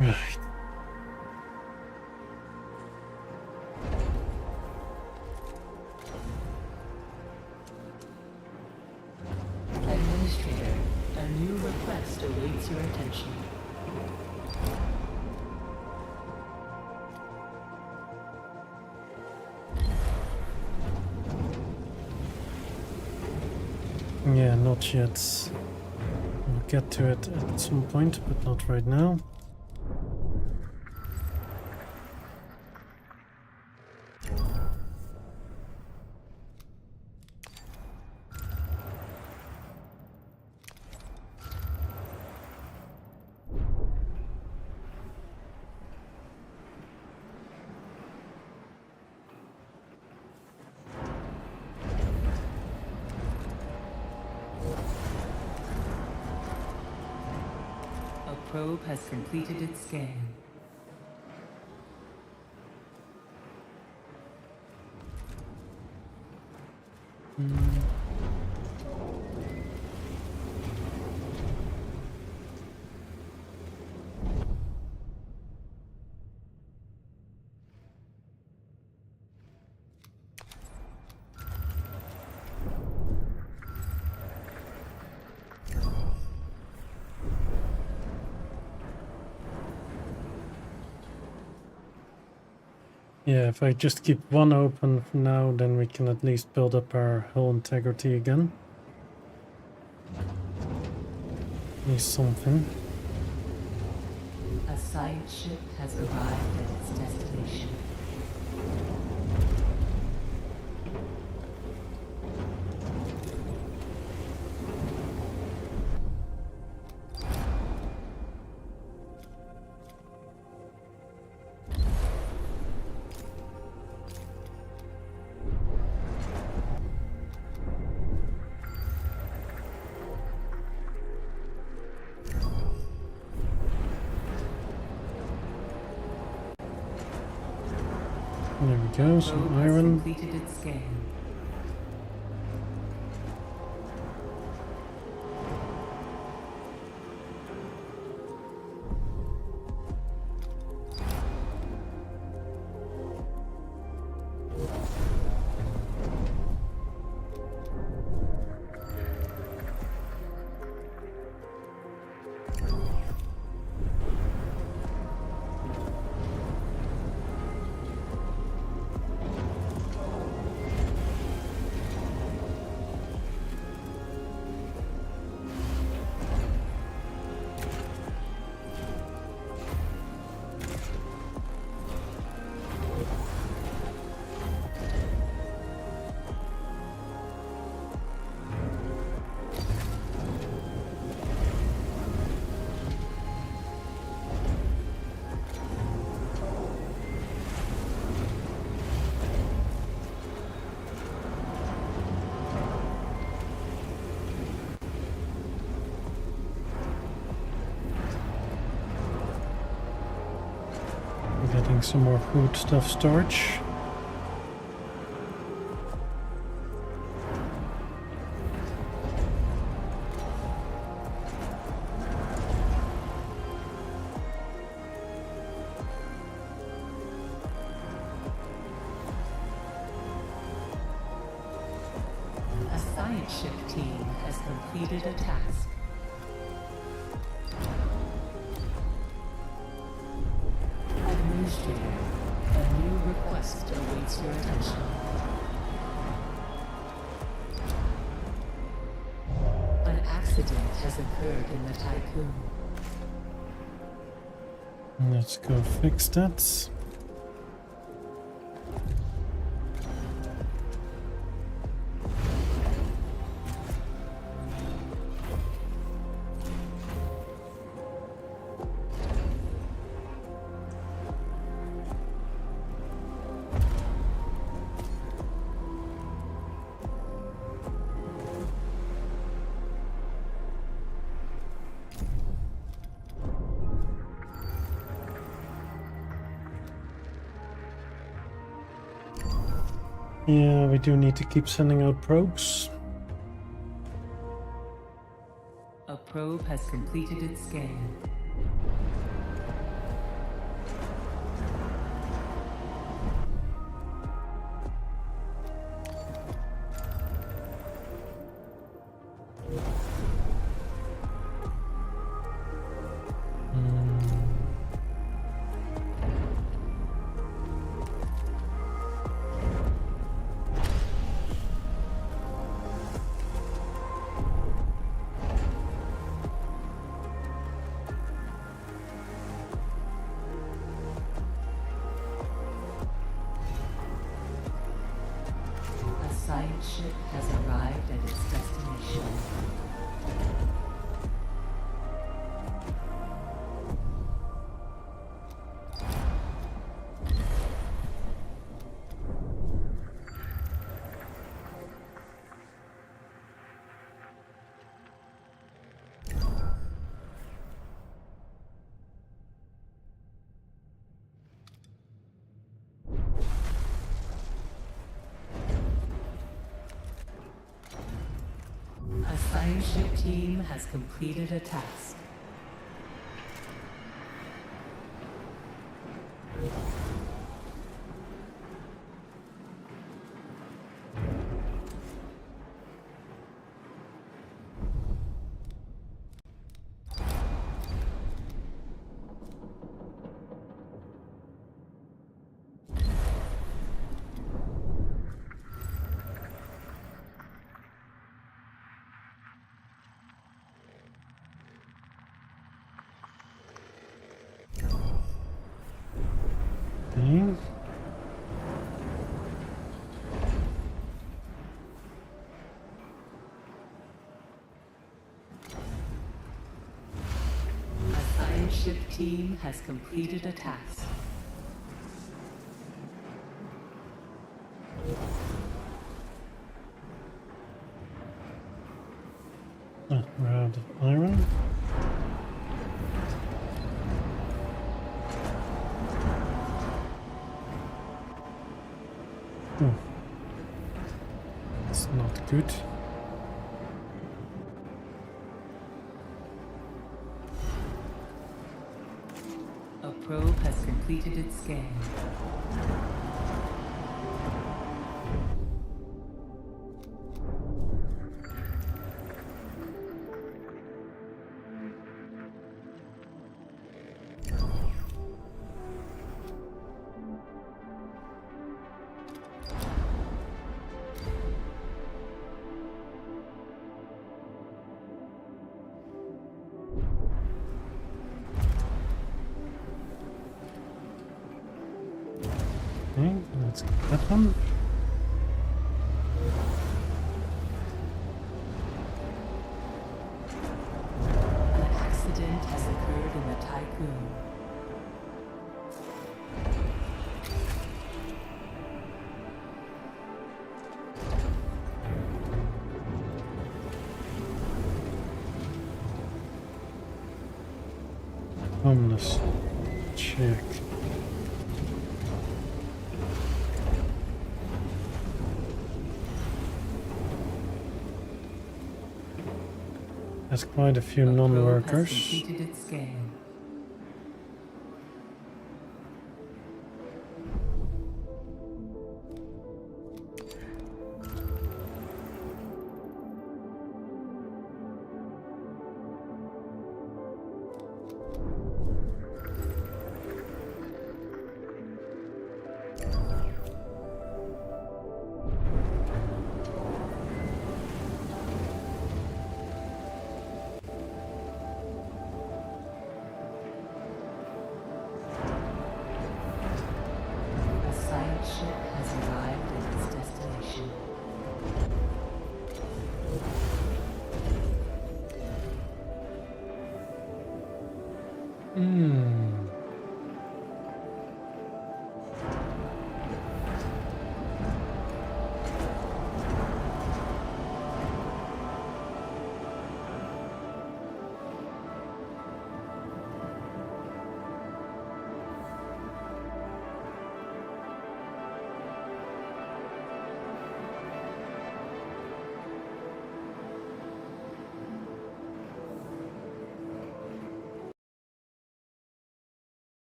S1: Right.
S2: Administrator, a new request awaits your attention.
S1: Yeah, not yet. We'll get to it at some point, but not right now.
S2: A probe has completed its scan.
S1: Yeah, if I just keep one open for now, then we can at least build up our hull integrity again. At least something.
S2: A science ship has arrived at its destination.
S1: There we go, some
S2: Probe has
S1: iron.
S2: completed its scan.
S1: Getting some more food stuff storage.
S2: A science ship team has completed a task. Administrator, a new request next awaits your attention. An accident has occurred in the Tycoon.
S1: Let's go fix that. Yeah, we do need to keep sending out probes.
S2: A probe has completed its scan. A science ship has arrived at its destination. A science ship team has completed a task.
S1: Okay.
S2: A science ship team has completed a task.
S1: Ah, we're out of iron. Oh. It's not good.
S2: A probe has completed its scan.
S1: Okay, let's get that one.
S2: An accident has occurred in the Tycoon.
S1: Homeless. Check. There's quite a few
S2: A probe has
S1: non-workers.
S2: completed its scan.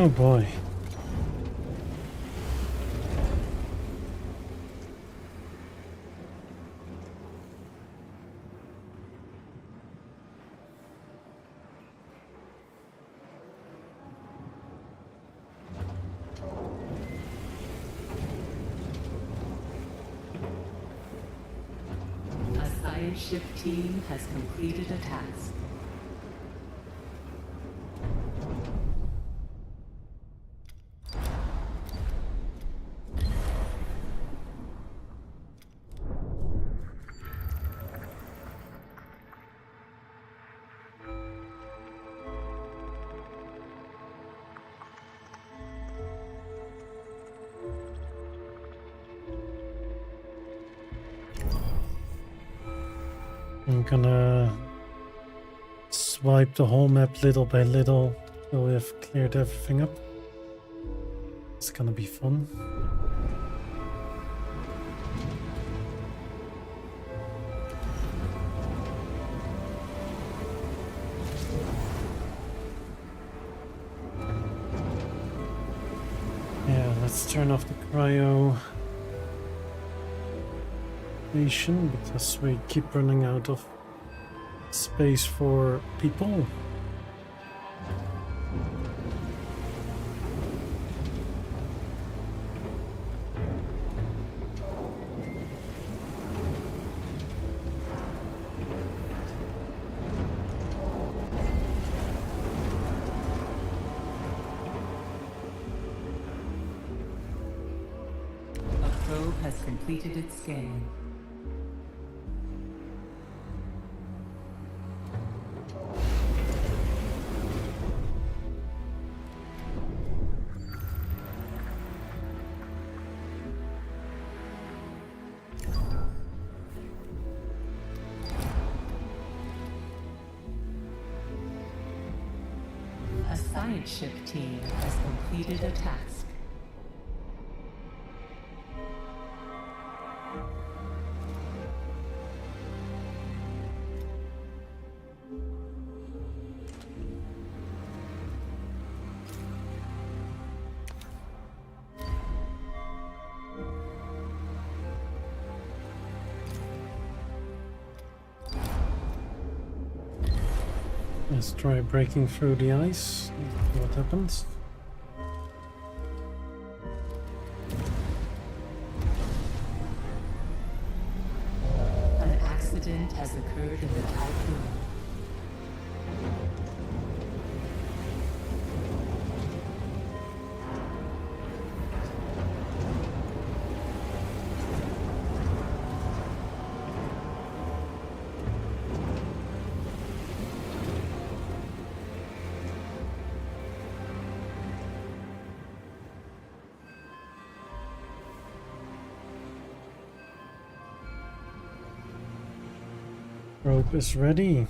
S1: Oh boy.
S2: A science ship team has completed a task.
S1: I'm gonna swipe the whole map little by little till we have cleared everything up. It's gonna be fun. Yeah, let's turn off the cryo station because we keep running out of space for people.
S2: A probe has completed its scan. A science ship team has completed a task.
S1: Let's try breaking through the ice. See what happens.
S2: An accident has occurred in the typhoon.
S1: Rope is ready.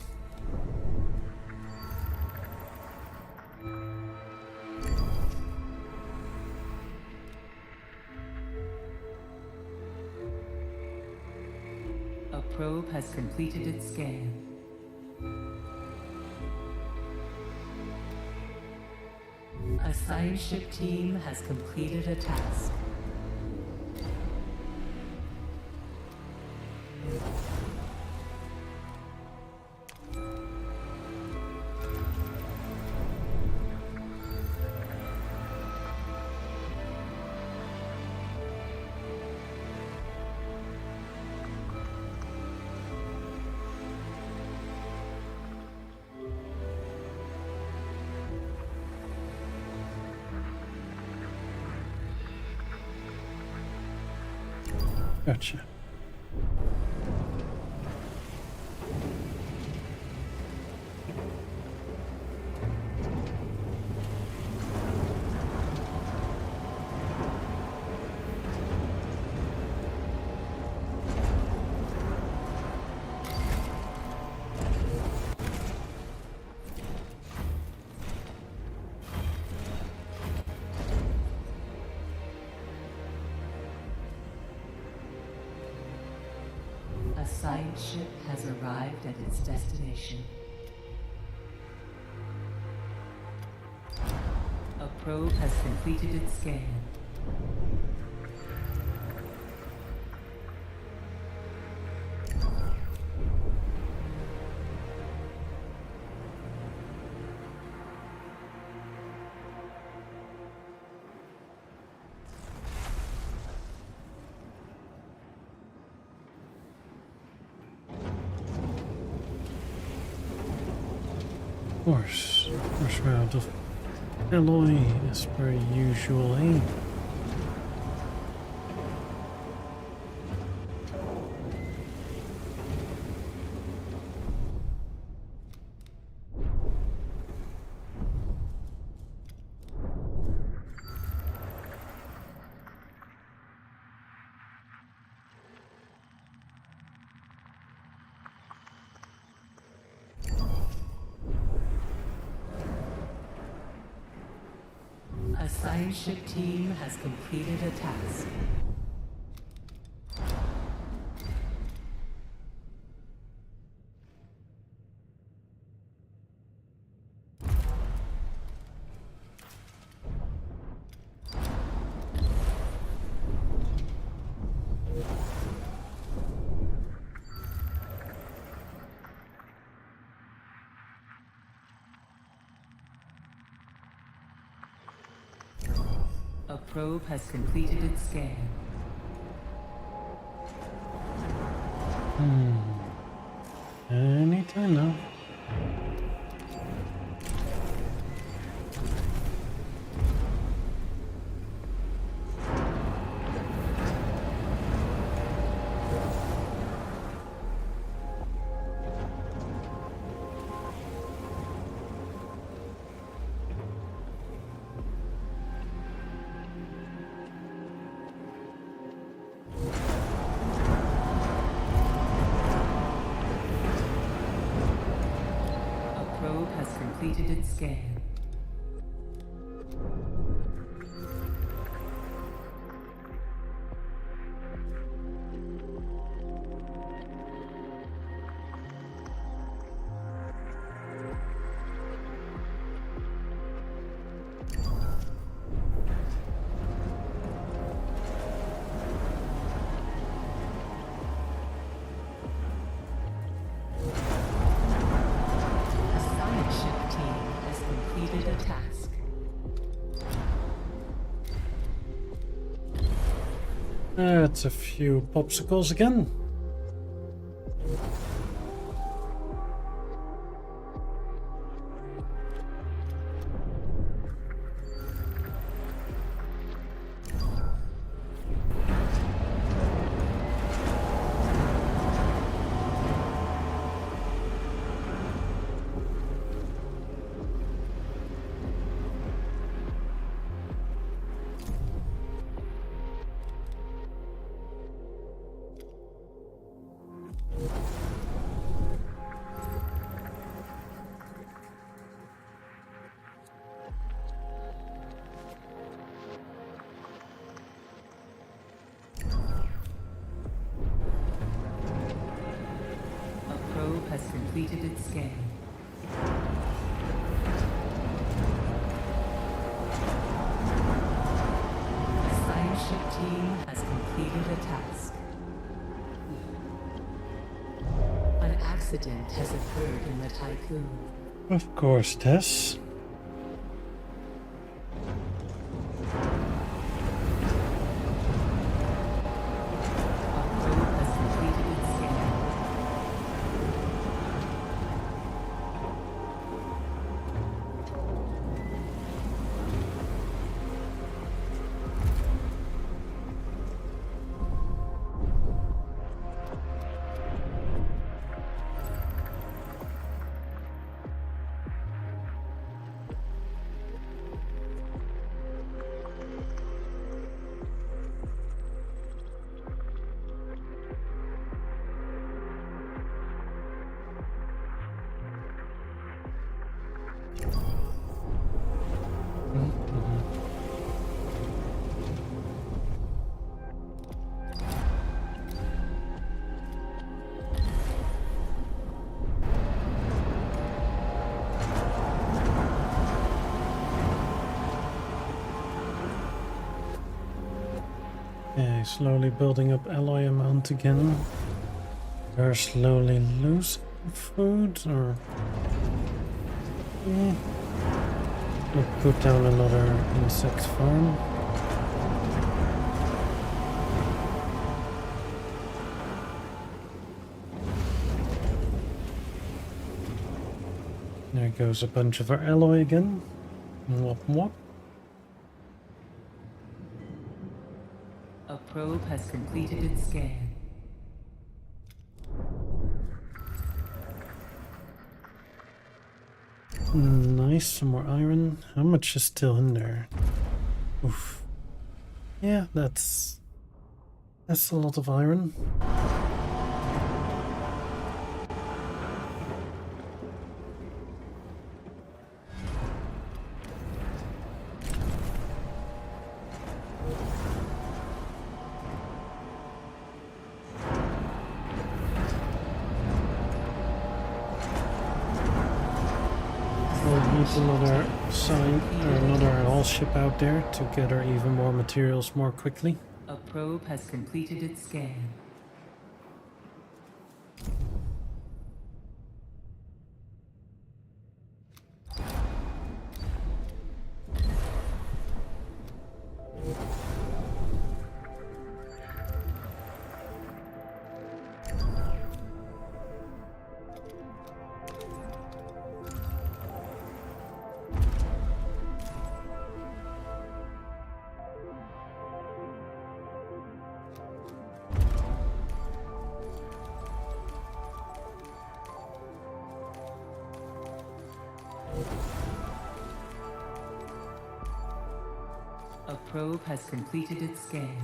S2: A probe has completed its scan. A science ship team has completed a task.
S1: Gotcha.
S2: A science ship has arrived at its destination. A probe has completed its scan.
S1: Of course, we're out of alloy as per usual, eh?
S2: A science ship team has completed a task. A probe has completed its scan.
S1: Anytime now.
S2: A probe has completed its scan. A science ship team has completed a task.
S1: That's a few popsicles again.
S2: A probe has completed its scan. A science ship team has completed a task. An accident has occurred in the Tycoon.
S1: Of course, Tess.
S2: A probe has completed its scan.
S1: Okay, slowly building up alloy amount again. We're slowly losing food, or... Yeah. We'll put down another insect farm. There goes a bunch of our alloy again. Mwop mwop.
S2: A probe has completed its scan.
S1: Nice, some more iron. How much is still in there? Oof. Yeah, that's a lot of iron. Another sign or another hull ship out there to gather even more materials more quickly.
S2: A probe has completed its scan. A probe has completed its scan.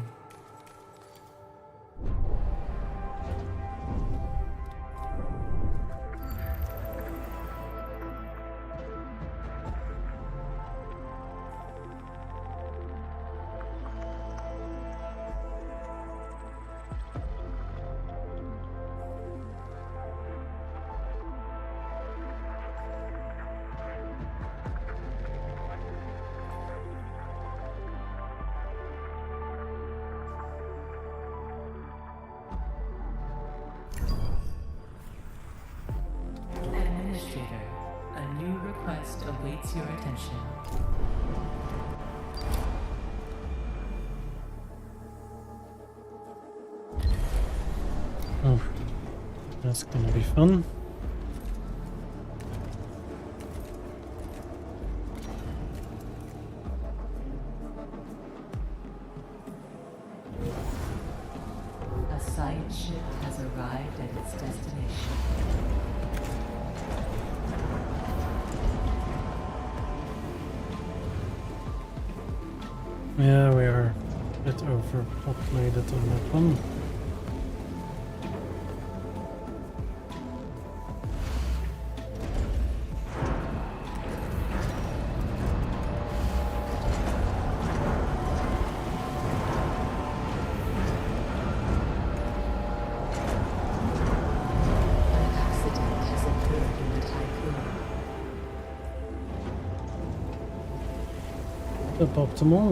S2: Administrator, a new request awaits your attention.
S1: Oh, that's gonna be fun.
S2: A science ship has arrived at its destination.
S1: Yeah, we are a bit overpopulated on that one.
S2: An accident has occurred in the Typhoon.
S1: Suboptimal.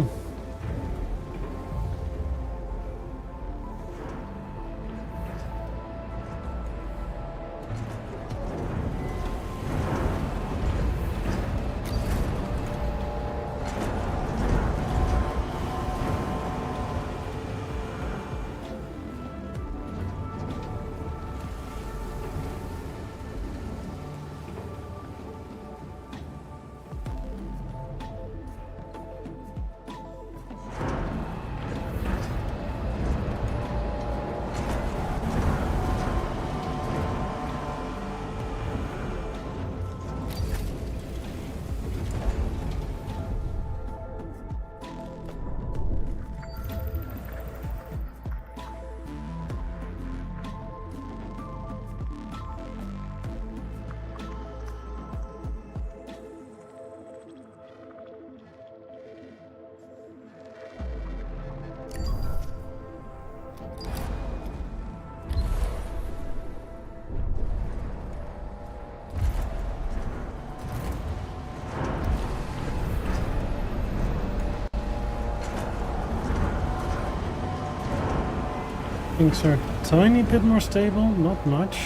S1: Things are a tiny bit more stable, not much,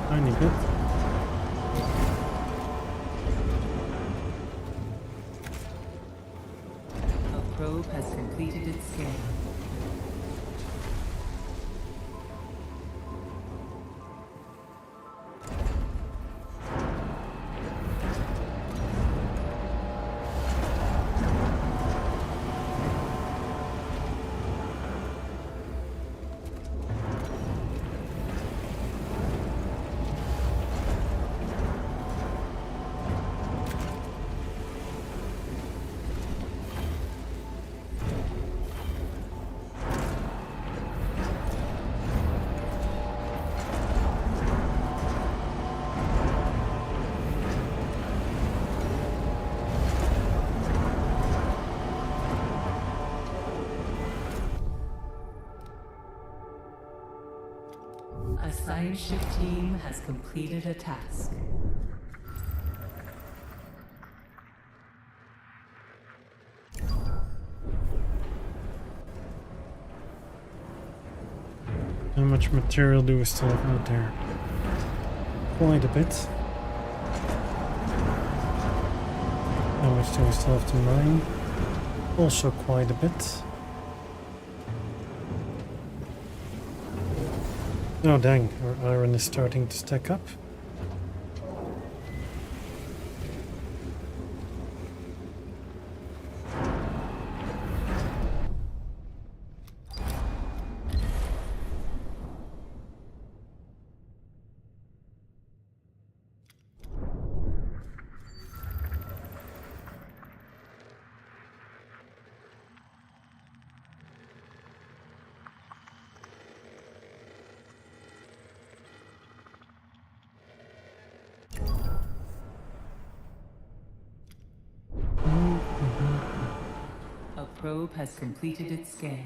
S1: tiny bit.
S2: A probe has completed its scan. A science ship team has completed a task.
S1: How much material do we still have out there? Quite a bit. How much do we still have to mine? Also quite a bit. Oh dang, our iron is starting to stack up.
S2: A probe has completed its scan.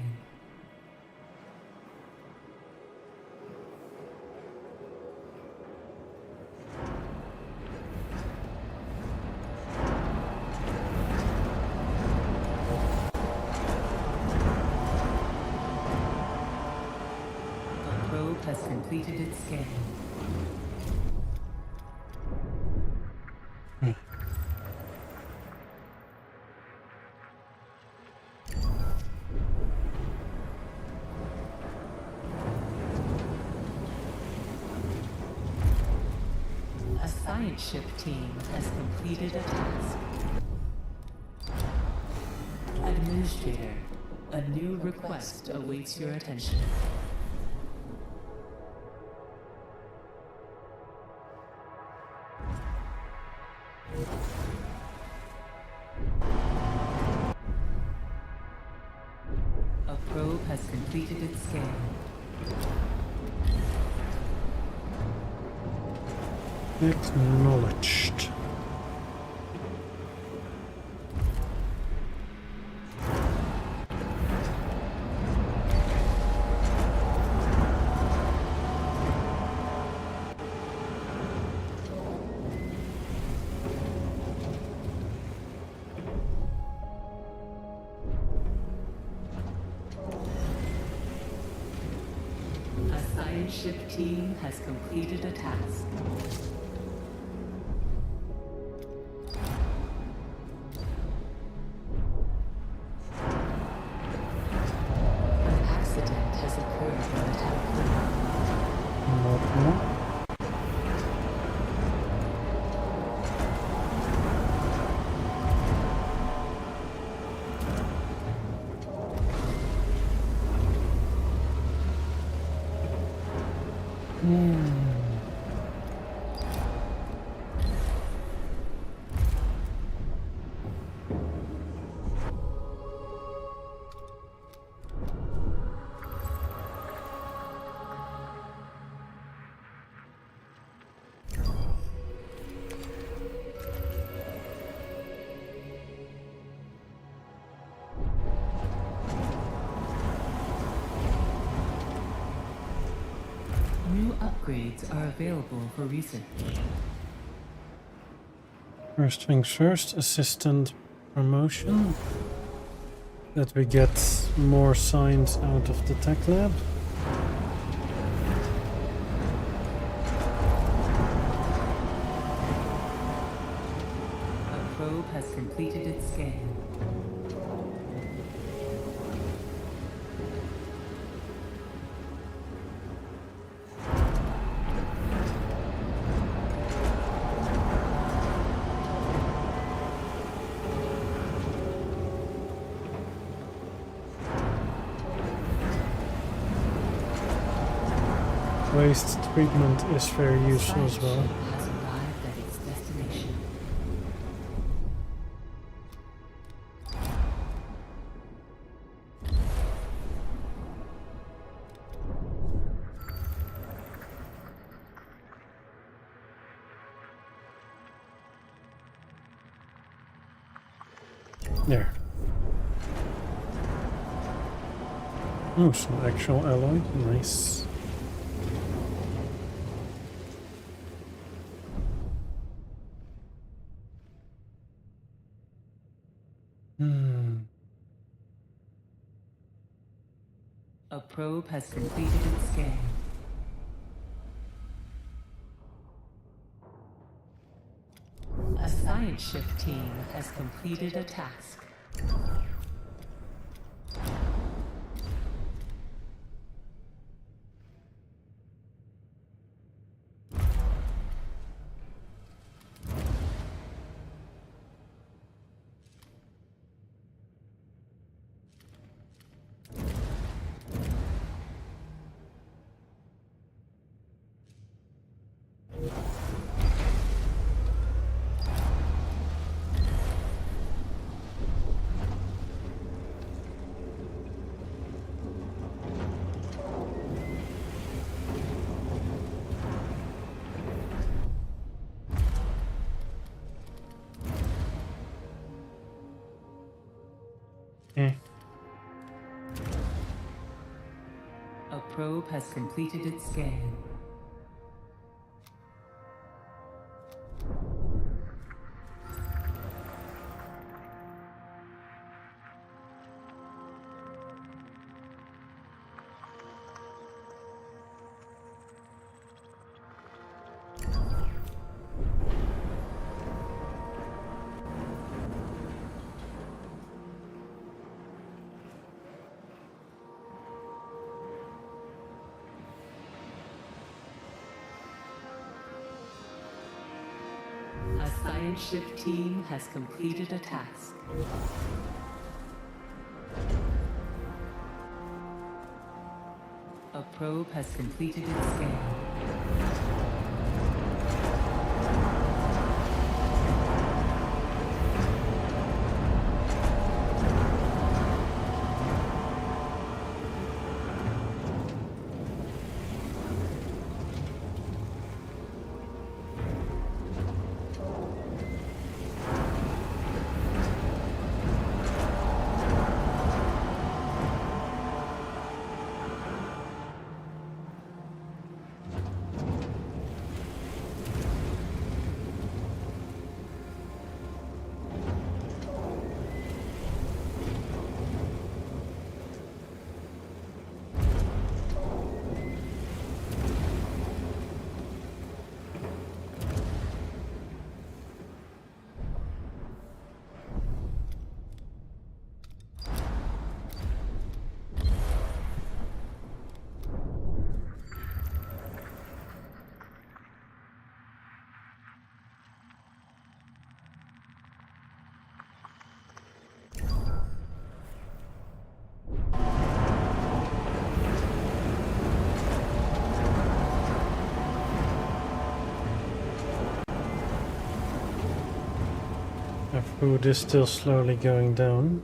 S2: A probe has completed its scan. A science ship team has completed a task. Administrator, a new request awaits your attention. A probe has completed its scan.
S1: Acknowledged.
S2: A science ship team has completed a task. An accident has occurred on the Typhoon.
S1: Not more.
S2: New upgrades are available for research.
S1: First things first, assistant promotion. That we get more science out of the tech lab.
S2: scan.
S1: Waste treatment is very useful as well.
S2: Has arrived at its destination.
S1: There. Oh, some actual alloy. Nice.
S2: A probe has completed its scan. A science shift team has completed a task. A probe has completed its scan. A science shift team has completed a task. A probe has completed its scan.
S1: Our food is still slowly going down.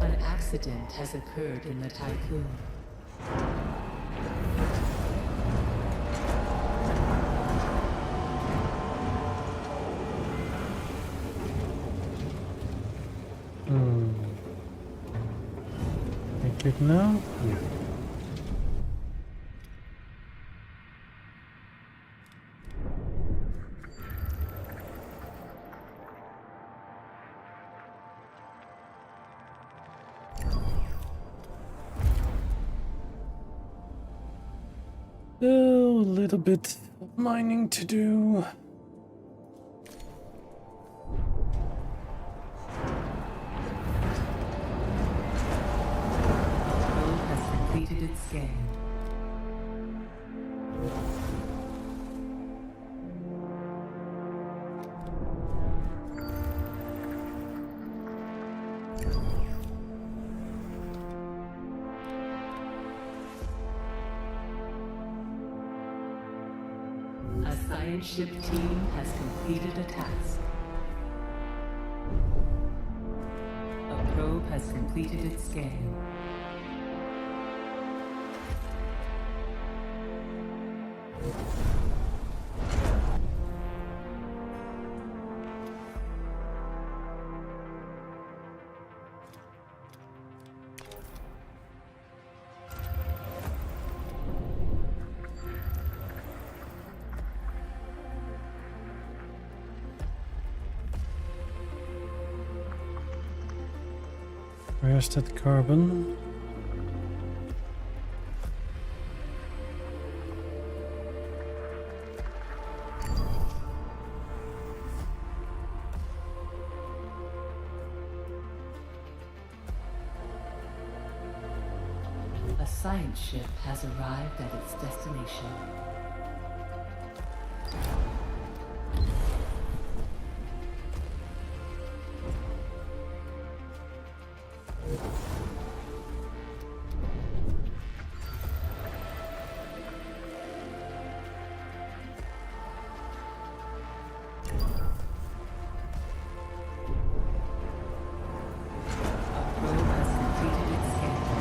S2: An accident has occurred in the Tycoon.
S1: Make it now? Yeah. Still a little bit of mining to do.
S2: science ship team has completed a task. A probe has completed its scan.
S1: Where's that carbon?
S2: A science ship has arrived at its destination. A probe has completed its scan. Probe has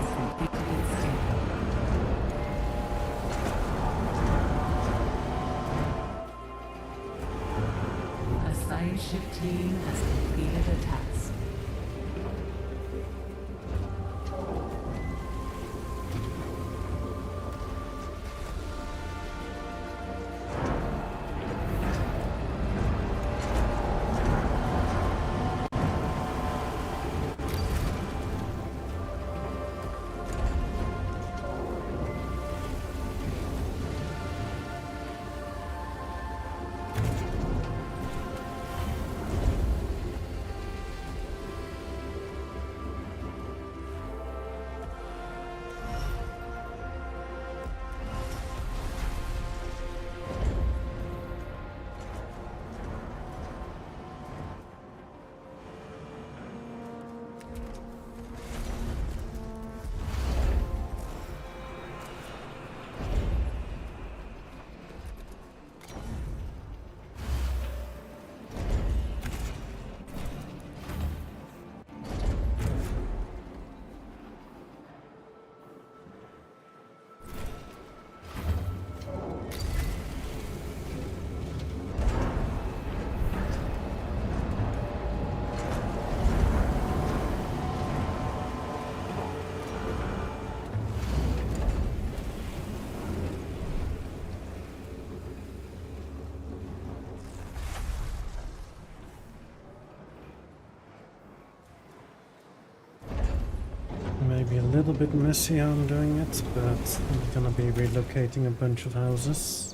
S2: completed its scan. A science ship team has completed a task.
S1: Maybe a little bit messy how I'm doing it, but I'm gonna be relocating a bunch of houses.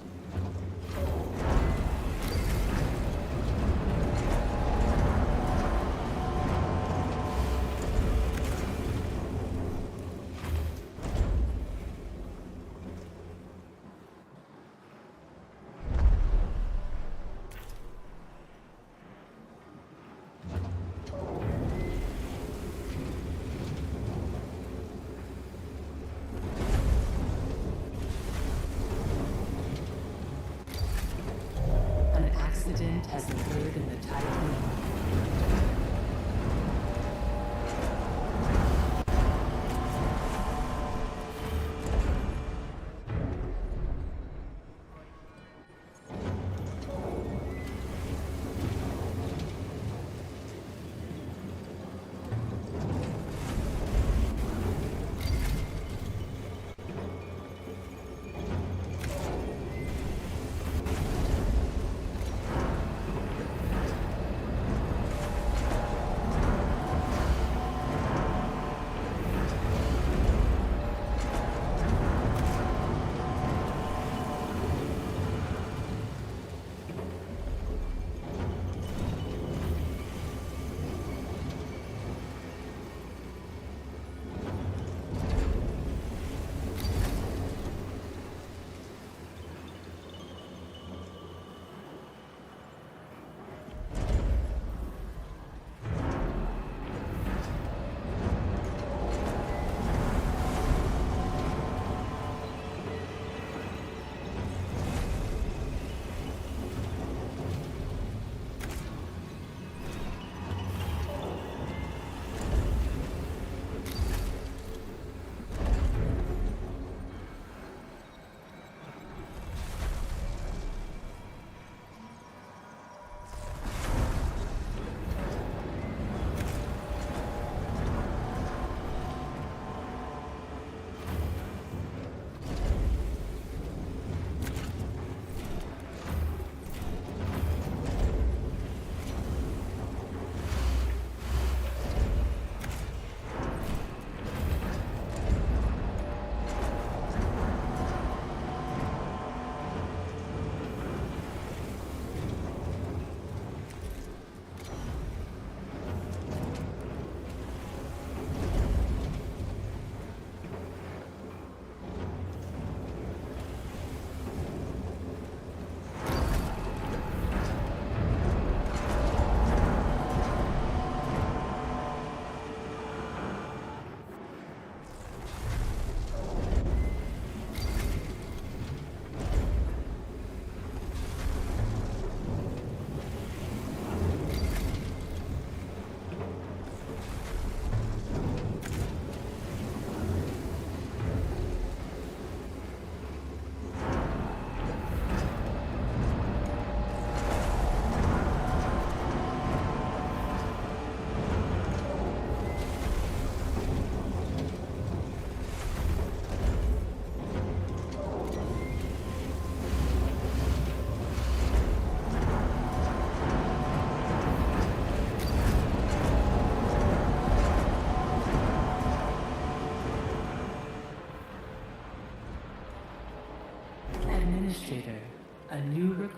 S2: An accident has occurred in the Typhoon.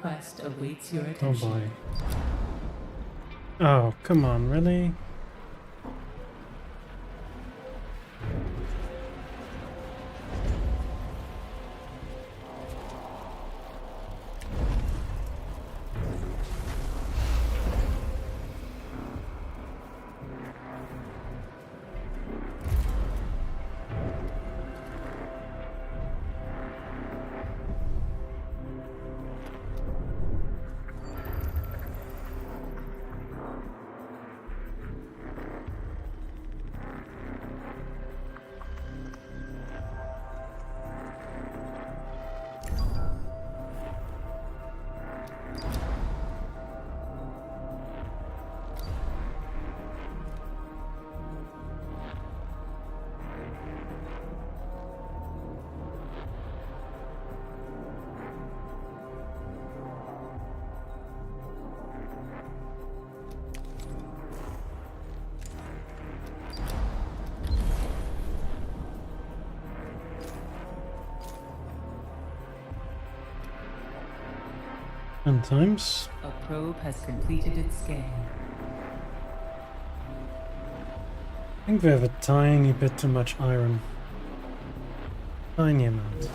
S2: request awaits your
S1: Oh
S2: attention.
S1: boy. Oh, come on, really? Sometimes.
S2: A probe has completed its scan.
S1: I think we have a tiny bit too much iron. Tiny amount.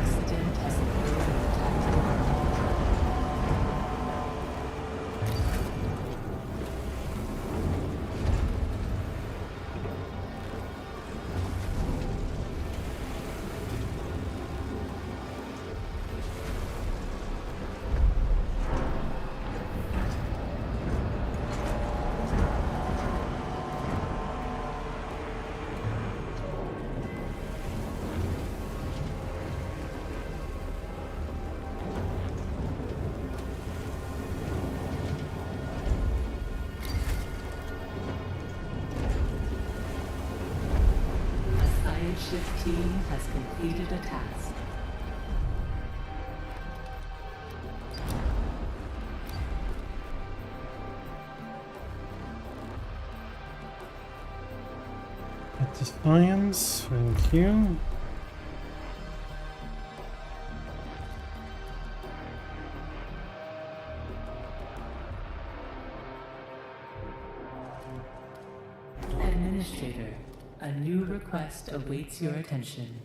S2: Accident has occurred in the Typhoon. A science shift team has completed a task.
S1: Defiance, thank you.
S2: Administrator, a new request awaits your attention.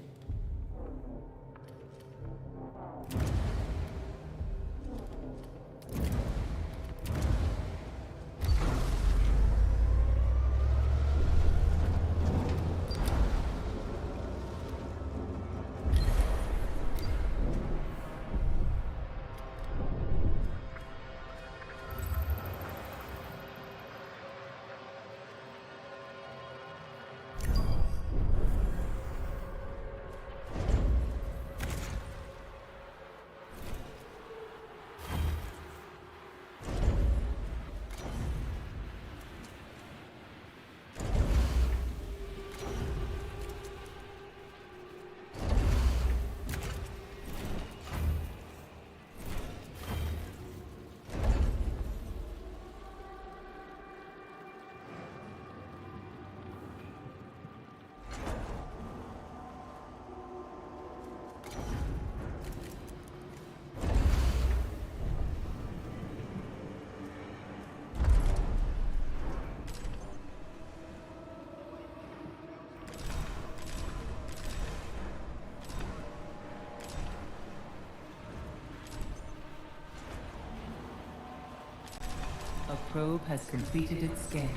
S2: A probe has completed its scan.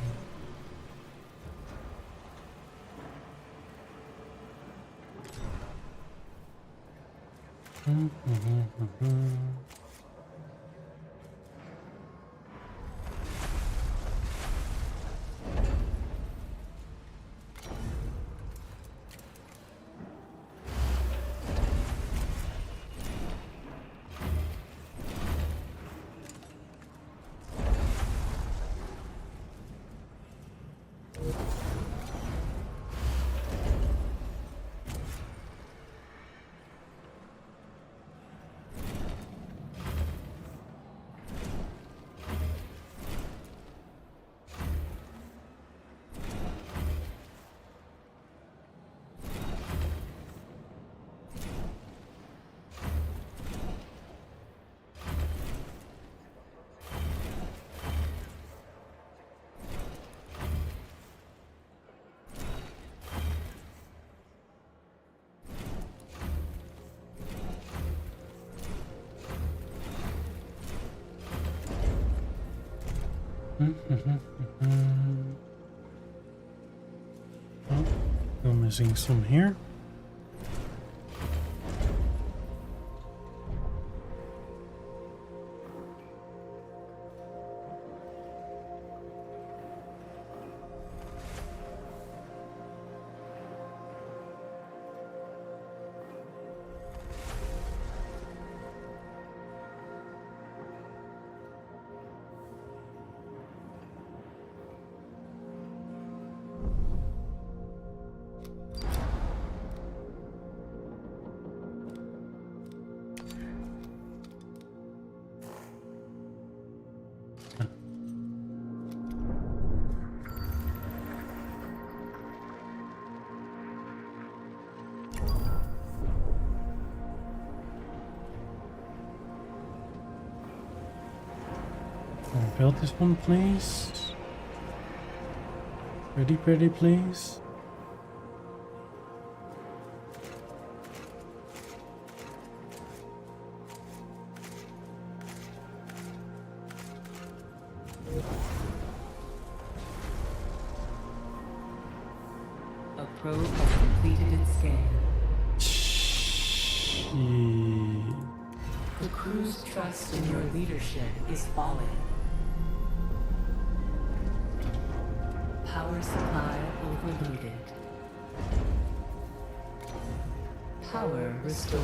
S1: Oh, still missing some here. Build this one, please. Pretty, please.
S2: A probe has completed its scan. The crew's trust in your leadership is falling. Power supply overloaded. Power restored.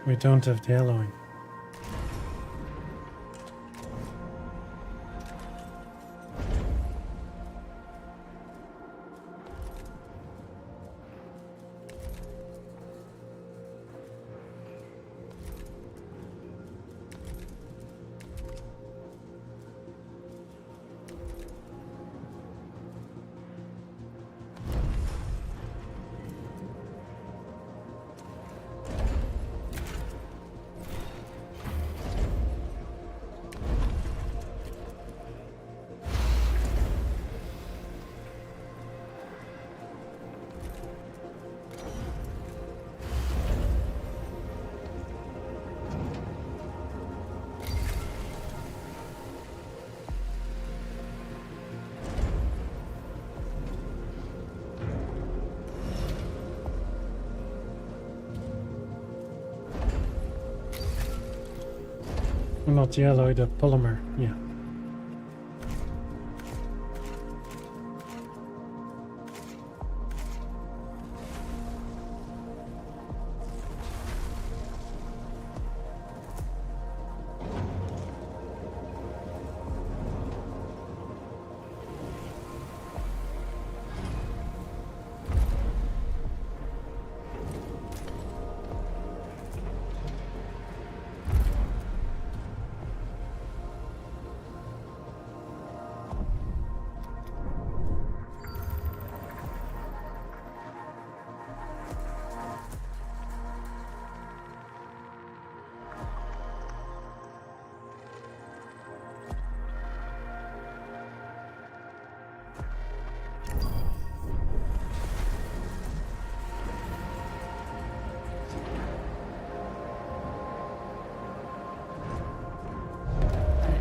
S1: We don't have the alloy. Not the alloy, the polymer, yeah.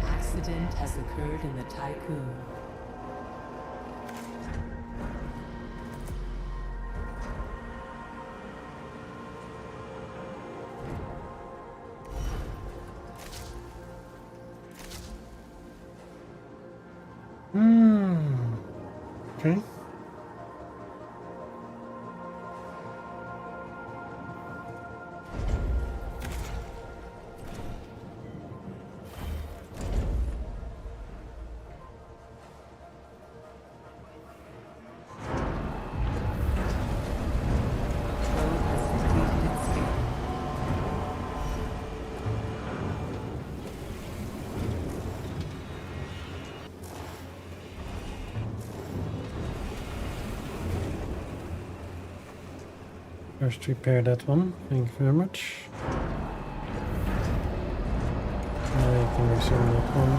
S2: Accident has occurred in the Tycoon.
S1: Okay. First repair that one. Thank you very much. Now you can resume that one.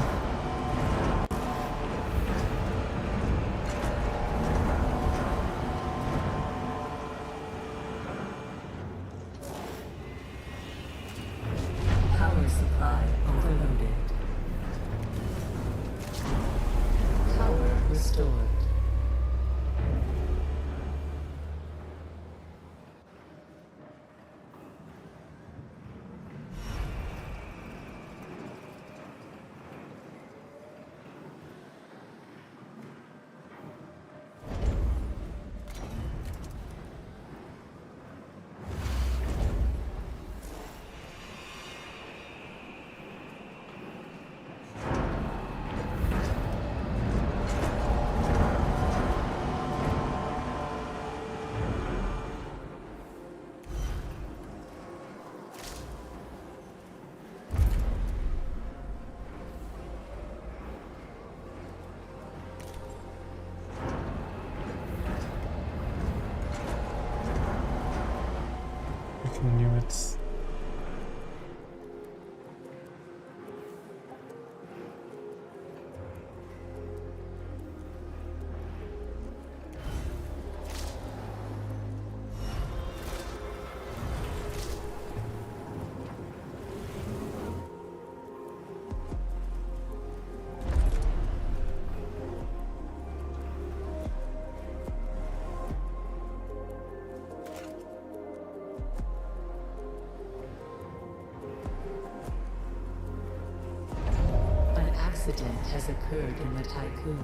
S2: Power supply overloaded. Power restored.
S1: Knew it.
S2: Accident has occurred in the Tycoon.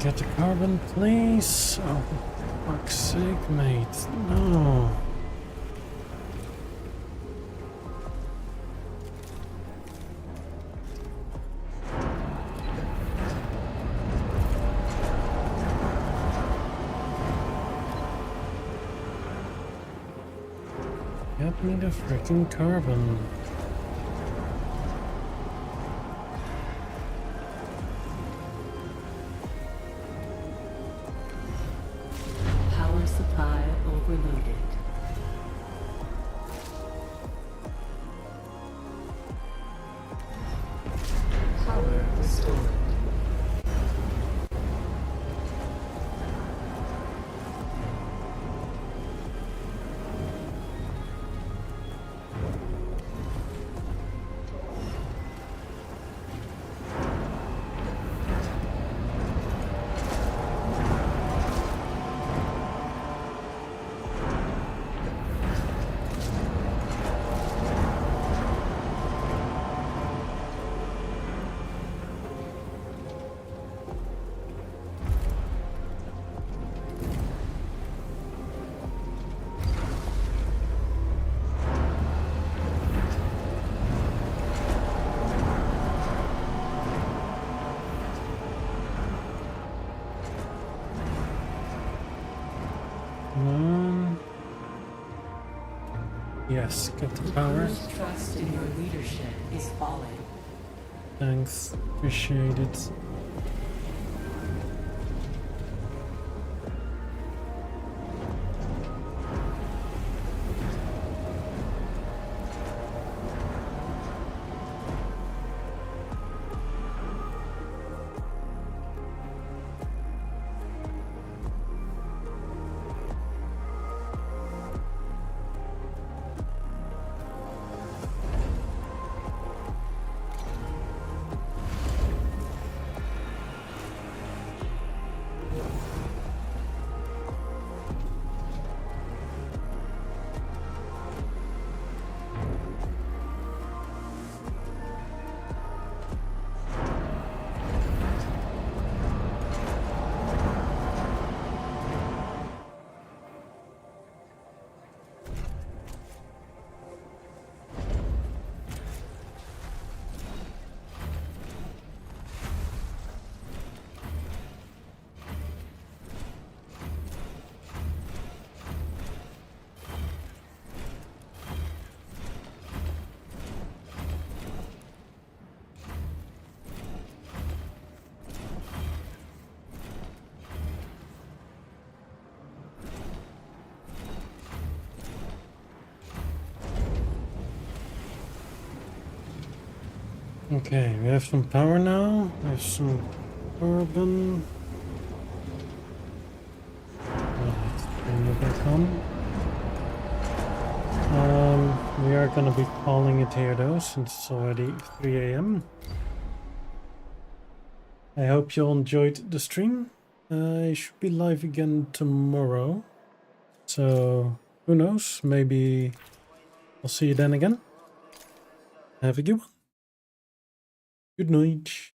S1: Get the carbon, please. Oh, for fuck's sake, mate. No. Get me the freaking carbon.
S2: Supply overloaded. Power restored.
S1: Yes, get the power.
S2: Trust in your leadership is falling.
S1: Thanks, appreciate it. Okay, we have some power now. We have some carbon. Let's bring it back on. We are gonna be calling it here though, since it's already 3 a.m. I hope you all enjoyed the stream. I should be live again tomorrow. So, who knows? Maybe I'll see you then again. Have a good one. Good night.